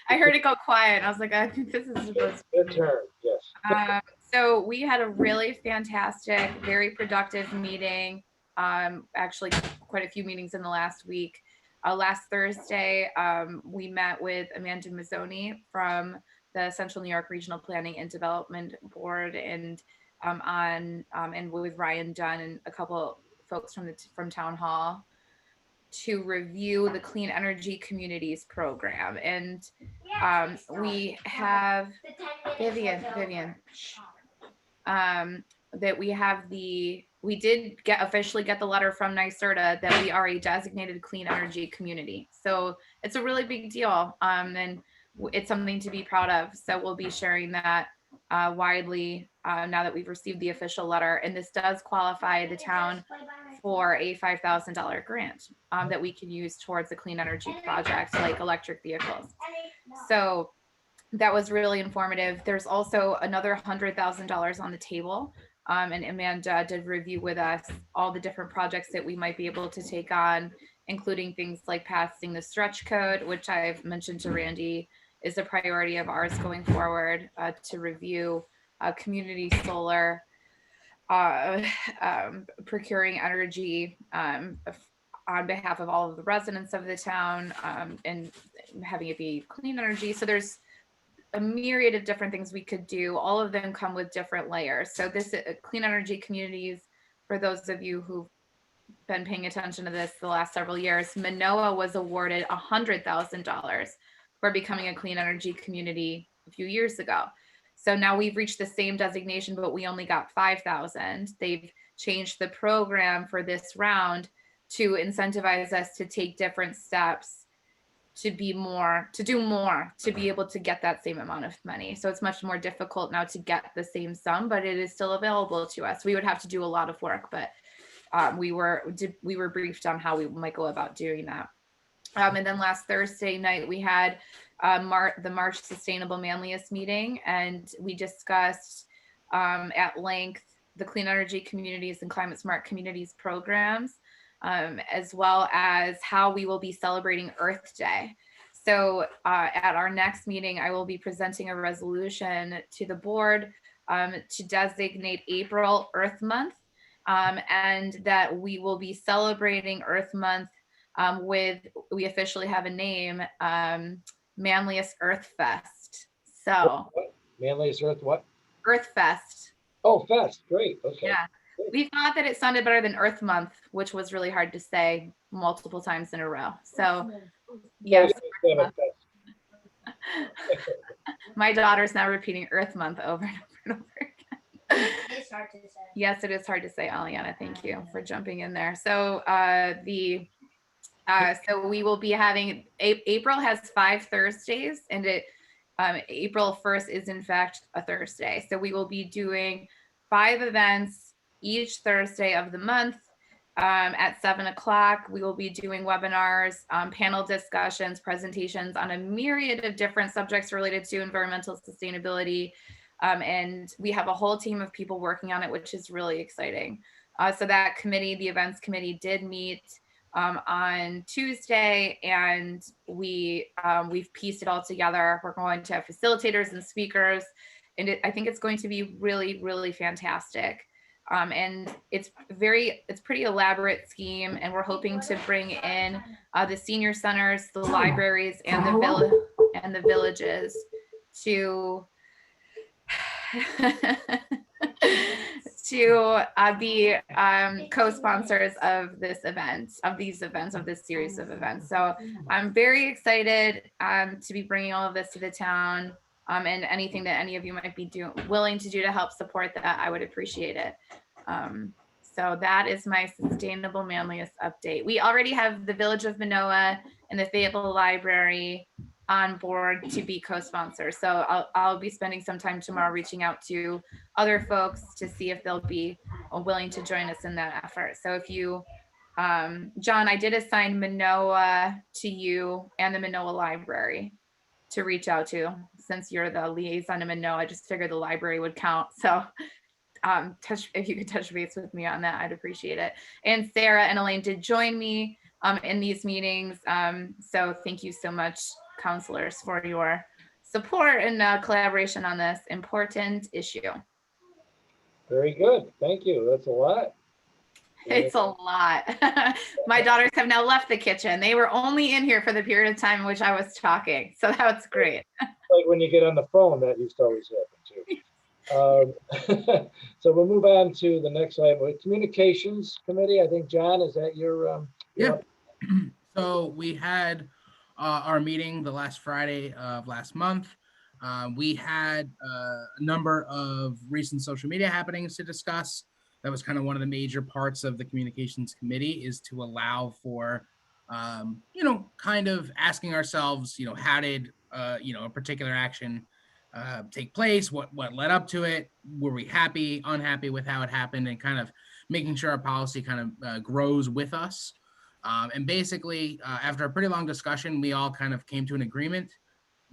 F: I heard it go quiet, and I was like, I think this is supposed to
A: Good turn, yes.
F: So we had a really fantastic, very productive meeting. Actually, quite a few meetings in the last week. Last Thursday, we met with Amanda Mazzoni from the Central New York Regional Planning and Development Board, and and with Ryan Dunn and a couple folks from Town Hall to review the Clean Energy Communities program. And we have Vivian, that we have the we did officially get the letter from NYSERDA that we are a designated clean energy community. So it's a really big deal, and it's something to be proud of. So we'll be sharing that widely now that we've received the official letter. And this does qualify the town for a $5,000 grant that we can use towards a clean energy project like electric vehicles. So that was really informative. There's also another $100,000 on the table. And Amanda did review with us all the different projects that we might be able to take on, including things like passing the stretch code, which I've mentioned to Randy is a priority of ours going forward, to review community solar, procuring energy on behalf of all of the residents of the town, and having it be clean energy. So there's a myriad of different things we could do. All of them come with different layers. So this clean energy communities, for those of you who've been paying attention to this the last several years, Manoa was awarded $100,000 for becoming a clean energy community a few years ago. So now we've reached the same designation, but we only got 5,000. They've changed the program for this round to incentivize us to take different steps to do more, to be able to get that same amount of money. So it's much more difficult now to get the same sum, but it is still available to us. We would have to do a lot of work, but we were briefed on how we might go about doing that. And then last Thursday night, we had the March Sustainable Manlius meeting, and we discussed at length the clean energy communities and climate smart communities programs, as well as how we will be celebrating Earth Day. So at our next meeting, I will be presenting a resolution to the board to designate April Earth Month, and that we will be celebrating Earth Month we officially have a name, Manlius Earth Fest. So
A: Manlius Earth what?
F: Earth Fest.
A: Oh, Fest, great, okay.
F: Yeah, we thought that it sounded better than Earth Month, which was really hard to say multiple times in a row. So yes, my daughter's now repeating Earth Month over and over and over again. It's hard to say. Yes, it is hard to say, Aliana. Thank you for jumping in there. So so we will be having, April has 5 Thursdays, and April 1st is in fact a Thursday. So we will be doing 5 events each Thursday of the month at 7 o'clock. We will be doing webinars, panel discussions, presentations on a myriad of different subjects related to environmental sustainability. And we have a whole team of people working on it, which is really exciting. So that committee, the events committee, did meet on Tuesday, and we've pieced it all together. We're going to have facilitators and speakers, and I think it's going to be really, really fantastic. And it's pretty elaborate scheme, and we're hoping to bring in the senior centers, the libraries, and the villages to be co-sponsors of this series of events. So I'm very excited to be bringing all of this to the town, and anything that any of you might be willing to do to help support that, I would appreciate it. So that is my Sustainable Manlius update. We already have the Village of Manoa and the Fayetteville Library on board to be co-sponsors. So I'll be spending some time tomorrow reaching out to other folks to see if they'll be willing to join us in that effort. So if you, John, I did assign Manoa to you and the Manoa Library to reach out to, since you're the liaison to Manoa. I just figured the library would count. So if you could touch base with me on that, I'd appreciate it. And Sarah and Elaine did join me in these meetings. So thank you so much, counselors, for your support and collaboration on this important issue.
A: Very good, thank you. That's a lot.
F: It's a lot. My daughters have now left the kitchen. They were only in here for the period of time in which I was talking. So that was great.
A: Like when you get on the phone, that used to always happen too. So we'll move on to the next item with Communications Committee. I think, John, is that your?
D: Yeah. So we had our meeting the last Friday of last month. We had a number of recent social media happenings to discuss. that was kind of one of the major parts of the communications committee, is to allow for, kind of asking ourselves, how did, a particular action take place? What led up to it? Were we happy, unhappy with how it happened? And kind of making sure our policy kind of grows with us. And basically, after a pretty long discussion, we all kind of came to an agreement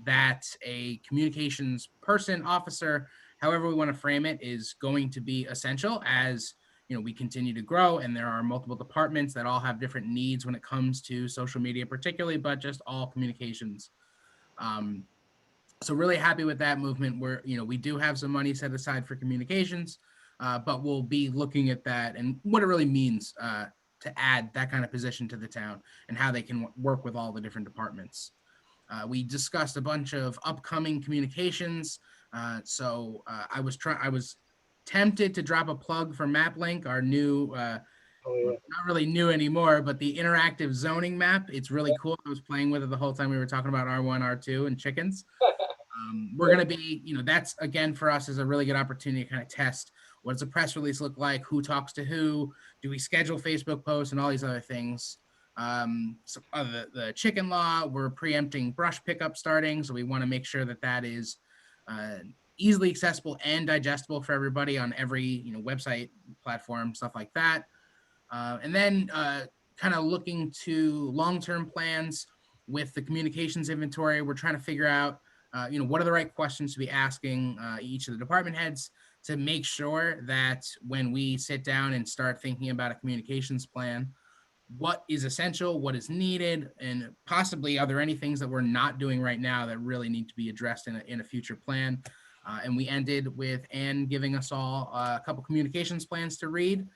D: that a communications person, officer, however we want to frame it, is going to be essential as we continue to grow, and there are multiple departments that all have different needs when it comes to social media particularly, but just all communications. So really happy with that movement where, we do have some money set aside for communications, but we'll be looking at that and what it really means to add that kind of position to the town and how they can work with all the different departments. We discussed a bunch of upcoming communications. I was tempted to drop a plug for MapLink, our new, not really new anymore, but the interactive zoning map. It's really cool. I was playing with it the whole time we were talking about R1, R2 and chickens. We're going to be, that's again for us is a really good opportunity to kind of test what does a press release look like, who talks to who, do we schedule Facebook posts and all these other things. The chicken law, we're preempting brush pickup starting, so we want to make sure that that is easily accessible and digestible for everybody on every website, platform, stuff like that. And then kind of looking to long-term plans with the communications inventory. We're trying to figure out what are the right questions to be asking each of the department heads to make sure that when we sit down and start thinking about a communications plan, what is essential, what is needed, and possibly are there any things that we're not doing right now that really need to be addressed in a future plan. And we ended with Anne giving us all a couple communications plans to read.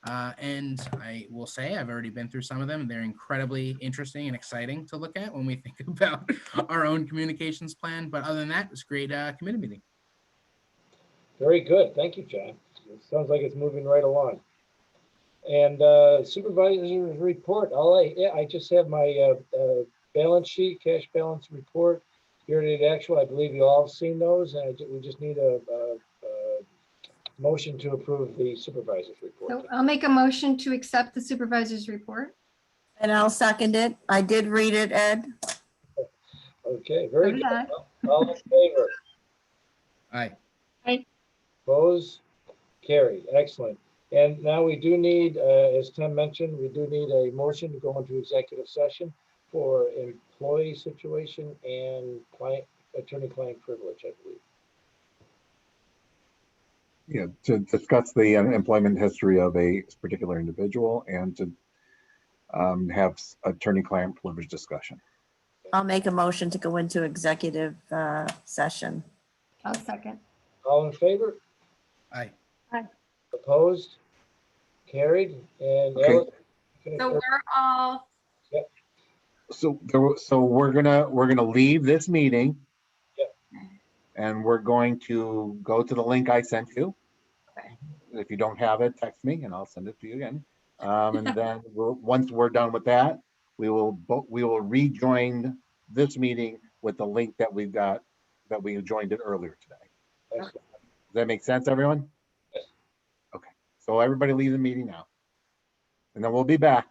D: And I will say I've already been through some of them, and they're incredibly interesting and exciting to look at when we think about our own communications plan. But other than that, it's a great committee meeting.
A: Very good. Thank you, John. It sounds like it's moving right along. And supervisor's report. I just have my balance sheet, cash balance report, year-to-date actual. I believe you all have seen those, and we just need a motion to approve the supervisor's report.
C: So I'll make a motion to accept the supervisor's report.
B: And I'll second it. I did read it, Ed.
A: Okay, very
C: So did
A: good.
C: I.
A: All in favor?
D: Aye.
A: Opposed? Carried. Excellent. And now we do need, as Tim mentioned, we do need a motion to go into executive session for employee situation and attorney-client privilege, I believe.
I: Yeah, to discuss the employment history of a particular individual and to have attorney-client privilege discussion.
B: I'll make a motion to go into executive session.
C: I'll second.
A: All in favor?
D: Aye.
A: Opposed? Carried. And
I: Okay.
A: Alice?
K: So we're all,
I: So we're gonna leave this meeting.
A: Yep.
I: And we're going to go to the link I sent you.
K: Okay.
I: If you don't have it, text me and I'll send it to you again. And then once we're done with that, we will rejoin this meeting with the link that we joined it earlier today.
A: Excellent.
I: Does that make sense, everyone?
A: Yes.
I: Okay, so everybody leave the meeting now. And then we'll be back.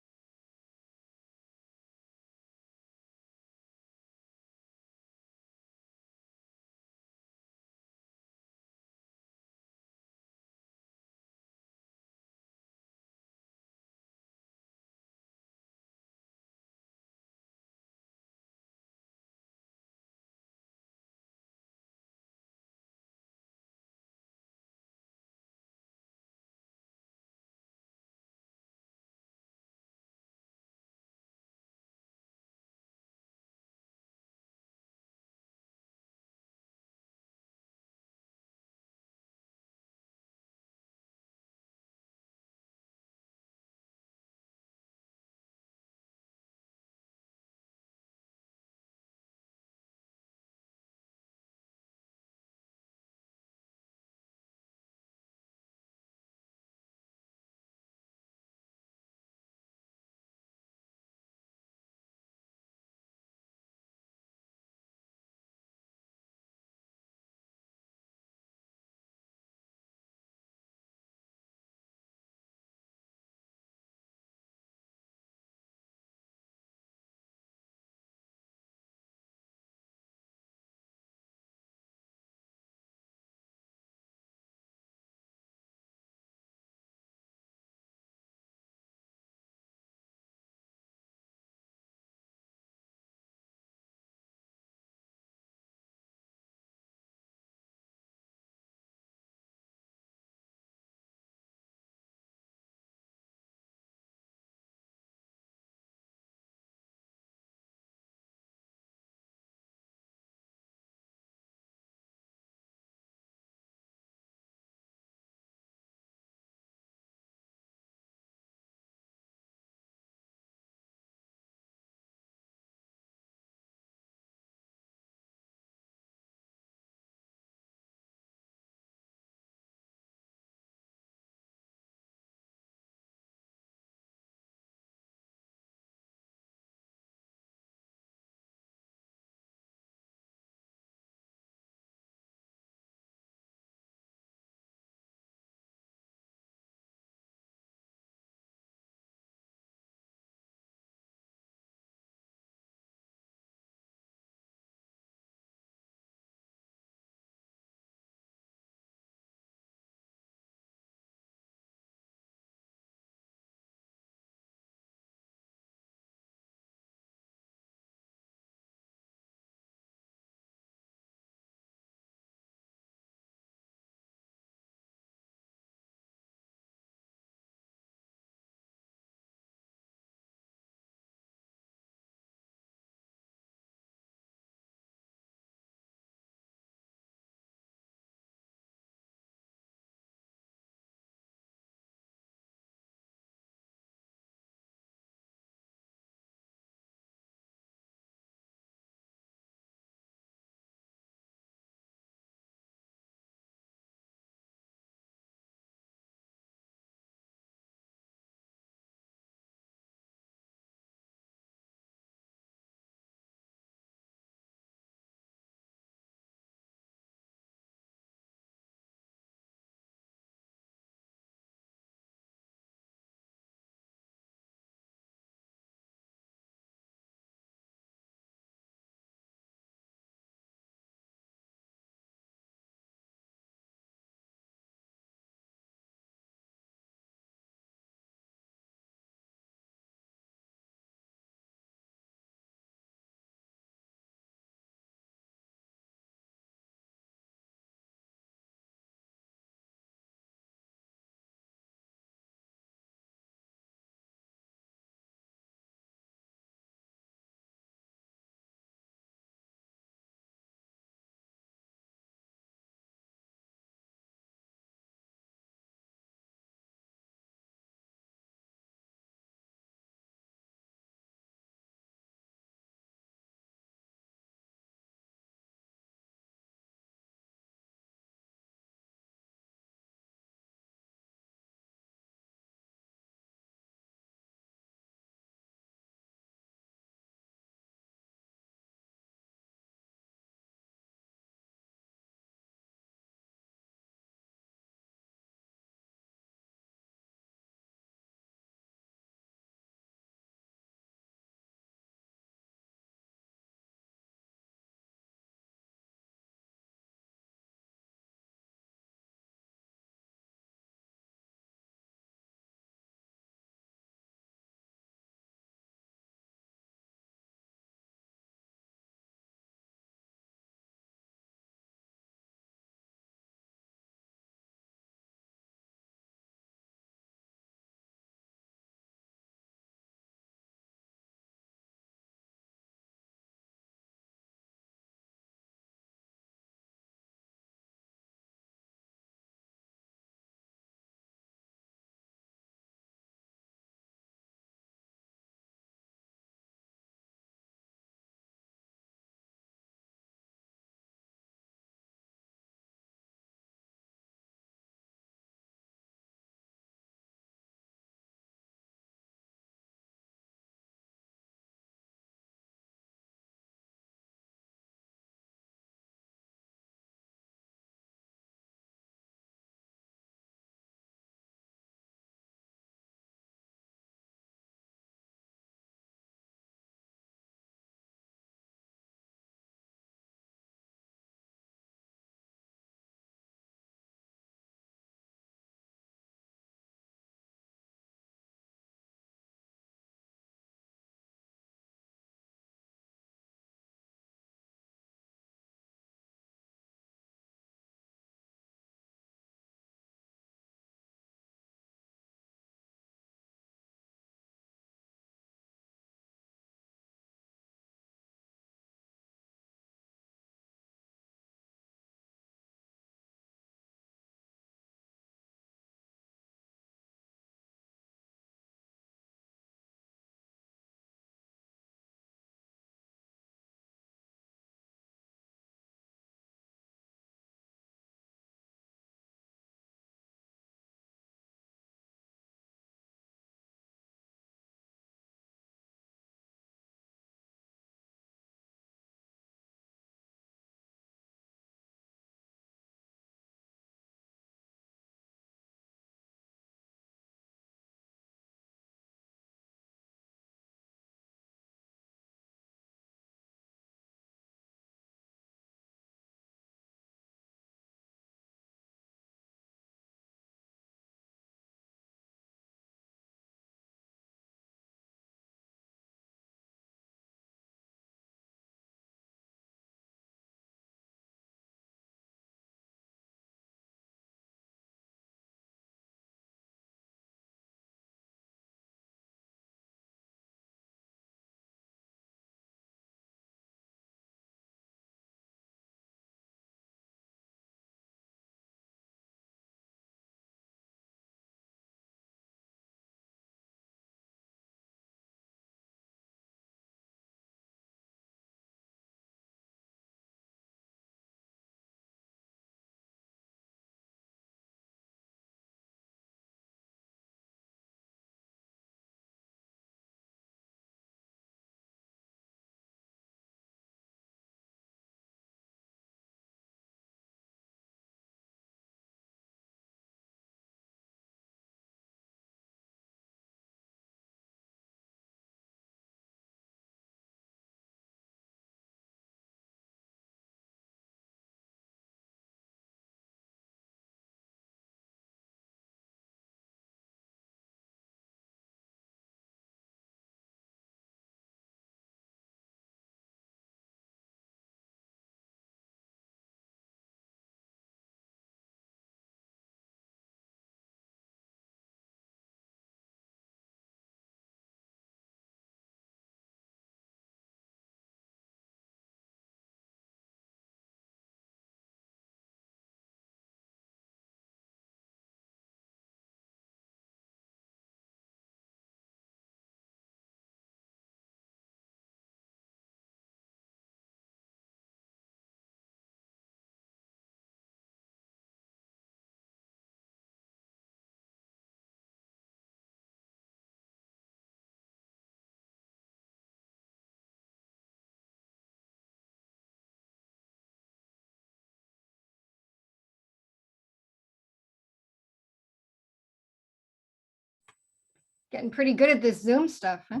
C: Getting pretty good at this Zoom stuff, huh?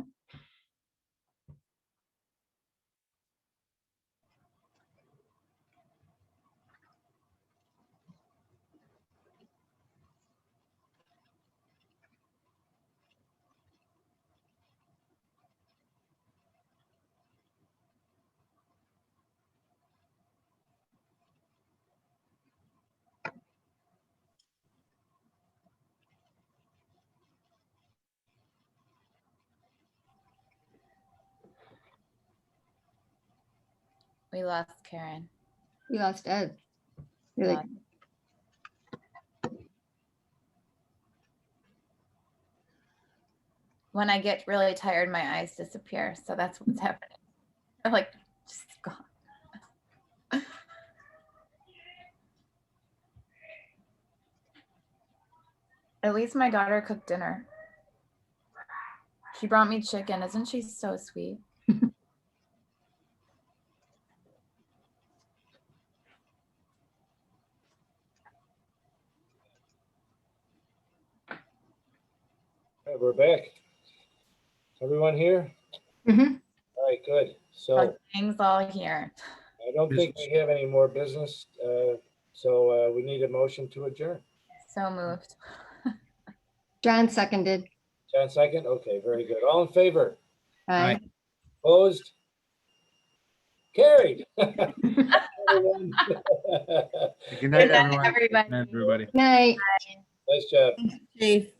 F: We lost Karen.
C: We lost Ed. Really?
F: Lost. When I get really tired, my eyes disappear. So that's what's happening. They're like, just gone. At least my daughter cooked dinner. She brought me chicken. Isn't she so sweet?
A: Okay, we're back. Everyone here?
C: Mhm.
A: All right, good. So
F: Our gang's all here.
A: I don't think we have any more business. So we need a motion to adjourn.
F: So moved.
C: John seconded.
A: John second? Okay, very good. All in favor?
C: Aye.
A: Opposed? Carried. Everyone.
I: Good night, everyone.
F: Everybody.
D: Everybody.
C: Night.
A: Nice job.
B: Chief.